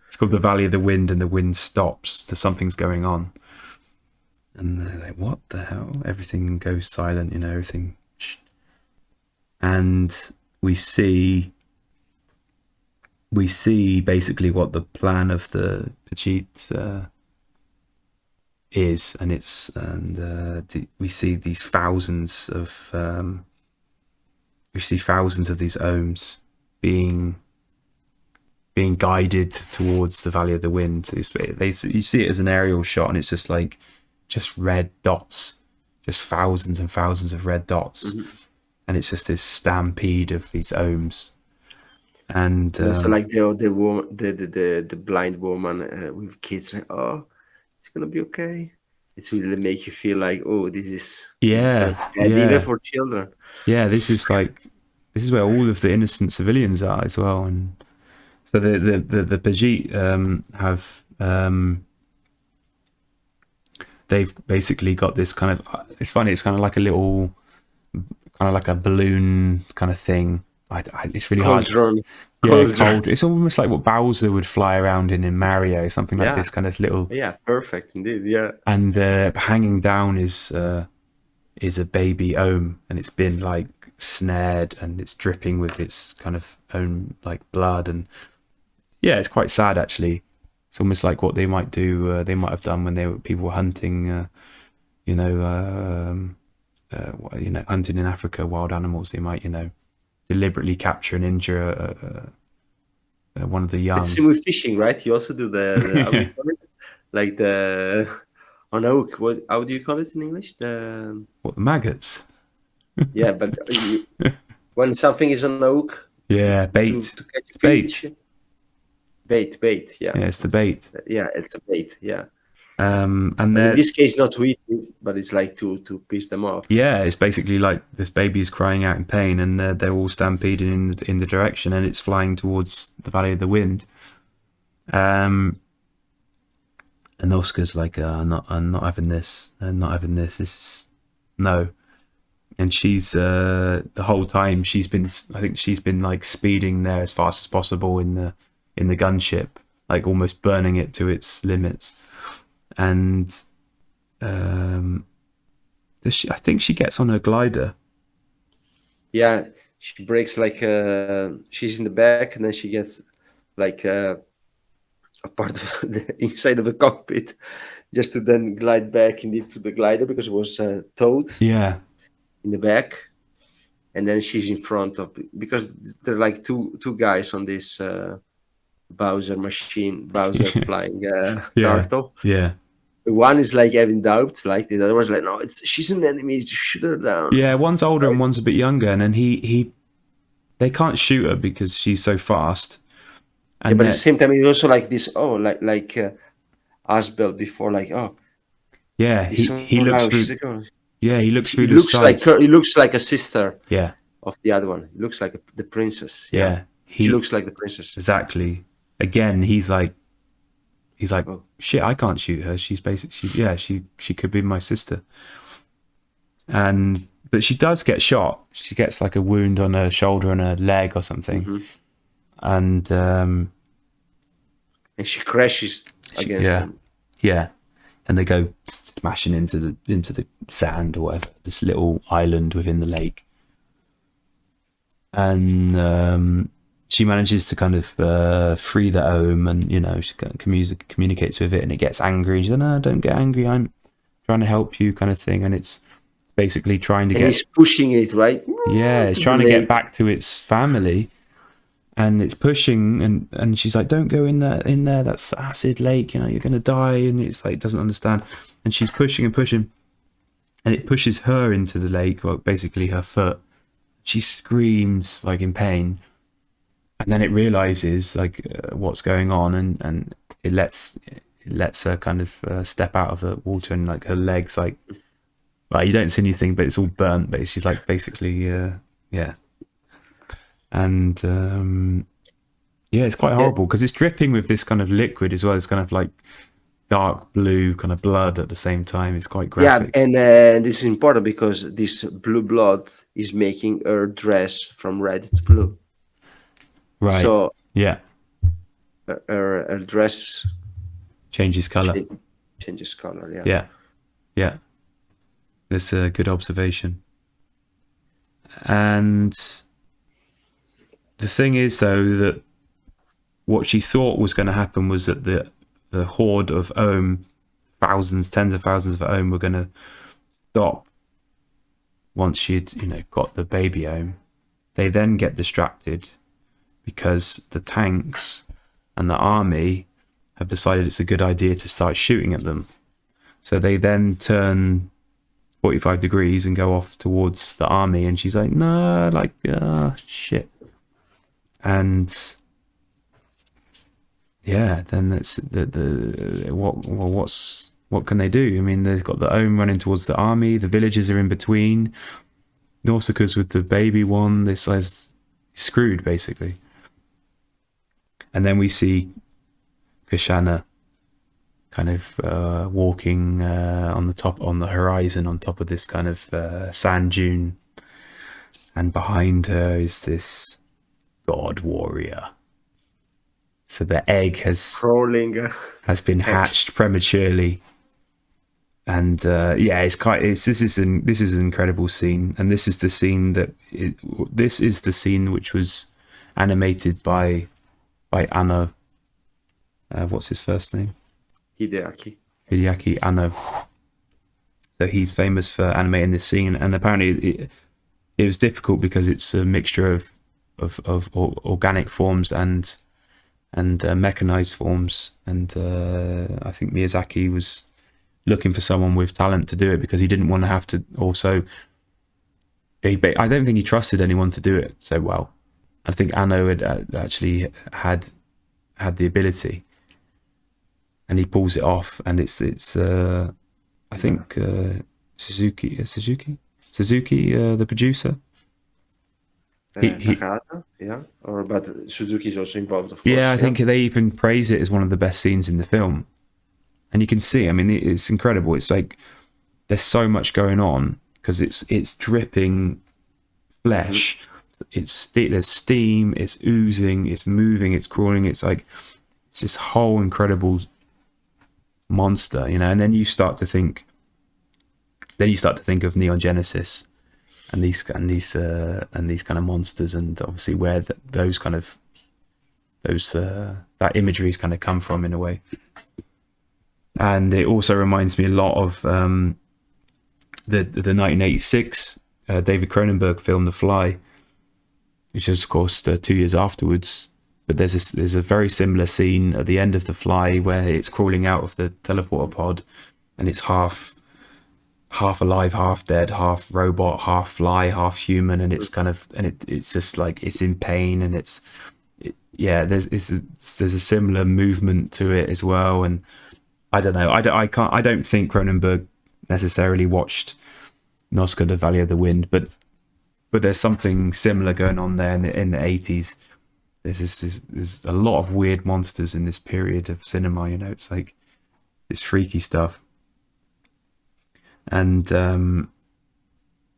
It's called the Valley of the Wind, and the wind stops. There's something's going on. And they're like, what the hell? Everything goes silent, everything. And we see basically what the plan of the Pajit is, and we see these thousands of these ohms being guided towards the Valley of the Wind. You see it as an aerial shot, and it's just red dots, just thousands and thousands of red dots, and it's just this stampede of these ohms. And so like the blind woman with kids, like, oh, it's gonna be okay. It's really make you feel like, oh, this is bad, even for children. Yeah, this is where all of the innocent civilians are as well. And so the Pajit have they've basically got this kind of, it's funny, it's kind of like a little, kind of like a balloon kind of thing. It's really hard. Cold. It's almost like what Bowser would fly around in Mario, something like this kind of little. Yeah, perfect indeed. Yeah. And hanging down is a baby ohm, and it's been like snared, and it's dripping with its kind of own like blood, and yeah, it's quite sad actually. It's almost like what they might do. They might have done when people were hunting, hunting in Africa, wild animals. They might, deliberately capture and injure one of the young. It's similar with fishing, right? You also do the like the on a hook. How do you call it in English? The maggots? Yeah, but when something is on a hook. Yeah, bait. To catch fish. Bait. Yeah. Yeah, it's the bait. Yeah, it's a bait. Yeah. And in this case, not to eat it, but it's like to piss them off. Yeah, it's basically like this baby is crying out in pain, and they're all stampeding in the direction, and it's flying towards the Valley of the Wind. And Nausicaa's like, I'm not having this. I'm not having this. This is no. And she's the whole time she's been like speeding there as fast as possible in the gunship, like almost burning it to its limits. And I think she gets on her glider. Yeah, she breaks like she's in the back, and then she gets like a part of the inside of the cockpit, just to then glide back into the glider because it was towed. Yeah, in the back, and then she's in front of, because there are like two guys on this Bowser flying turtle. Yeah. One is like having doubts, like the other one's like, no, she's an enemy, just shoot her down. Yeah, one's older and one's a bit younger, and then they can't shoot her because she's so fast. And yeah, but at the same time, it's also like this. Oh, like Asbel before, like, oh, yeah, he looks through. Yeah, he looks through the sides. He looks like a sister. Yeah. Of the other one, he looks like the princess. Yeah, he looks like the princess. Exactly. Again, he's like, oh, shit, I can't shoot her. She's basically, she could be my sister. But she does get shot. She gets like a wound on her shoulder and her leg or something. And she crashes against them. Yeah. And they go smashing into the sand or whatever, this little island within the lake. And she manages to kind of free the ohm, and she kind of communicates with it, and it gets angry. She says, "No, don't get angry. I'm trying to help you," kind of thing. And it's basically trying to he's pushing it, right? Yeah, it's trying to get back to its family, and it's pushing, and she's like, "Don't go in there. That's acid lake. You're gonna die." And it's like, doesn't understand, and she's pushing and pushing, and it pushes her into the lake, or basically her foot. She screams like in pain. And then it realizes like what's going on, and it lets her kind of step out of the water, and like her legs, like you don't see anything, but it's all burnt. But she's like basically, yeah. And it's quite horrible because it's dripping with this kind of liquid as well. It's kind of like dark blue kind of blood at the same time. It's quite Yeah, graphic. and this is important because this blue blood is making her dress from red to blue. Right. So Yeah. her dress Changes color. changes color. Yeah. Yeah. Yeah. That's a good observation. And the thing is, though, that what she thought was going to happen was that the horde of Ohm, thousands, tens of thousands of Ohm, were going to stop once she'd, got the baby Ohm. They then get distracted because the tanks and the army have decided it's a good idea to start shooting at them. So they then turn 45 degrees and go off towards the army, and she's like, no, shit. And yeah, then that's what can they do? I mean, they've got the Ohm running towards the army, the villagers are in between, Nausicaa's with the baby one. This guy's screwed basically. And then we see Kashana kind of walking on the horizon on top of this kind of sand dune, and behind her is this god warrior. So the egg has been hatched prematurely, and this is an incredible scene, and this is the scene which was animated by Anno. What's his first name? Hideaki Anno. So he's famous for animating this scene, and apparently it was difficult because it's a mixture of organic forms and mechanized forms, and I think Miyazaki was looking for someone with talent to do it because he didn't want to have to also. I don't think he trusted anyone to do it so well. I think Anno had actually had the ability, and he pulls it off, and it's I think Suzuki, the producer. But Suzuki is also involved, of course. Yeah, I think they even praise it as one of the best scenes in the film, and you can see. I mean, it's incredible. It's like there's so much going on because it's dripping flesh. Mm-hmm. There's steam. It's oozing. It's moving. It's crawling. It's like it's this whole incredible monster, and then you start to think. Then you start to think of Neon Genesis. And these kind of monsters, and obviously where that imagery has kind of come from in a way. And it also reminds me a lot of the 1986 David Cronenberg film The Fly, which is of course 2 years afterwards. But there's a very similar scene at the end of The Fly where it's crawling out of the teleporter pod, and it's half alive, half dead, half robot, half fly, half human, and it's kind of it's just like it's in pain, and there's a similar movement to it as well. And I don't know, I don't think Cronenberg necessarily watched Nausicaa, the Valley of the Wind, but there's something similar going on there in the 80s. There's a lot of weird monsters in this period of cinema. It's like it's freaky stuff. And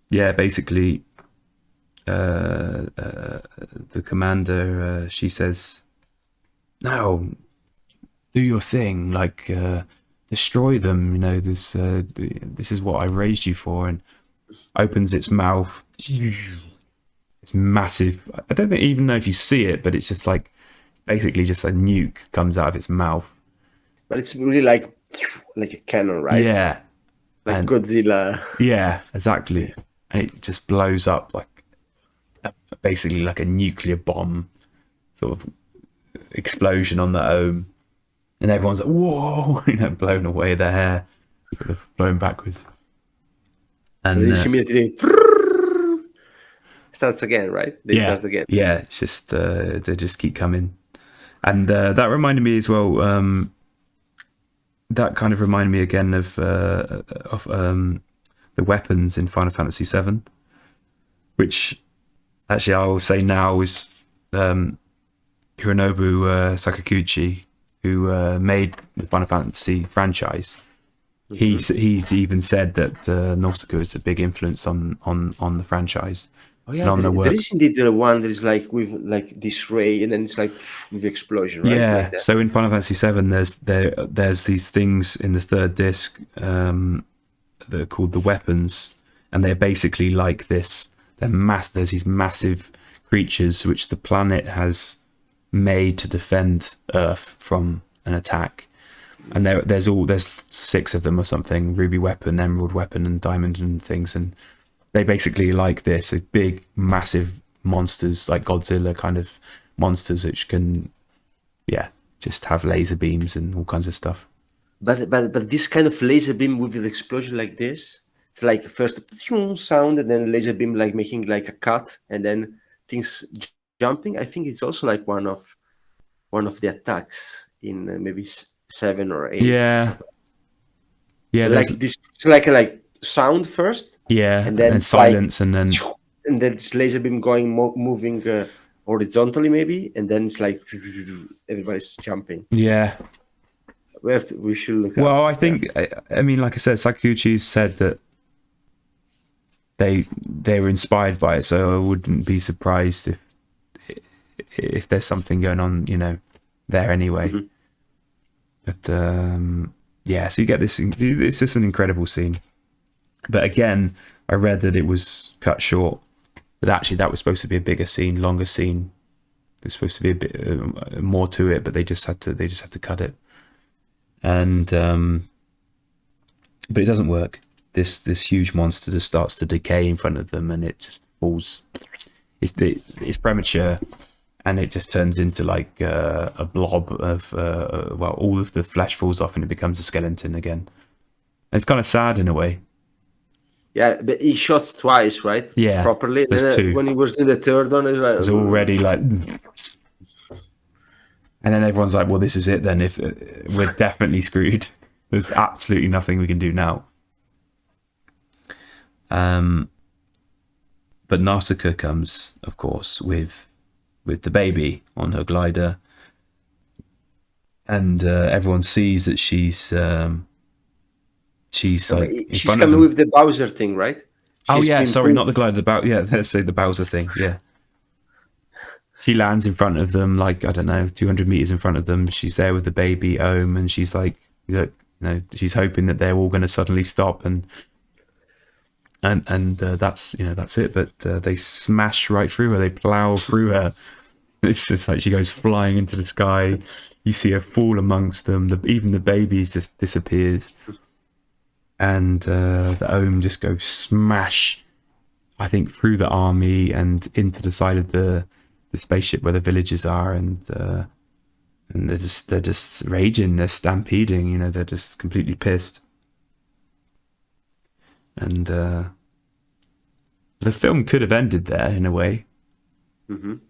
basically the commander, she says, now do your thing, like destroy them, this is what I raised you for, and opens its mouth. It's massive. I don't even know if you see it, but it's just like basically just a nuke comes out of its mouth. But it's really like a cannon, right? Yeah. Like Godzilla. Yeah, exactly. And it just blows up basically like a nuclear bomb sort of explosion on the Ohm. And everyone's like, whoa, blown away, their hair sort of blown backwards. And this immediately starts again, right? Starts again. Yeah, it's just, they just keep coming. And that reminded me as well, that kind of reminded me again of the weapons in Final Fantasy VII, which actually I will say now is Hironobu Sakaguchi, who made the Final Fantasy franchise, he's even said that Nausicaa is a big influence on the franchise Oh and yeah, on the there work. is indeed the one that is like with like this ray, and then it's like with explosion, right? Like Yeah, that. so in Final Fantasy VII, there's these things in the third disc that are called the weapons, and they're basically like this. There's these massive creatures which the planet has made to defend Earth from an attack, and there's 6 of them or something: ruby weapon, emerald weapon, and diamond and things, and they basically like this, a big, massive monsters like Godzilla kind of monsters which can, yeah, just have laser beams and all kinds of stuff. But this kind of laser beam with the explosion like this, it's like first a sound and then laser beam like making like a cut and then things jumping. I think it's also like one of the attacks in maybe 7 or 8. Yeah, yeah. Like There's this, like sound first, yeah, and and then then it's like, silence, and then and then this laser beam going moving horizontally maybe, and then it's like everybody's jumping. yeah. We should look up. Well, I Yeah. think I mean, like I said, Sakaguchi said that they were inspired by it, so I wouldn't be surprised if there's something going on, there anyway. Mhm. But yeah, so you get this. It's just an incredible scene. But again, I read that it was cut short. But actually, that was supposed to be a bigger scene, longer scene. There's supposed to be a bit more to it, but they just had to cut it. And but it doesn't work. This huge monster just starts to decay in front of them, and it just falls. It's premature, and it just turns into like a blob of all of the flesh falls off, and it becomes a skeleton again. And it's kind of sad in a way. Yeah, but he shot twice, right? Yeah, Properly. there's Then, 2. when he was in the third one, it's like, It's already like, and then everyone's like, "Well, this is it. Then if we're definitely screwed, there's absolutely nothing we can do now." But Nausicaa comes, of course, with the baby on her glider, and everyone sees that she's like in she's front of coming them. with the Bowser thing, right? Oh She's yeah, been sorry, pulled- not the glider. Let's say the Bowser thing. Yeah, she lands in front of them, like I don't know, 200 meters in front of them. She's there with the baby Ohm, and she's like, she's hoping that they're all going to suddenly stop, and that's that's it. But they smash right through her. They plow through her. It's just like she goes flying into the sky. You see her fall amongst them. Even the baby just disappears. And the Ohm just goes smash, I think, through the army and into the side of the spaceship where the villagers are, and they're just raging, they're stampeding, they're just completely pissed. And the film could have ended there in a way. Mhm.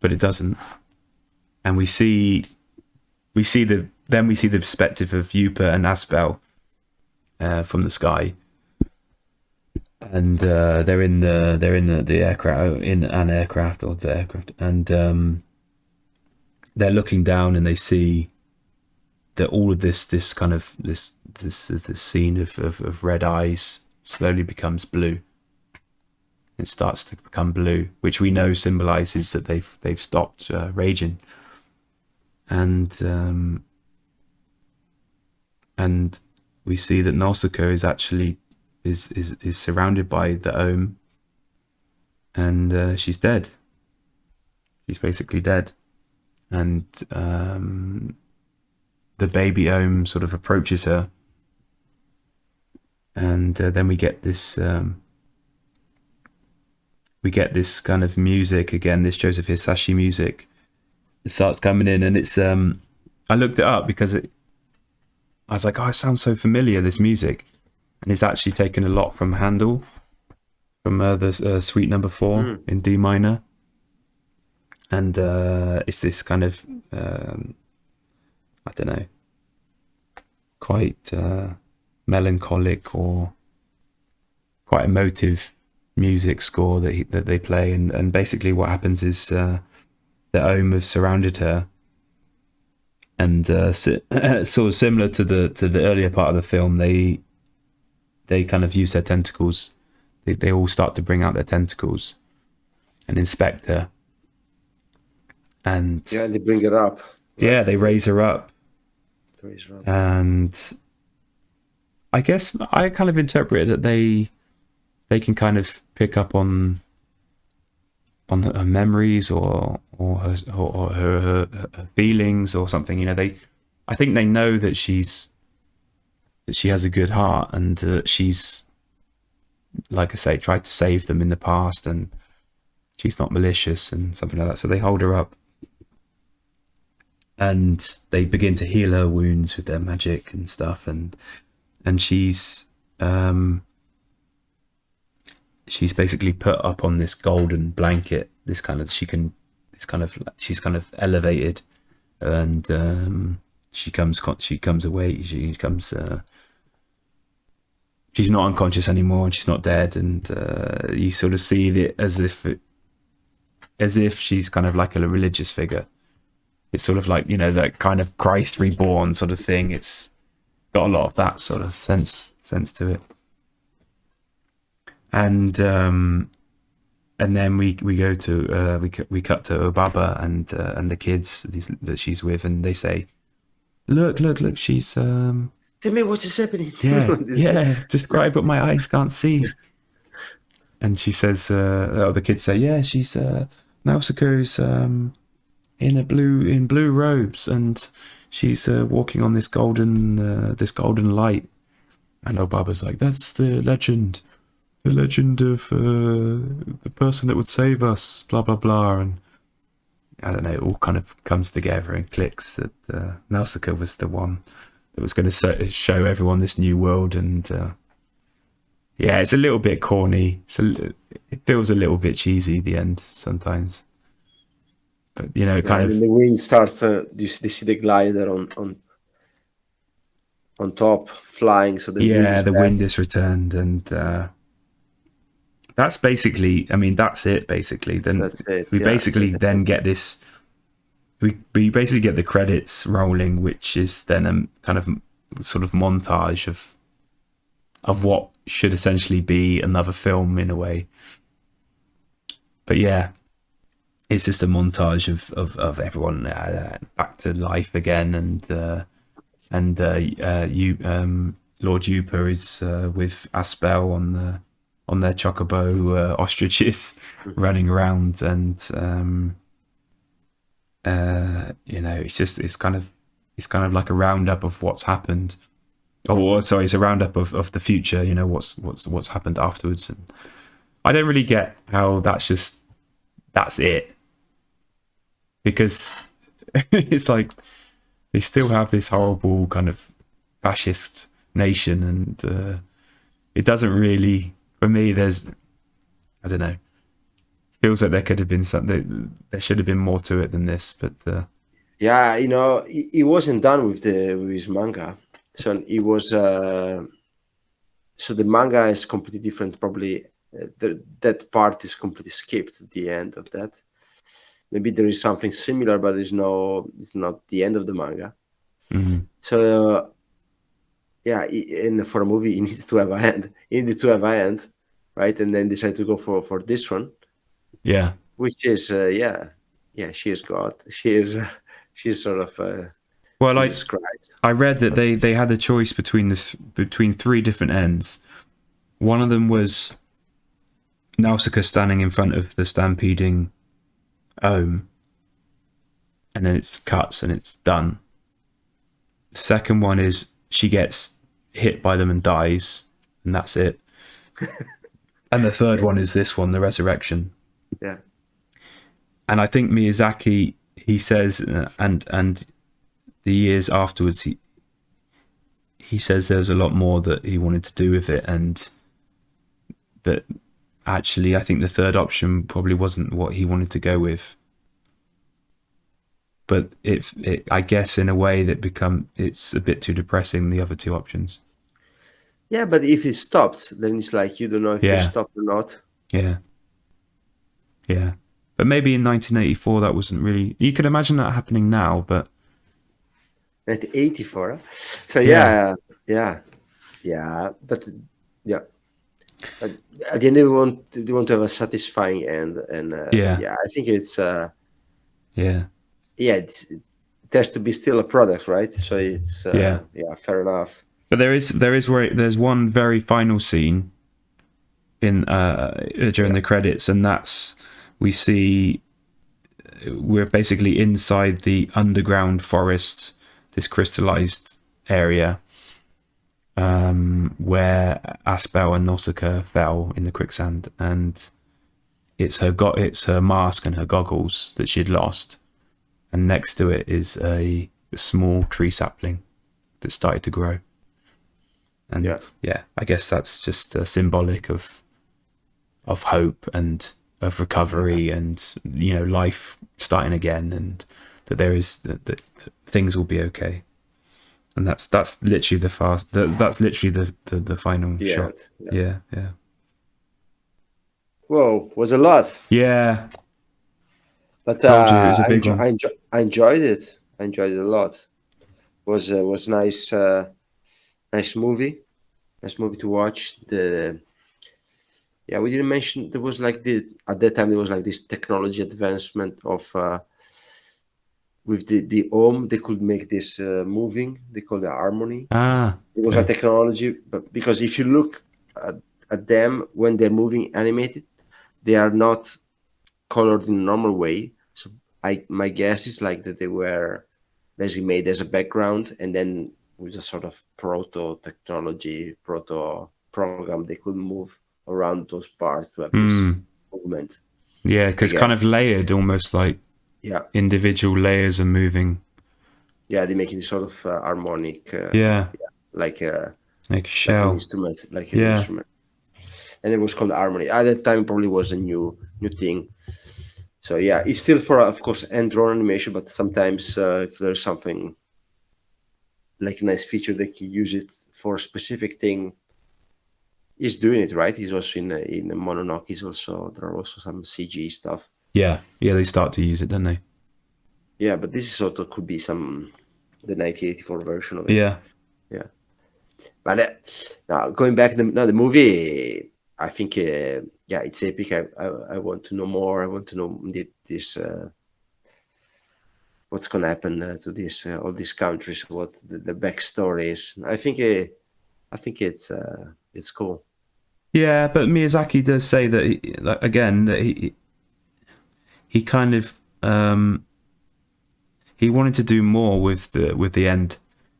But it doesn't. And we see the perspective of Yupa and Aspel from the sky, and they're in the aircraft, in an aircraft, or the aircraft, and they're looking down, and they see that all of this kind of this scene of red eyes slowly becomes blue. It starts to become blue, which we know symbolizes that they've stopped raging. And we see that Nausicaa is actually is surrounded by the Ohm, and she's dead. She's basically dead, and the baby Ohm sort of approaches her, and then we get this kind of music again, this Joseph Hisashi music. It starts coming in, and it's I looked it up because I was like, oh, it sounds so familiar, this music, and it's actually taken a lot from Handel, from the Suite Number 4 in D minor, and it's this kind of I don't know, quite melancholic or quite emotive music score that they play, and basically what happens is the Ohm have surrounded her, and sort of similar to the earlier part of the film, they kind of use their tentacles. They all start to bring out their tentacles and inspect her, and Yeah, they bring her up. yeah, they raise her up, Raise her up. and I guess I kind of interpret it that they can kind of pick up on her memories or her feelings or something. You know, I think they know that she has a good heart, and that she's, like I say, tried to save them in the past, and she's not malicious and something like that. So they hold her up, and they begin to heal her wounds with their magic and stuff, and she's basically put up on this golden blanket. She's kind of elevated, and she comes away. She's not unconscious anymore, and she's not dead. And you sort of see it as if she's kind of like a religious figure. It's sort of like, you know, that kind of Christ reborn sort of thing. It's got a lot of that sort of sense to it. And then we go to we cut to Obaba and the kids that she's with, and they say, look, she's Tell me what is happening. yeah, describe what my eyes can't see. And she says, the kids say, yeah, she's Nausicaa's in blue robes, and she's walking on this golden light. And Obaba's like, that's the legend of the person that would save us, blah blah blah. And I don't know, it all kind of comes together and clicks that Nausicaa was the one that was going to show everyone this new world. And yeah, it's a little bit corny. It feels a little bit cheesy at the end sometimes. But, you know, the wind starts. They see the glider on top flying. So the wind is returned, and that's basically. I mean, that's it. Basically, then that's it. We then get this. We basically get the credits rolling, which is then a kind of sort of montage of what should essentially be another film in a way. But yeah, it's just a montage of everyone back to life again, and Lord Yupa is with Aspel on their chocobo ostriches running around, and you know, it's kind of like a roundup of what's happened. Oh, sorry, it's a roundup of the future. You know, what's happened afterwards. And I don't really get how that's it, because it's like they still have this horrible kind of fascist nation, and it doesn't really, for me, I don't know, feels like there could have been something, there should have been more to it than this. But yeah, you know, he wasn't done with his manga, so it was so the manga is completely different. Probably that part is completely skipped at the end of that. Maybe there is something similar, but it's not the end of the manga. Mm-hmm. So yeah, and for a movie, it needs to have an end. It needed to have an end, right? And then decide to go for this one. Yeah, which is she is God. She's sort of well, Jesus Christ. I read that they had a choice between three different ends. One of them was Nausicaa standing in front of the stampeding Ohm, and then it's cuts and it's done. The second one is she gets hit by them and dies, and that's it. And the third one is this one, the resurrection. Yeah. And I think Miyazaki, he says, and the years afterwards, he says there was a lot more that he wanted to do with it, and that actually I think the third option probably wasn't what he wanted to go with. But I guess in a way it's a bit too depressing, the other two options. Yeah, but if it stops, then it's like you don't know if they stopped or not. Yeah. But maybe in 1984 that wasn't really. You could imagine that happening now, but 1984. So yeah, but yeah. But at the end, they want to have a satisfying end, and yeah, I think it's yeah, it has to be still a product, right? So it's yeah. fair enough. But there's one very final scene in during Yeah, the credits, and that's we're basically inside the underground forest, this crystallized area, where Aspel and Nausicaa fell in the quicksand, and it's her mask and her goggles that she'd lost, and next to it is a small tree sapling that started to grow. And yeah, I guess that's just symbolic of hope and of recovery, and life starting again, and that that things will be okay. And that's literally that's literally the final the shot. end. Yeah. Yeah, yeah, Whoa, was a lot, yeah. but Told you it was a big one. I enjoyed it. I enjoyed it a lot. Was nice, nice movie. Nice movie to watch. We didn't mention there was like at that time there was like this technology advancement of with the ohm they could make this moving. They call it harmony. Ah, It was a okay. technology, but because if you look at them when they're moving animated, they are not colored in a normal way. So my guess is like that they were basically made as a background, and then with a sort of proto technology, proto program, they could move around those parts to have this movement. Yeah, I because guess. kind of layered, almost like Yeah, individual layers are moving. yeah, they make it sort of harmonic, Yeah, like a like a like an shell. instrument, like an Yeah, instrument. And it was called harmony. At that time, probably was a new thing. So yeah, it's still for of course hand drawn animation, but sometimes if there's something like a nice feature, they can use it for a specific thing. He's doing it right. He's also in Mononoke. He's also there are also some CG stuff. yeah. They start to use it, don't they? Yeah, but this is sort of could be some the 1984 version of it. Yeah, Yeah, but now going back the movie, I think it's epic. I want to know more. I want to know this what's going to happen to this all these countries, what the backstory is. I think it's cool. yeah. But Miyazaki does say that again that he kind of he wanted to do more with the end.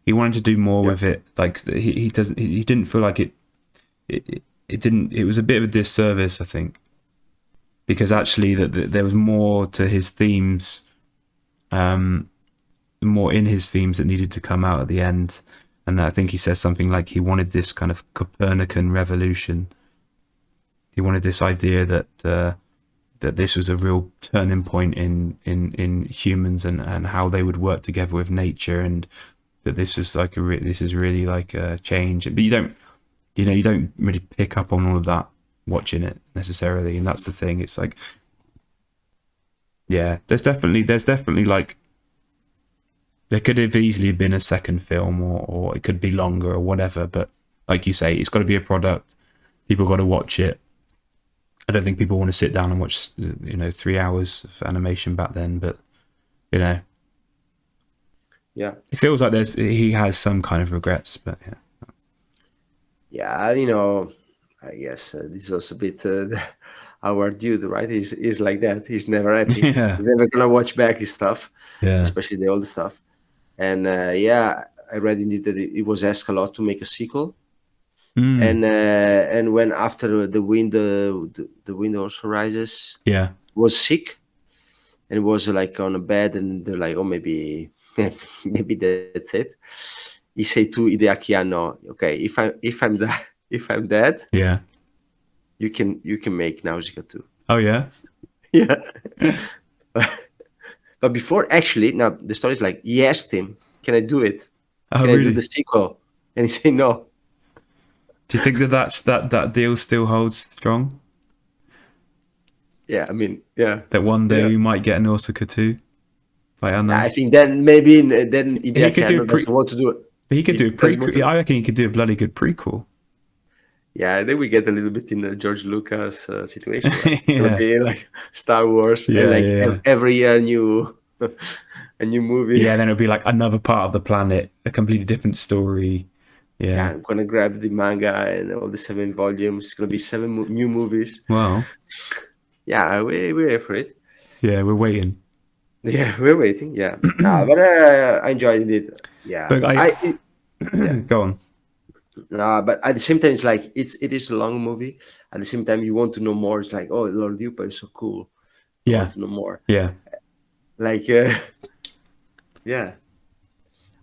He wanted to do more Yeah, with it. Like he didn't feel like it didn't. It was a bit of a disservice, I think, because actually that there was more to his themes, more in his themes that needed to come out at the end. And I think he says something like he wanted this kind of Copernican revolution. He wanted this idea that that this was a real turning point in humans, and how they would work together with nature, and that this was like this is really like a change. But you don't really pick up on all of that watching it necessarily, and that's the thing. It's like, yeah, there's definitely like there could have easily been a second film, or it could be longer or whatever. But like you say, it's got to be a product. People got to watch it. I don't think people want to sit down and watch 3 hours of animation back then, but it yeah, feels like he has some kind of regrets, but yeah. yeah. I guess this is also a bit our dude, right? He's like that. He's never happy. Yeah, He's never gonna watch back his stuff, yeah. especially the old stuff. And I read indeed that it was asked a lot to make a sequel. Mm, And when after the wind also rises yeah. was sick and was like on a bed, and they're like, oh, maybe maybe that's it. He said to Hideaki, no, okay, if I'm dead, Yeah. you can make Nausicaa too. Oh yeah. Yeah. But before, actually, now the story is like he asked him, can I do it? Oh Can I do the really? sequel? And he said no. Do you think that that deal still holds strong? Yeah, I mean, yeah, that one day yeah. we might get an Nausicaa too. I don't know. I think then maybe then He could Hideaki do a Anno doesn't want to do it. he could do a He doesn't want prequel. to. I reckon he could do a bloody good prequel. Yeah, then we get a little bit in the George Lucas situation, right? It's gonna Yeah, be like Star Wars and yeah, like yeah. every year new a new movie. Yeah, then it'll be like another part of the planet, a completely different story. Yeah, Yeah. I'm gonna grab the manga and all the 7 volumes. It's gonna be 7 new movies. Well, Yeah, we're here for it. yeah, we're waiting. Yeah, we're waiting. Yeah, no, but I enjoyed it. Yeah, But yeah. go on. No, but at the same time, it's like it is a long movie. At the same time, you want to know more. It's like, oh, Lord Yupa is so cool. I want Yeah, to know more. yeah, Like, yeah,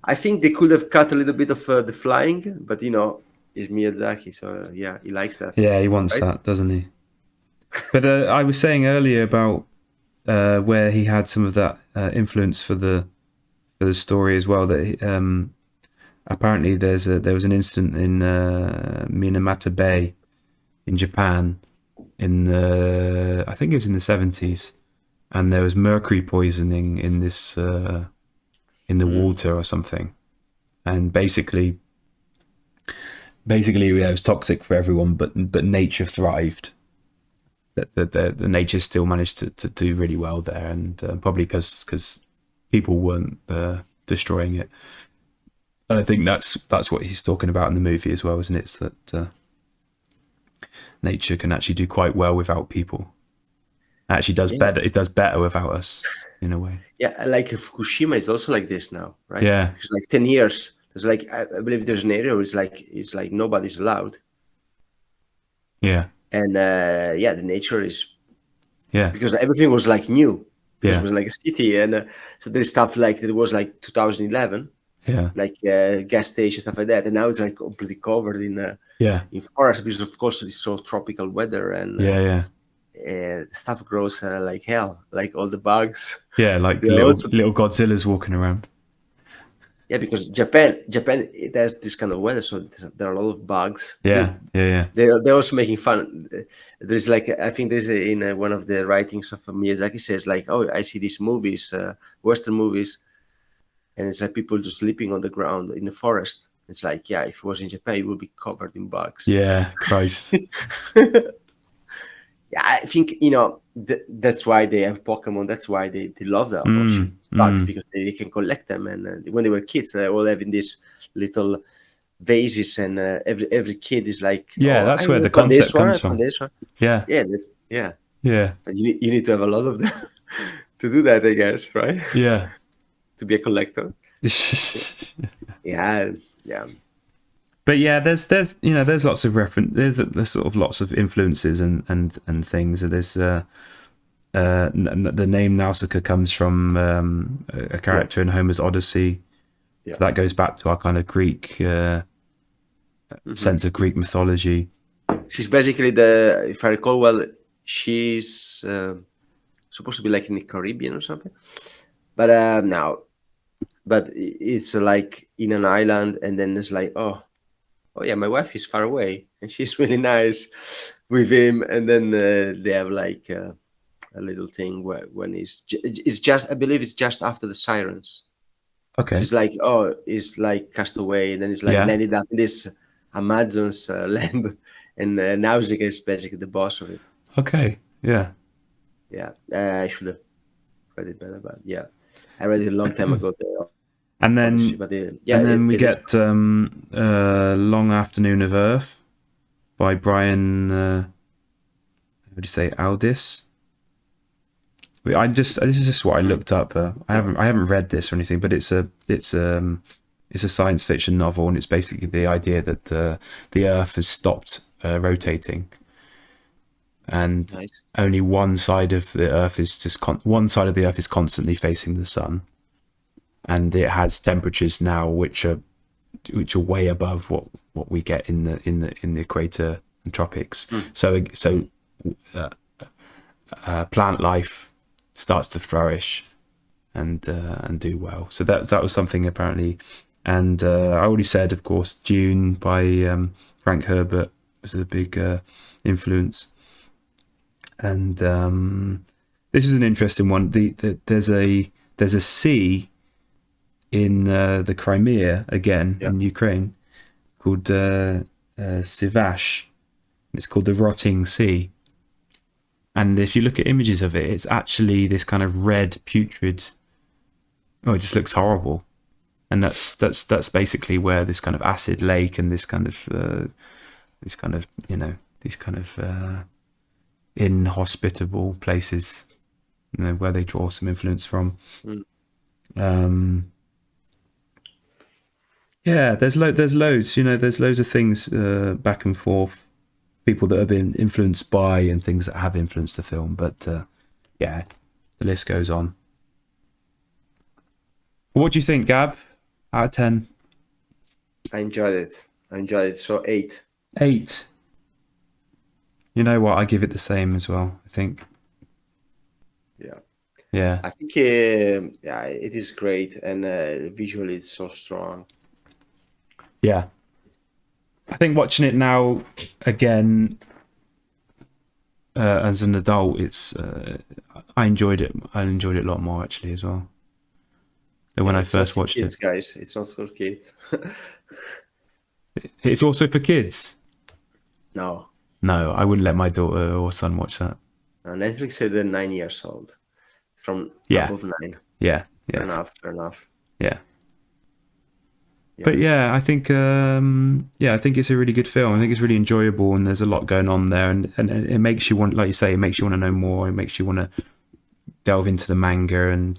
I think they could have cut a little bit of the flying, but it's Miyazaki, so yeah, he likes that, yeah. He wants right? that, doesn't he? But I was saying earlier about where he had some of that influence for the story as well. That apparently there was an incident in Minamata Bay in Japan in the I think it was in the 70s, and there was mercury poisoning in this in the water or something, and basically yeah, it was toxic for everyone, but nature thrived. The nature still managed to do really well there, and probably because people weren't destroying it. And I think that's what he's talking about in the movie as well, isn't it? It's that nature can actually do quite well without people. It actually does better. It does better without us in a way. Yeah, like Fukushima is also like this now, right? Yeah. Because like 10 years, there's like I believe there's an area where it's like nobody's allowed, Yeah. and yeah, the nature is Yeah. because everything was like new. Because Yeah. it was like a city, and so there's stuff like it was like 2011, Yeah. like gas station stuff like that, and now it's like completely covered Yeah. in forest because of course it's so tropical weather and Yeah. stuff grows like hell, like all the bugs. Yeah. Like They're also, little Godzillas walking around. yeah, because Japan it has this kind of weather, so there are a lot of bugs. Yeah. Yeah. They're also making fun. There's like I think there's in one of the writings of Miyazaki says like, oh, I see these movies, Western movies, and it's like people just sleeping on the ground in the forest. It's like, yeah, if it was in Japan, it would be covered in bugs. Yeah. Christ. Yeah, I think that's why they have Pokemon. That's why they love the bugs because they can collect them. And when they were kids, they all having these little vases, and every kid is like, Yeah, oh, that's I where the want on this concept one, comes on from. this one. Yeah. Yeah, yeah. Yeah. But you need to have a lot of them to do that, I guess, right? Yeah. To be a collector. Yeah, yeah. But yeah, there's lots of there's sort of lots of influences and things. There's the name Nausicaa comes from a character in Homer's Odyssey, so that goes back to our kind of Greek sense of Greek mythology. She's basically if I recall well, she's supposed to be like in the Caribbean or something, but but it's like in an island, and then it's like, oh yeah, my wife is far away and she's really nice with him, and then they have like a little thing when it's just I believe it's just after the sirens. Okay. It's like, oh, it's like cast away, and then it's like landed up in this Amazon's land, and Nausicaa is basically the boss of it. Okay. Yeah. Yeah, I should have read it better, but yeah, I read it a long time ago. And then, we get Long Afternoon of Earth by Brian. How would you say Aldiss? This is just what I looked up. I haven't read this or anything, but it's a science fiction novel, and it's basically the idea that the Earth has stopped rotating, and only one side of the Earth is constantly facing the sun. And it has temperatures now which are way above what we get in the equator and tropics. So plant life starts to flourish and do well. So that was something apparently. And I already said, of course, Dune by Frank Herbert was a big influence. and this is an interesting one. There's a sea in the Crimea again in Ukraine called Sivash. It's called the Rotting Sea. And if you look at images of it, it's actually this kind of red, putrid. Oh, it just looks horrible. And that's basically where this kind of acid lake and these kind of inhospitable places, where they draw some influence from. Yeah, there's loads. There's loads of things back and forth. People that have been influenced by and things that have influenced the film. But yeah, the list goes on. What do you think, Gab? Out of 10? I enjoyed it. So 8. 8. You know what? I give it the same as well, I think. Yeah. I think it is great, and visually it's so strong. Yeah. I think watching it now again as an adult, I enjoyed it. I enjoyed it a lot more actually as well than when I first watched kids, it. Guys, it's not for kids. It's also for kids. No, I wouldn't let my daughter or son watch that. Netflix said they're 9 years old. From above 9. Yeah. Fair enough. Yeah. But yeah, I think I think it's a really good film. I think it's really enjoyable, and there's a lot going on there, and it makes you want, like you say, it makes you want to know more. It makes you want to delve into the manga, and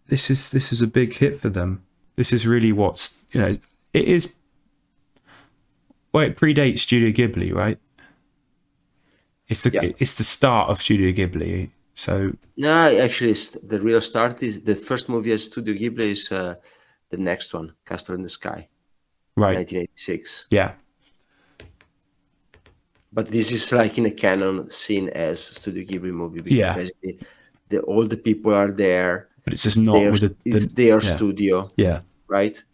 this is a big hit for them. This is really what's it is. Well, it predates Studio Ghibli, right? It's the start of Studio Ghibli. So no, actually, the real start is the first movie as Studio Ghibli is the next one, Castle in the Sky, right, 1986. Yeah, but this is like in a canon seen as Studio Ghibli movie because basically all the people are there. But it's just not it's their studio. Yeah, right.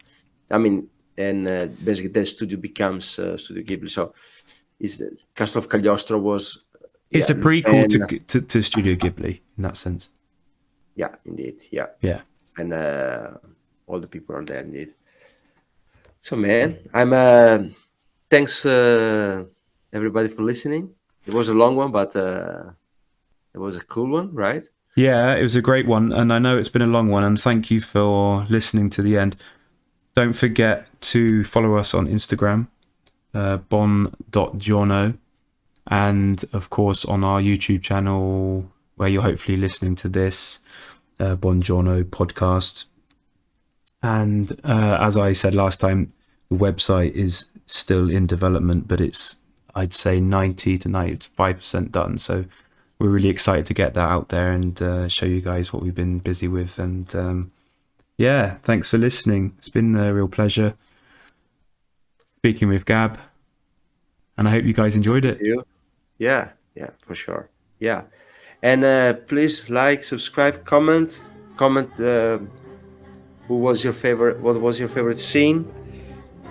I mean, and basically the studio becomes Studio Ghibli. So, is the Castle of Cagliostro was. It's a prequel to Studio Ghibli in that sense. Yeah, indeed. Yeah. And all the people are there, indeed. So, man, thanks everybody for listening. It was a long one, but it was a cool one, right? Yeah, it was a great one, and I know it's been a long one, and thank you for listening to the end. Don't forget to follow us on Instagram, bon.giorno. And of course on our YouTube channel, where you're hopefully listening to this, Buongiorno podcast. And as I said last time, the website is still in development, but it's, I'd say, 90 to 95% done. So we're really excited to get that out there and show you guys what we've been busy with. And thanks for listening. It's been a real pleasure speaking with Gab, and I hope you guys enjoyed it. Yeah, for sure. Yeah, and please like, subscribe, comment. What was your favorite scene,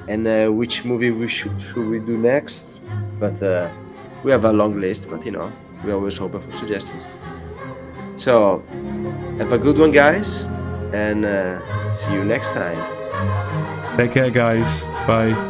and which movie should we do next? But we have a long list, but we're always open for suggestions. So have a good one, guys, and see you next time. Take care, guys. Bye.